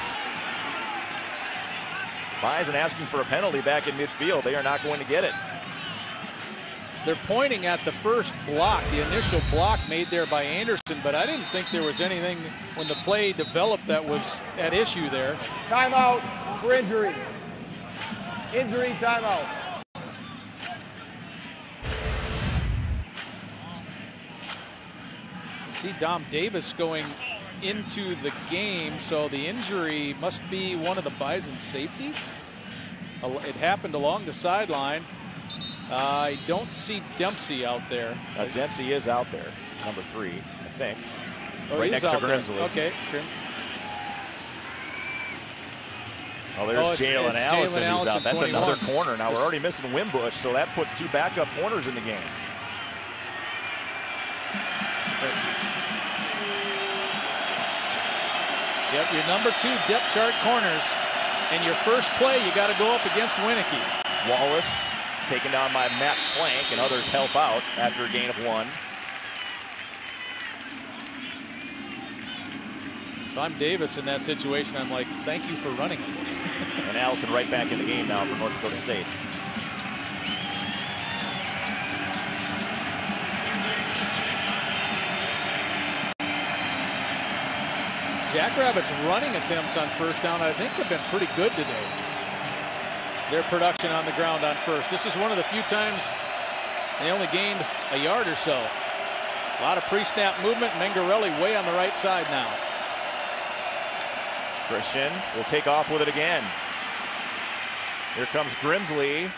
Bison asking for a penalty back in midfield. They are not going to get it. They're pointing at the first block, the initial block made there by Anderson, but I didn't think there was anything when the play developed that was at issue there. Timeout for injury. Injury timeout. See Dom Davis going into the game, so the injury must be one of the Bison safeties. It happened along the sideline. I don't see Dempsey out there. Dempsey is out there, number 3, I think. Right next to Grimsley. Okay. Oh, there's Jalen Allison who's out. That's 21. Another corner. Now, we're already missing Wimbush, so that puts 2 backup corners in the game. Yep, your number 2 depth chart corners. And your first play, you got to go up against Winicky. Wallace taken down by Matt Plank, and others help out after a gain of 1. If I'm Davis in that situation, I'm like, thank you for running. And Allison right back in the game now for North Dakota State. Jackrabbits running attempts on first down, I think, have been pretty good today. Their production on the ground on first. This is one of the few times they only gained a yard or so. A lot of pre-snap movement. Mengarelli way on the right side now. Christian will take off with it again. Here comes Grimsley.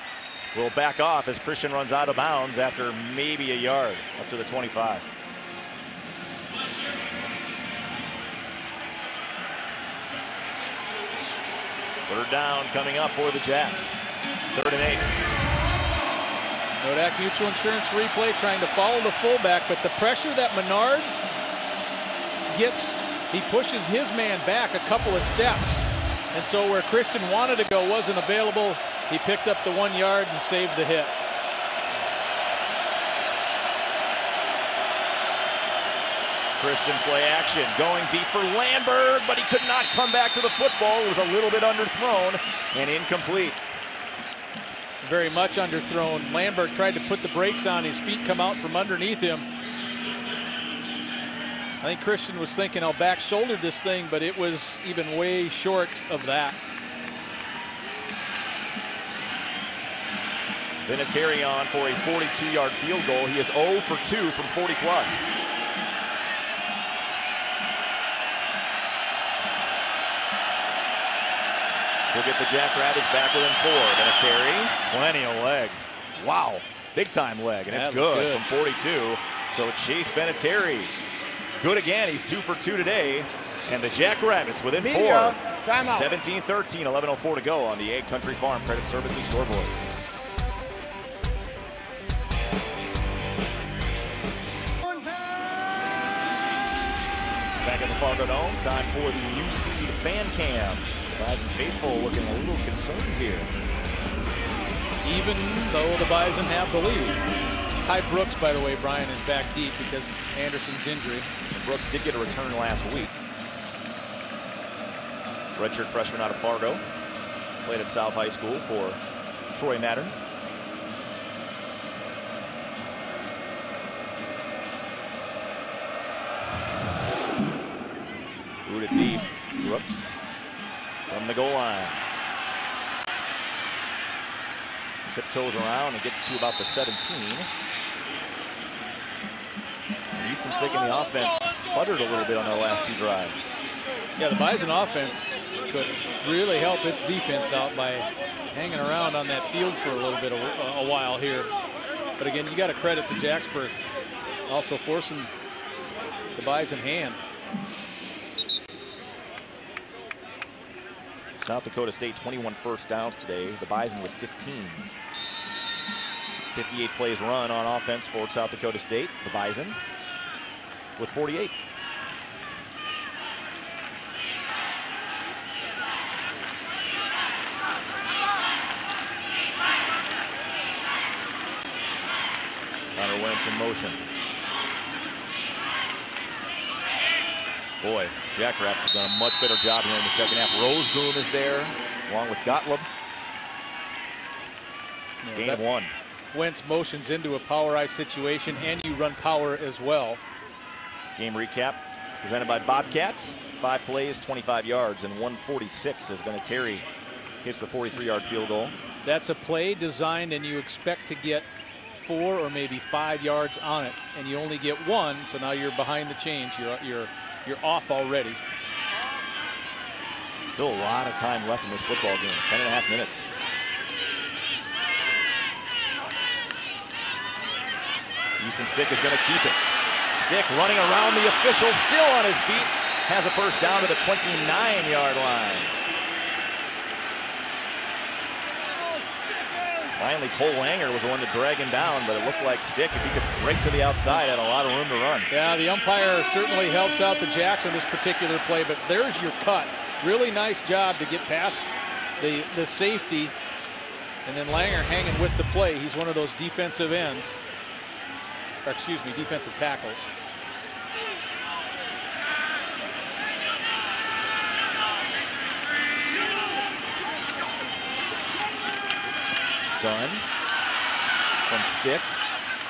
Will back off as Christian runs out of bounds after maybe a yard up to the 25. Third down coming up for the Jacks. 3rd and 8. Nodak Mutual Insurance replay trying to follow the fullback, but the pressure that Menard gets, he pushes his man back a couple of steps. And so where Christian wanted to go wasn't available. He picked up the 1 yard and saved the hit. Christian play action, going deep for Landberg, but he could not come back to the football. It was a little bit underthrown and incomplete. Very much underthrown. Landberg tried to put the brakes on. His feet come out from underneath him. I think Christian was thinking, I'll back shoulder this thing, but it was even way short of that. Vinatieri on for a 42-yard field goal. He is 0 for 2 from 40 plus. We'll get the Jackrabbits back within 4. Vinatieri, plenty of leg. Wow, big time leg, and it's good from 42. So Chase Vinatieri, good again. He's 2 for 2 today. And the Jackrabbits within 4. 17-13, 11:04 to go on the Egg Country Farm Credit Services scoreboard. Back at the Fargo Dome, time for the UC Fan Cam Bison faithful looking a little concerned here. Even though the Bison have the lead. Ty Brooks, by the way, Brian, is back deep because Anderson's injury. And Brooks did get a return last week. Redshirt freshman out of Fargo. Played at South High School for Troy Mattern. Rooted deep. Brooks from the goal line. Tiptoes around and gets to about the 17. And Easton Stick in the offense sputtered a little bit on their last 2 drives. Yeah, the Bison offense could really help its defense out by hanging around on that field for a little bit a while here. But again, you got to credit the Jacks for also forcing the Bison hand. South Dakota State 21 first downs today. The Bison with 15. 58 plays run on offense for South Dakota State. The Bison with 48. Connor Wentz in motion. Boy, Jackrabbits have done a much better job here in the second half. Roseboom is there, along with Gottlieb. Gain of 1. Wentz motions into a power eye situation, and you run power as well. Game recap presented by Bobcats. 5 plays, 25 yards, and 146 as Vinatieri hits the 43-yard field goal. That's a play designed, and you expect to get 4 or maybe 5 yards on it, and you only get 1, so now you're behind the chains. You're off already. Still a lot of time left in this football game. 10.5 minutes. Easton Stick is going to keep it. Stick running around the official, still on his feet. Has a first down to the 29-yard line. Finally, Cole Langer was the one to drag him down, but it looked like Stick, if he could break to the outside, had a lot of room to run. Yeah, the umpire certainly helps out the Jacks on this particular play, but there's your cut. Really nice job to get past the safety, and then Langer hanging with the play. He's one of those defensive ends, or excuse me, defensive tackles. Dunn from Stick,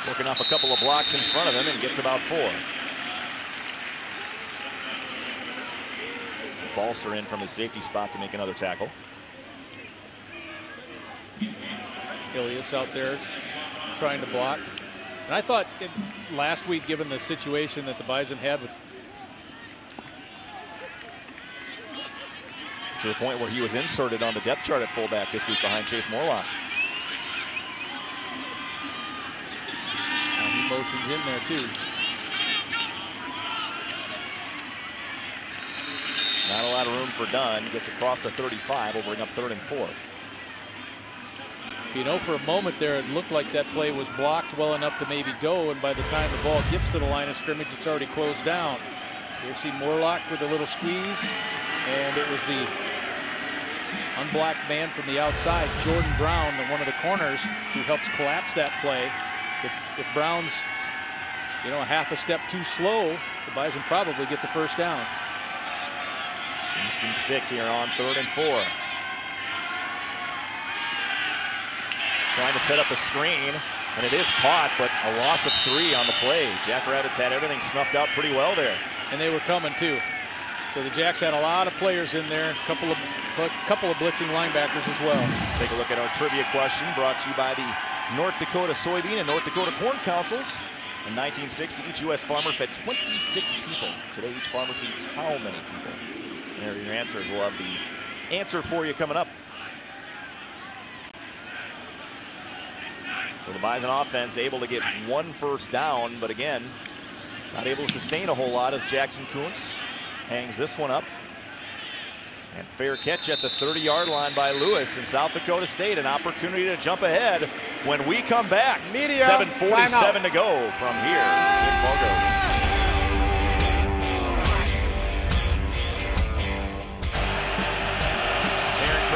working off a couple of blocks in front of him and gets about 4. Balster in from his safety spot to make another tackle. Ilias out there trying to block. And I thought last week, given the situation that the Bison had with to the point where he was inserted on the depth chart at fullback this week behind Chase Morlock. He motions in there too. Not a lot of room for Dunn. Gets across the 35. Will bring up 3rd and 4. You know, for a moment there, it looked like that play was blocked well enough to maybe go, and by the time the ball gets to the line of scrimmage, it's already closed down. You see Morlock with a little squeeze, and it was the unblocked man from the outside, Jordan Brown, one of the corners, who helps collapse that play. If Brown's, you know, a half a step too slow, the Bison probably get the first down. Easton Stick here on 3rd and 4. Trying to set up a screen, and it is caught, but a loss of 3 on the play. Jackrabbits had everything snuffed out pretty well there. And they were coming too. So the Jacks had a lot of players in there, a couple of blitzing linebackers as well. Take a look at our trivia question, brought to you by the North Dakota Soybean and North Dakota Corn Councils. In 1960, each U.S. farmer fed 26 people. Today, each farmer feeds how many people? There are your answers. We'll have the answer for you coming up. So the Bison offense able to get 1 first down, but again, not able to sustain a whole lot as Jackson Kuntz hangs this one up. And fair catch at the 30-yard line by Lewis in South Dakota State. An opportunity to jump ahead when we come back. 7:47 to go from here in Fargo.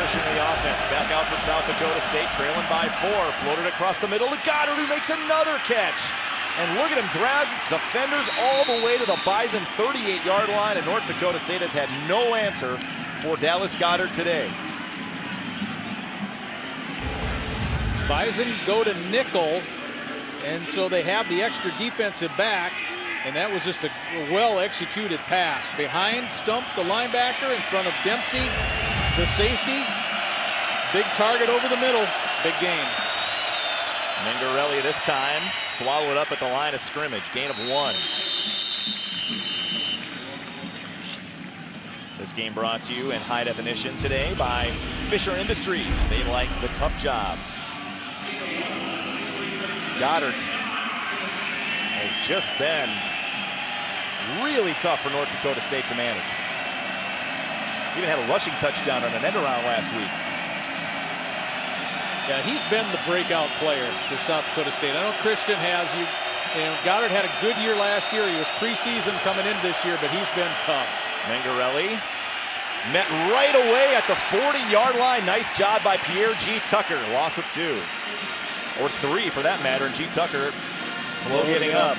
Christian in the offense. Back out for South Dakota State, trailing by 4. Floated across the middle to Goddard, who makes another catch. And look at him drag defenders all the way to the Bison 38-yard line, and North Dakota State has had no answer for Dallas Goddard today. Bison go to nickel, and so they have the extra defensive back, and that was just a well-executed pass. Behind Stump, the linebacker, in front of Dempsey, the safety. Big target over the middle, big gain. Mingarelli this time swallowed up at the line of scrimmage. Gain of 1. This game brought to you in high definition today by Fisher Industries. They like the tough jobs. Goddard has just been really tough for North Dakota State to manage. Even had a rushing touchdown on an end around last week. Yeah, he's been the breakout player for South Dakota State. I know Christian has. Goddard had a good year last year. He was preseason coming into this year, but he's been tough. Mingarelli met right away at the 40-yard line. Nice job by Pierre G. Tucker. Loss of 2. Or 3 for that matter. And G. Tucker slow getting up.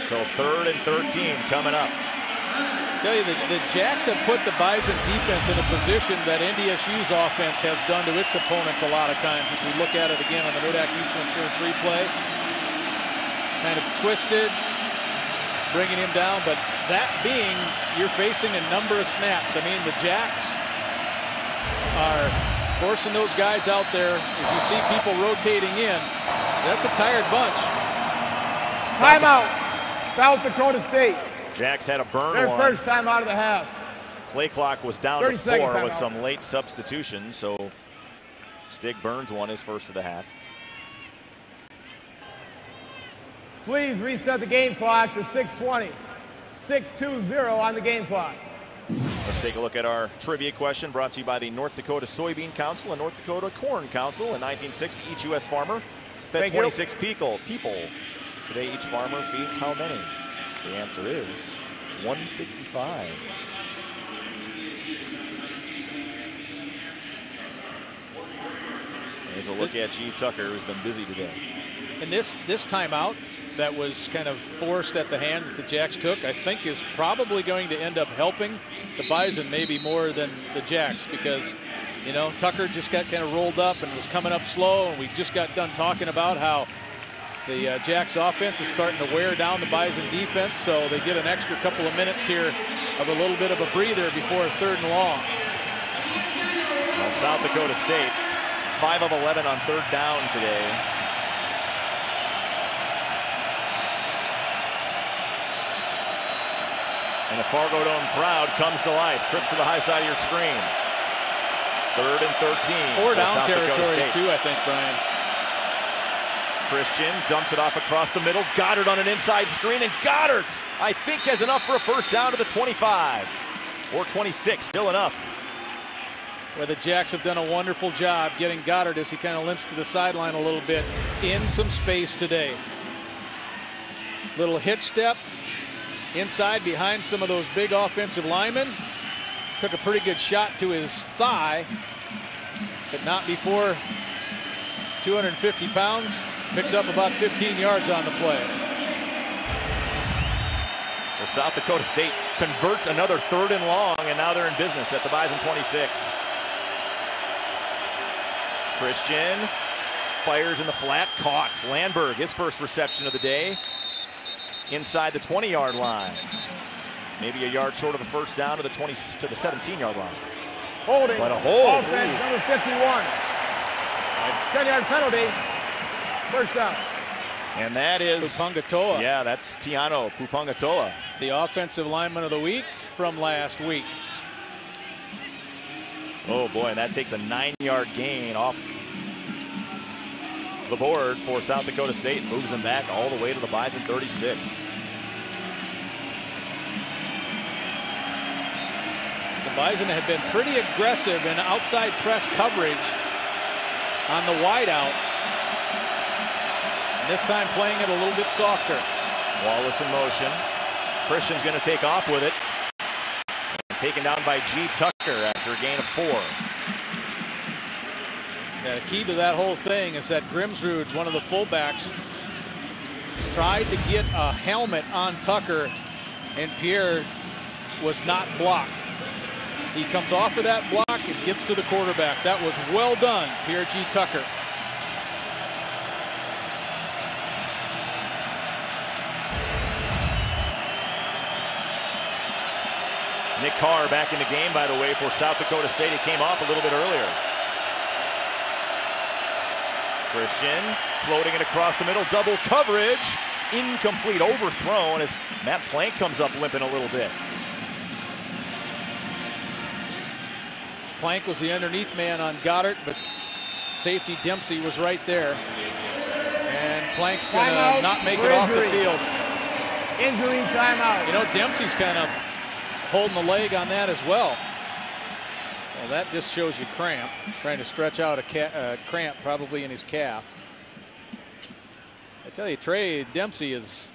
So 3rd and 13 coming up. Tell you, the Jacks have put the Bison defense in a position that NDSU's offense has done to its opponents a lot of times. As we look at it again on the Nodak Mutual Insurance replay, kind of twisted, bringing him down. But that being, you're facing a number of snaps. I mean, the Jacks are forcing those guys out there. As you see people rotating in, that's a tired bunch. Timeout, South Dakota State. Jacks had a burn Their one. first time out of the half. Play clock was down to 4 with timeout. some late substitutions, so Stig burns one his first of the half. Please reset the game clock to 6:20. 6:20 on the game clock. Let's take a look at our trivia question brought to you by the North Dakota Soybean Council and North Dakota Corn Council. In 1960, each U.S. farmer fed 26 people. Today, each farmer feeds how many? The answer is 155. Here's a look at G. Tucker, who's been busy today. And this timeout that was kind of forced at the hand that the Jacks took, I think is probably going to end up helping the Bison maybe more than the Jacks, because, you know, Tucker just got kind of rolled up and was coming up slow, and we just got done talking about how the Jacks offense is starting to wear down the Bison defense, so they get an extra couple of minutes here of a little bit of a breather before 3rd and long. Well, South Dakota State, 5 of 11 on 3rd down today. And the Fargo Dome crowd comes to life. Trips to the high side of your screen. 3rd and 13. 4 down territory too, I think, Brian. Christian dumps it off across the middle. Goddard on an inside screen, and Goddard, I think, has enough for a first down to the 25. Or 26, still enough. Well, the Jacks have done a wonderful job getting Goddard as he kind of limps to the sideline a little bit in some space today. Little hitch step inside behind some of those big offensive linemen. Took a pretty good shot to his thigh, but not before 250 pounds. Picks up about 15 yards on the play. So South Dakota State converts another 3rd and long, and now they're in business at the Bison 26. Christian fires in the flat, caught. Landberg, his first reception of the day, inside the 20-yard line. Maybe a yard short of a first down to the 17-yard line. Holding. But a hold. Offense, number 51. 10-yard penalty. First down. And that is Pupangatoa. Yeah, that's Tiano Pupangatoa, the offensive lineman of the week from last week. Oh boy, and that takes a 9-yard gain off the board for South Dakota State. Moves them back all the way to the Bison 36. The Bison have been pretty aggressive in outside press coverage on the wideouts. This time playing it a little bit softer. Wallace in motion. Christian's going to take off with it. taken down by G. Tucker after a gain of 4. Yeah, the key to that whole thing is that Grimsrud, one of the fullbacks, tried to get a helmet on Tucker, and Pierre was not blocked. He comes off of that block and gets to the quarterback. That was well done, Pierre G. Tucker. Nick Carr back in the game, by the way, for South Dakota State. He came off a little bit earlier. Christian floating it across the middle, double coverage, incomplete, overthrown as Matt Plank comes up limping a little bit. Plank was the underneath man on Goddard, but safety Dempsey was right there. And Plank's going to not make it off the field. Injury timeout. You know, Dempsey's kind of holding the leg on that as well. Well, that just shows you cramp. Trying to stretch out a cramp probably in his calf. I tell you, Trey Dempsey is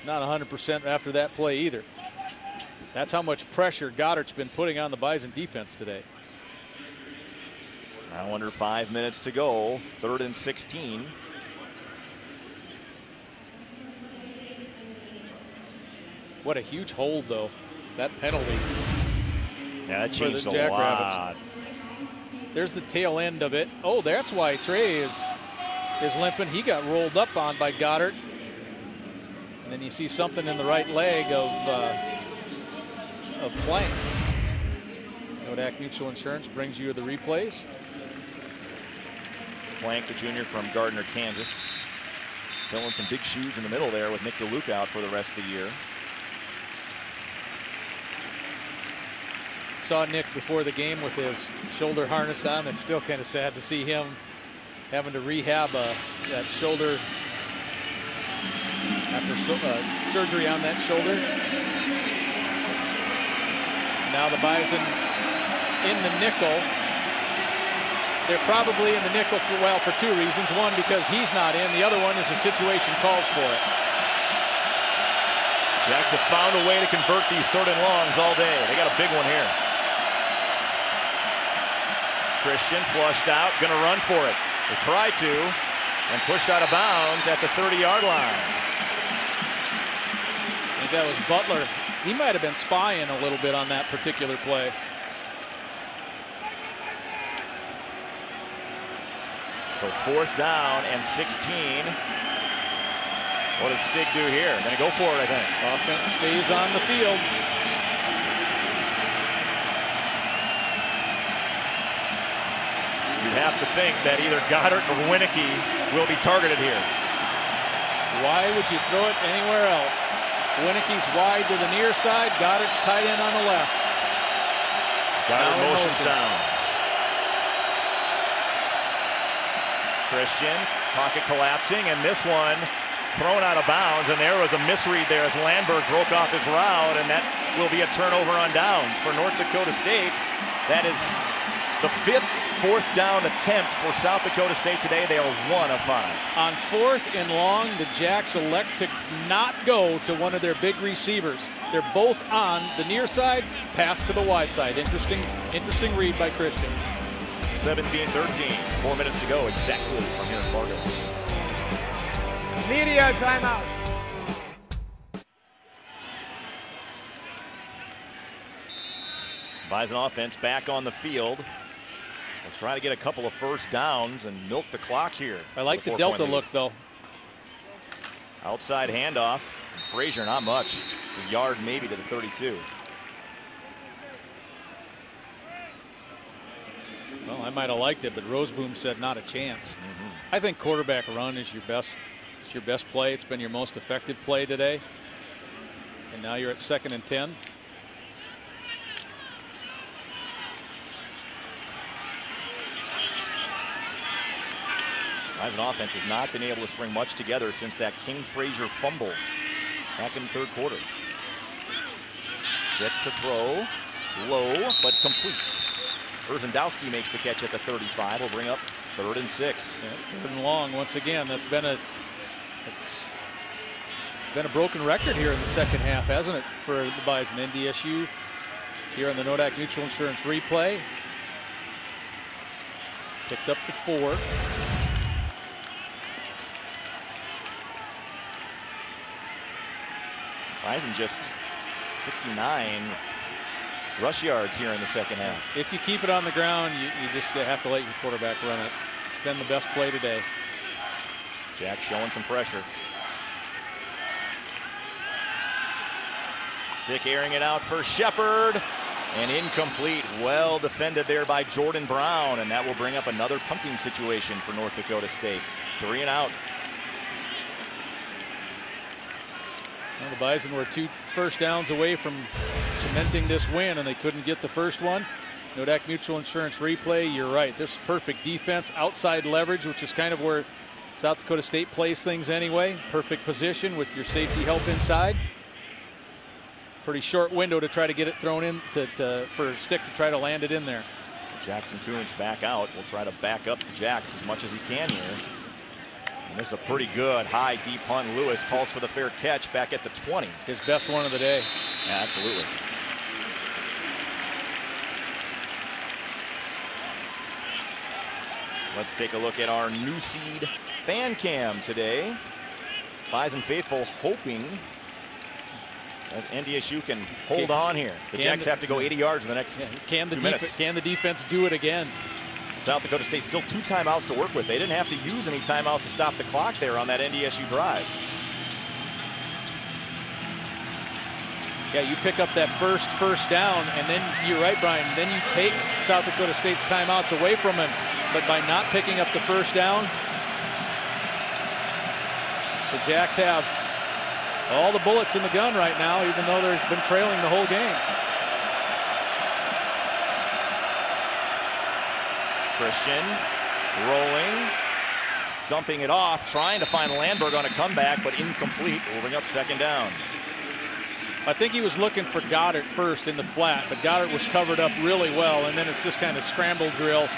not 100% after that play either. That's how much pressure Goddard's been putting on the Bison defense today. Now under 5 minutes to go, 3rd and 16. What a huge hold, though. That penalty. Yeah, that changed a lot. There's the tail end of it. Oh, that's why Trey is limping. He got rolled up on by Goddard. And then you see something in the right leg of Plank. Nodak Mutual Insurance brings you the replays. Plank, the junior from Gardner, Kansas. Filling some big shoes in the middle there with Nick DeLuca out for the rest of the year. Saw Nick before the game with his shoulder harness on. It's still kind of sad to see him having to rehab that shoulder after surgery on that shoulder. Now the Bison in the nickel. They're probably in the nickel for 2 reasons. One, because he's not in. The other one is the situation calls for it. Jacks have found a way to convert these 3rd and longs all day. They got a big one here. Christian flushed out, gonna run for it. They try to, and pushed out of bounds at the 30-yard line. I think that was Butler. He might have been spying a little bit on that particular play. So 4th down and 16. What does Stig do here? Gonna go for it, I think. Offense stays on the field. You have to think that either Goddard or Winicky will be targeted here. Why would you throw it anywhere else? Winicky's wide to the near side. Goddard's tight end on the left. Goddard motions down. Christian, pocket collapsing, and this one thrown out of bounds, and there was a misread there as Landberg broke off his route, and that will be a turnover on downs for North Dakota State. That is the 5th 4th down attempt for South Dakota State today. They are 1 of 5. On 4th and long, the Jacks elect to not go to one of their big receivers. They're both on the near side, pass to the wide side. Interesting read by Christian. 17-13, 4 minutes to go exactly from here in Fargo. Media timeout. Bison offense back on the field. They'll try to get a couple of 1st downs and milk the clock here. I like the Delta look, though. Outside handoff. Frazier, not much. A yard maybe to the 32. Well, I might have liked it, but Roseboom said not a chance. I think quarterback run is your best. It's your best play. It's been your most effective play today. And now you're at 2nd and 10. Bison offense has not been able to string much together since that King Frazier fumble back in the 3rd quarter. Stick to throw, low but complete. Urzendowski makes the catch at the 35. Will bring up 3rd and 6. Yeah, 3rd and long once again. That's been been a broken record here in the second half, hasn't it, for the Bison? NDSU here on the Nodak Mutual Insurance replay. Picked up the 4. Bison just 69 rush yards here in the second half. If you keep it on the ground, you just have to let your quarterback run it. It's been the best play today. Jack showing some pressure. Stick airing it out for Shepard. And incomplete. Well defended there by Jordan Brown. And that will bring up another punting situation for North Dakota State. 3 and out. Well, the Bison were 2 first downs away from cementing this win, and they couldn't get the first one. Nodak Mutual Insurance replay, you're right. This is perfect defense, outside leverage, which is kind of where South Dakota State plays things anyway. Perfect position with your safety help inside. Pretty short window to try to get it thrown in for Stick to try to land it in there. So Jackson Coons back out. We'll try to back up the Jacks as much as he can here. And this is a pretty good high deep punt. Lewis calls for the fair catch back at the 20. His best one of the day. Yeah, absolutely. Let's take a look at our new seed fan cam today. Bison faithful hoping that NDSU can hold on here. The Jacks have to go 80 yards in the next 2 minutes. Can the defense do it again? South Dakota State still 2 timeouts to work with. They didn't have to use any timeouts to stop the clock there on that NDSU drive. Yeah, you pick up that first down, and then you're right, Brian. Then you take South Dakota State's timeouts away from him. But by not picking up the first down, the Jacks have all the bullets in the gun right now, even though they've been trailing the whole game. Christian rolling, dumping it off, trying to find Landberg on a comeback, but incomplete. Will bring up second down. I think he was looking for Goddard first in the flat, but Goddard was covered up really well, and then it's just kind of scramble drill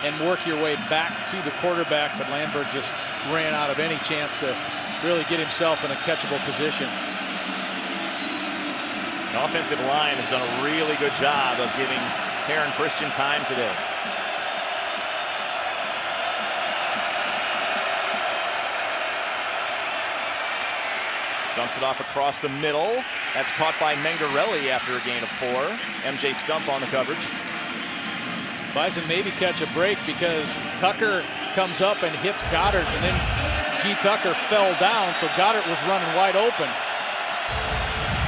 and work your way back to the quarterback, but Landberg just ran out of any chance to really get himself in a catchable position. The offensive line has done a really good job of giving Taryn Christian time today. Dumps it off across the middle. That's caught by Mengarelli after a gain of 4. MJ Stump on the coverage. Bison maybe catch a break because Tucker comes up and hits Goddard, and then G. Tucker fell down, so Goddard was running wide open.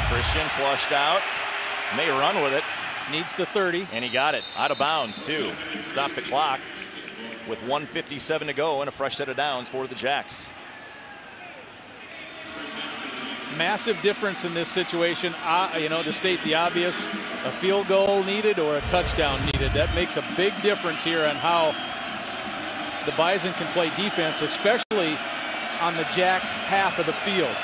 Christian flushed out. May run with it. Needs the 30. And he got it. Out of bounds, too. Stop the clock with 1:57 to go and a fresh set of downs for the Jacks. Massive difference in this situation. To state the obvious, a field goal needed or a touchdown needed. That makes a big difference here on how the Bison can play defense, especially on the Jacks' half of the field.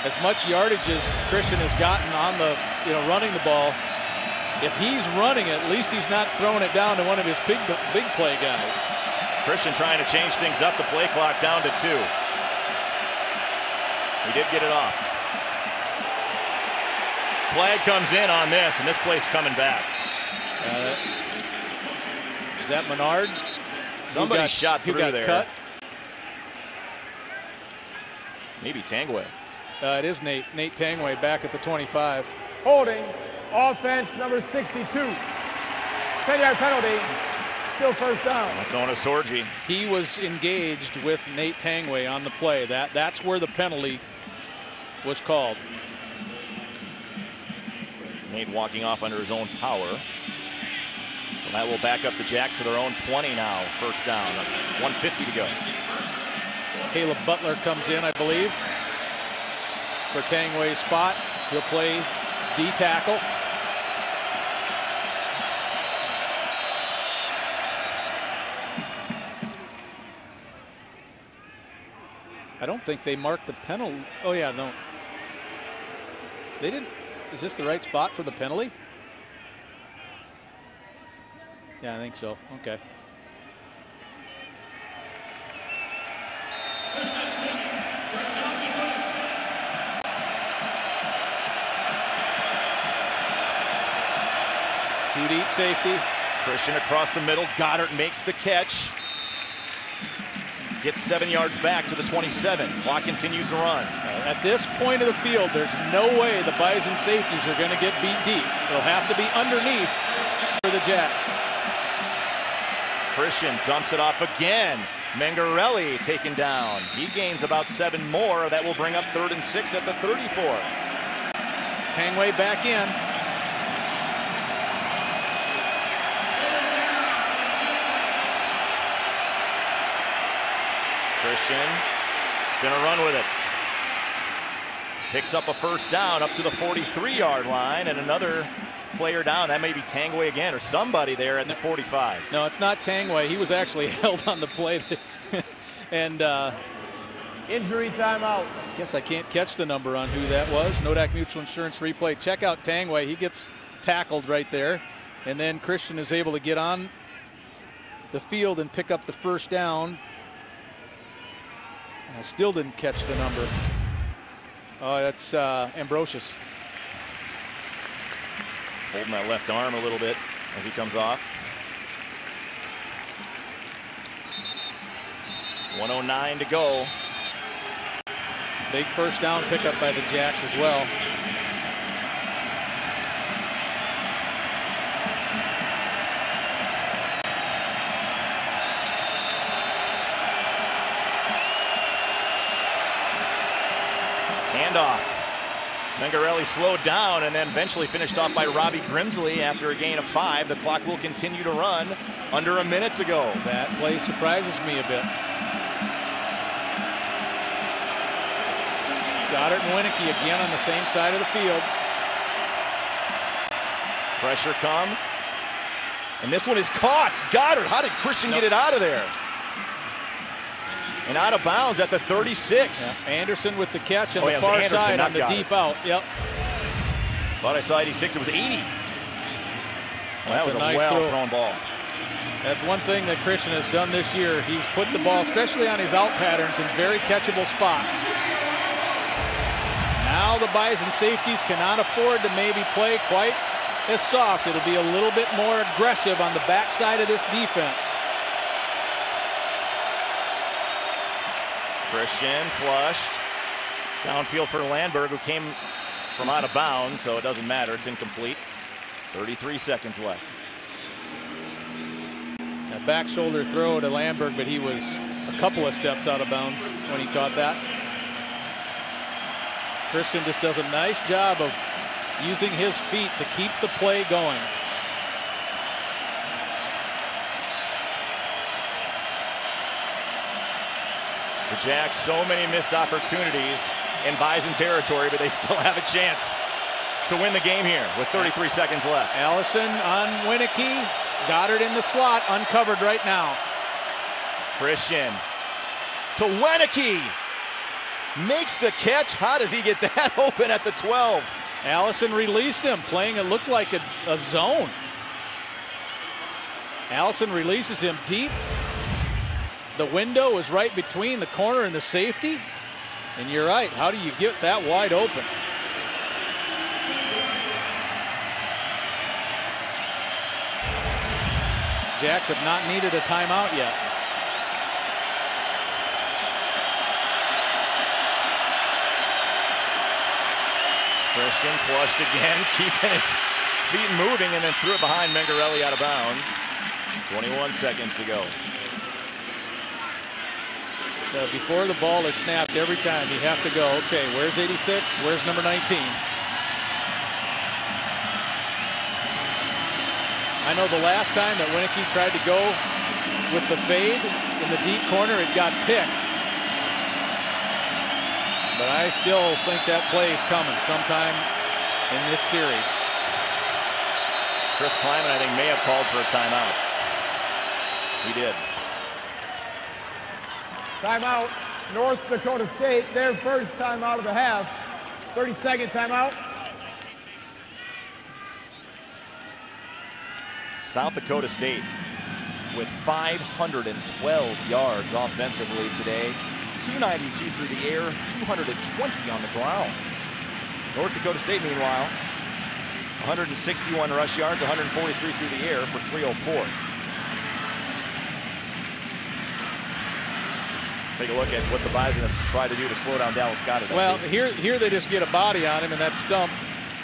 As much yardage as Christian has gotten on the, running the ball, if he's running it, at least he's not throwing it down to one of his big play guys. Christian trying to change things up, the play clock down to 2. He did get it off. Flag comes in on this, and this play's coming back. Is that Menard? Somebody shot through there. Cut? Maybe Tangway. It is Nate Tangway back at the 25. Holding, offense number 62. 10-yard penalty. Still first down. That's on a Sorgi. He was engaged with Nate Tangway on the play. That's where the penalty was called. Nate walking off under his own power. So that will back up the Jacks to their own 20 now. First down. 1:50 to go. Caleb Butler comes in, I believe, for Tangway's spot. He'll play D tackle. I don't think they marked the penalty. Oh, yeah, no. They didn't. Is this the right spot for the penalty? Yeah, I think so. Okay. Too deep safety. Christian across the middle. Goddard makes the catch. Gets 7 yards back to the 27. Clock continues to run. At this point of the field, there's no way the Bison safeties are going to get beat deep. They'll have to be underneath for the Jacks. Christian dumps it off again. Mangarelli taken down. He gains about 7 more. That will bring up 3rd and 6 at the 34. Tangway back in. Christian gonna run with it. Picks up a first down up to the 43-yard line, and another player down. That may be Tangway again or somebody there at the 45. No, it's not Tangway. He was actually held on the play. And injury timeout. Guess I can't catch the number on who that was. Nodak Mutual Insurance replay. Check out Tangway. He gets tackled right there. And then Christian is able to get on the field and pick up the first down. I still didn't catch the number. Oh, that's Ambrosius. Holding that left arm a little bit as he comes off. 1:09 to go. Big first down pickup by the Jacks as well. Handoff. Mangarelli slowed down and then eventually finished off by Robbie Grimsley after a gain of 5. The clock will continue to run under a minute to go. That play surprises me a bit. Goddard and Winicky again on the same side of the field. Pressure come. And this one is caught. Goddard, how did Christian get it out of there? And out of bounds at the 36. Yeah. Anderson with the catch on the far side on the deep out. Yep. Thought I saw 86. It was 80. Well, that was a nice well-thrown ball. That's one thing that Christian has done this year. He's put the ball, especially on his out patterns, in very catchable spots. Now the Bison safeties cannot afford to maybe play quite as soft. It'll be a little bit more aggressive on the backside of this defense. Christian flushed. Downfield for Landberg, who came from out of bounds, so it doesn't matter. It's incomplete. 33 seconds left. A back shoulder throw to Landberg, but he was a couple of steps out of bounds when he caught that. Christian just does a nice job of using his feet to keep the play going. The Jacks, so many missed opportunities in Bison territory, but they still have a chance to win the game here with 33 seconds left. Allison on Winicky. Goddard in the slot, uncovered right now. Christian to Winicky. Makes the catch. How does he get that open at the 12? Allison released him, playing it looked like a zone. Allison releases him deep. The window is right between the corner and the safety. And you're right, how do you get that wide open? Jacks have not needed a timeout yet. Christian flushed again, keeping his feet moving, and then threw it behind Mangarelli out of bounds. 21 seconds to go. Before the ball is snapped, every time you have to go, okay, where's 86? Where's number 19? I know the last time that Winicky tried to go with the fade in the deep corner, it got picked. But I still think that play is coming sometime in this series. Chris Kleiman, I think, may have called for a timeout. He did. Timeout, North Dakota State, their first timeout of the half. 30-second timeout. South Dakota State with 512 yards offensively today. 292 through the air, 220 on the ground. North Dakota State, meanwhile, 161 rush yards, 143 through the air for 304. Take a look at what the Bison have tried to do to slow down Dallas Goedert. Well, here they just get a body on him, and that stump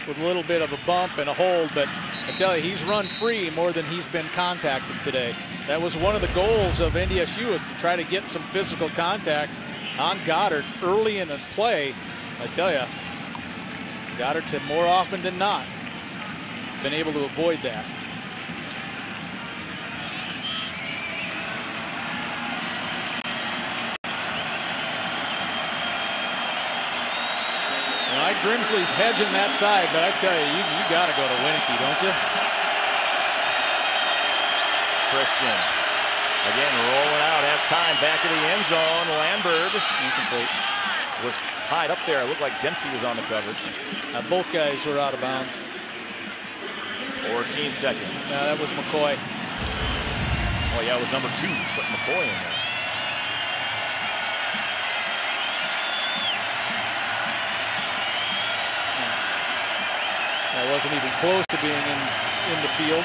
with a little bit of a bump and a hold. But I tell you, he's run free more than he's been contacted today. That was one of the goals of NDSU, is to try to get some physical contact on Goedert early in the play. I tell you, Goedert's had more often than not been able to avoid that. Grimsley's hedging that side, but I tell you, you got to go to Winicky, don't you? Christian again rolling out, has time back to the end zone. Landberg, incomplete, was tied up there. It looked like Dempsey was on the coverage. Both guys were out of bounds. 14 seconds. No, that was McCoy. Oh yeah, it was number 2, put McCoy in there. That wasn't even close to being in the field.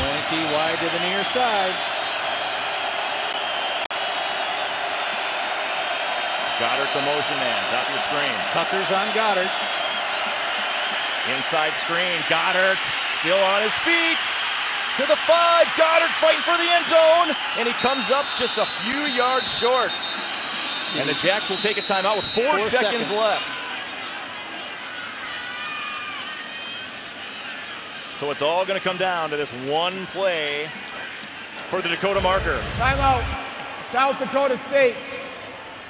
Winicky wide to the near side. Goedert, the motion man, top of your screen. Tucker's on Goedert. Inside screen, Goedert still on his feet. To the 5, Goedert fighting for the end zone, and he comes up just a few yards short. And the Jacks will take a timeout with 4 seconds left. So it's all going to come down to this one play for the Dakota marker. Timeout, South Dakota State.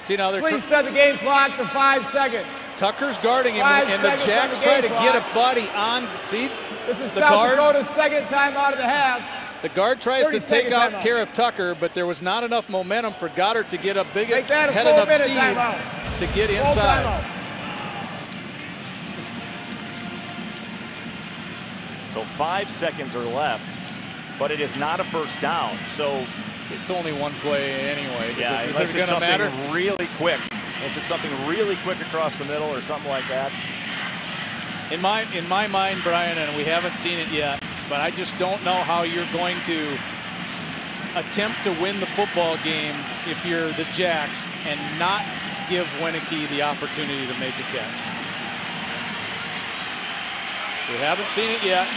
See, now please set the game clock to 5 seconds. Tucker's guarding him, and the Jacks try to get a buddy on. See, this is the South guard. Dakota's second timeout of the half. The guard tries to take out care of Tucker, but there was not enough momentum for Goedert to get a big head enough Steve to get inside. So 5 seconds are left, but it is not a first down. So it's only one play anyway. Yeah, is it going to matter? Really quick. Unless it's something really quick across the middle or something like that. In my mind, Brian, and we haven't seen it yet, but I just don't know how you're going to attempt to win the football game if you're the Jacks and not give Winicky the opportunity to make a catch. We haven't seen it yet.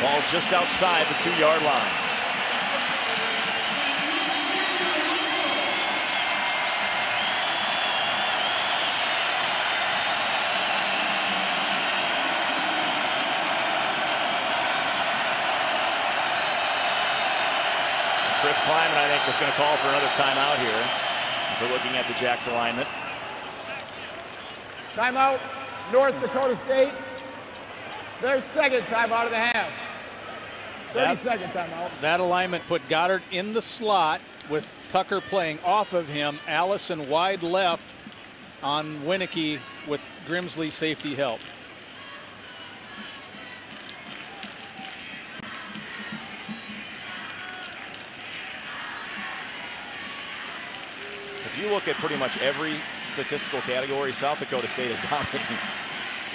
Ball just outside the 2-yard line. Chris Kleiman, I think, was going to call for another timeout here. If we're looking at the Jacks alignment. Timeout, North Dakota State. Their second timeout of the half. 30-second timeout. That alignment put Goedert in the slot with Tucker playing off of him. Allison wide left on Winicky with Grimsley safety help. If you look at pretty much every statistical category, South Dakota State is dominating,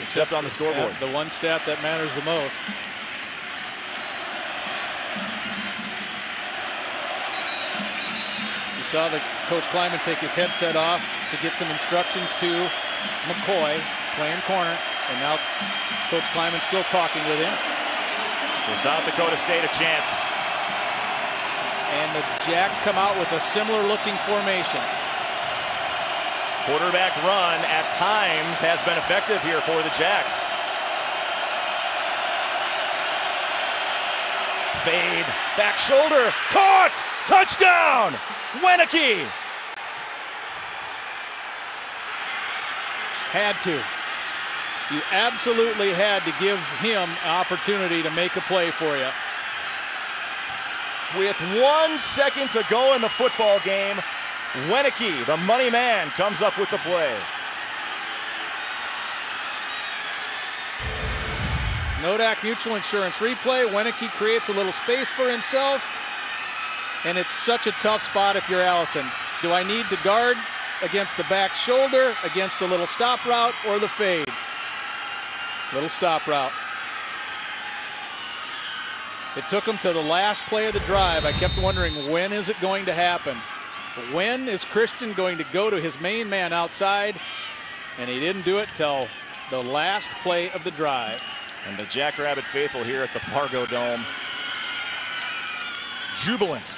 except on the scoreboard. The one stat that matters the most. You saw the Coach Kleiman take his headset off to get some instructions to McCoy, playing corner, and now Coach Kleiman still talking with him. So South Dakota State a chance. And the Jacks come out with a similar looking formation. Quarterback run at times has been effective here for the Jacks. Fade, back shoulder, caught, touchdown, Winicky. Had to. You absolutely had to give him an opportunity to make a play for you. With 1 second to go in the football game, Winicky, the money man, comes up with the play. Nodak Mutual Insurance replay. Winicky creates a little space for himself, and it's such a tough spot if you're Allison. Do I need to guard? against the back shoulder, against the little stop route, or the fade. Little stop route. It took him to the last play of the drive. I kept wondering, when is it going to happen? When is Christian going to go to his main man outside? And he didn't do it till the last play of the drive. And the Jackrabbit faithful here at the Fargo Dome, jubilant.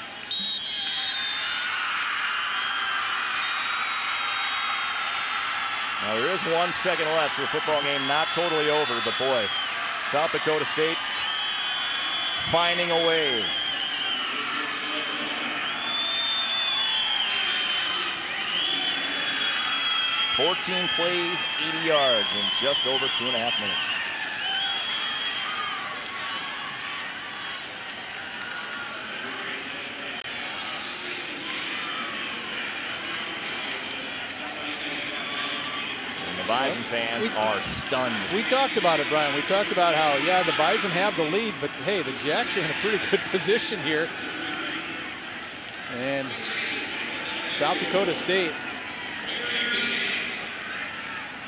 Now there is 1 second left, so the football game not totally over, but boy, South Dakota State finding a way. "14 plays, 80 yards in just over 2.5 minutes. Bison fans are stunned. We talked about it, Brian. We talked about how, yeah, the Bison have the lead, but hey, the Jacks are in a pretty good position here. And South Dakota State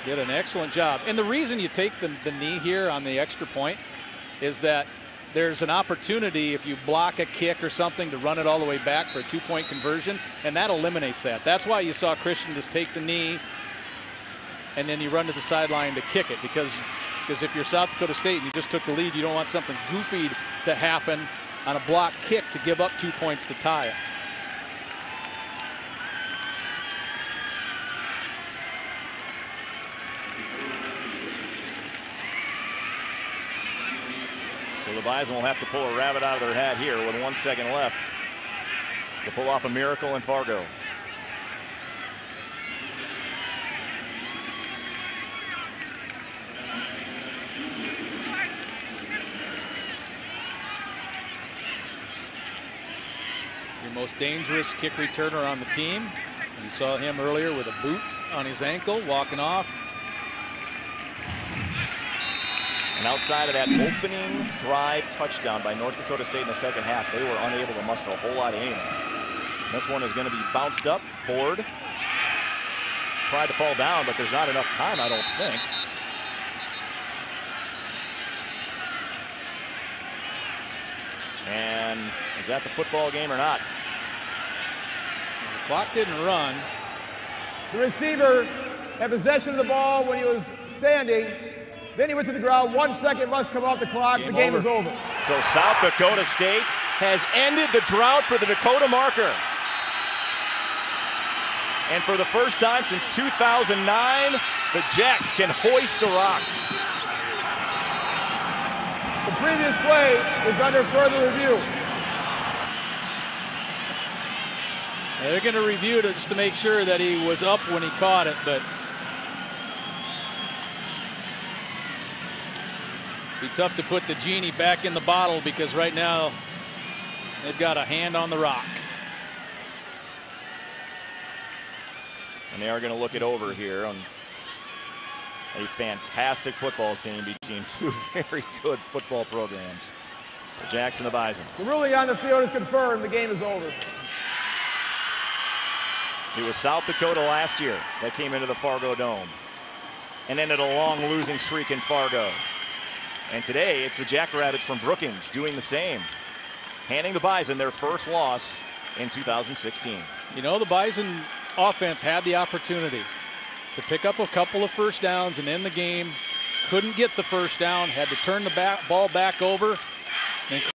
did an excellent job. And the reason you take the knee here on the extra point is that there's an opportunity, if you block a kick or something, to run it all the way back for a 2-point conversion, and that eliminates that. That's why you saw Christian just take the knee and then you run to the sideline to kick it, because if you're South Dakota State and you just took the lead, you don't want something goofy to happen on a block kick to give up 2 points to tie it. So the Bison will have to pull a rabbit out of their hat here with 1 second left to pull off a miracle in Fargo. Your most dangerous kick returner on the team. You saw him earlier with a boot on his ankle, walking off. And outside of that opening drive touchdown by North Dakota State in the second half, they were unable to muster a whole lot of anything. This one is going to be bounced up, board. Tried to fall down, but there's not enough time, I don't think. And is that the football game or not? The clock didn't run. The receiver had possession of the ball when he was standing. Then he went to the ground. 1 second must come off the clock. The game is over. So South Dakota State has ended the drought for the Dakota marker. And for the first time since 2009, the Jacks can hoist the rock. The previous play is under further review. They're going to review it just to make sure that he was up when he caught it, but be tough to put the genie back in the bottle, because right now they've got a hand on the rock. And they are going to look it over here on a fantastic football team between two very good football programs. The Jacks and the Bison. The ruling on the field is confirmed. The game is over. It was South Dakota last year that came into the Fargo Dome and ended a long losing streak in Fargo. And today it's the Jackrabbits from Brookings doing the same, handing the Bison their first loss in 2016. You know, the Bison offense had the opportunity to pick up a couple of first downs and end the game. Couldn't get the first down, had to turn the ball back over. And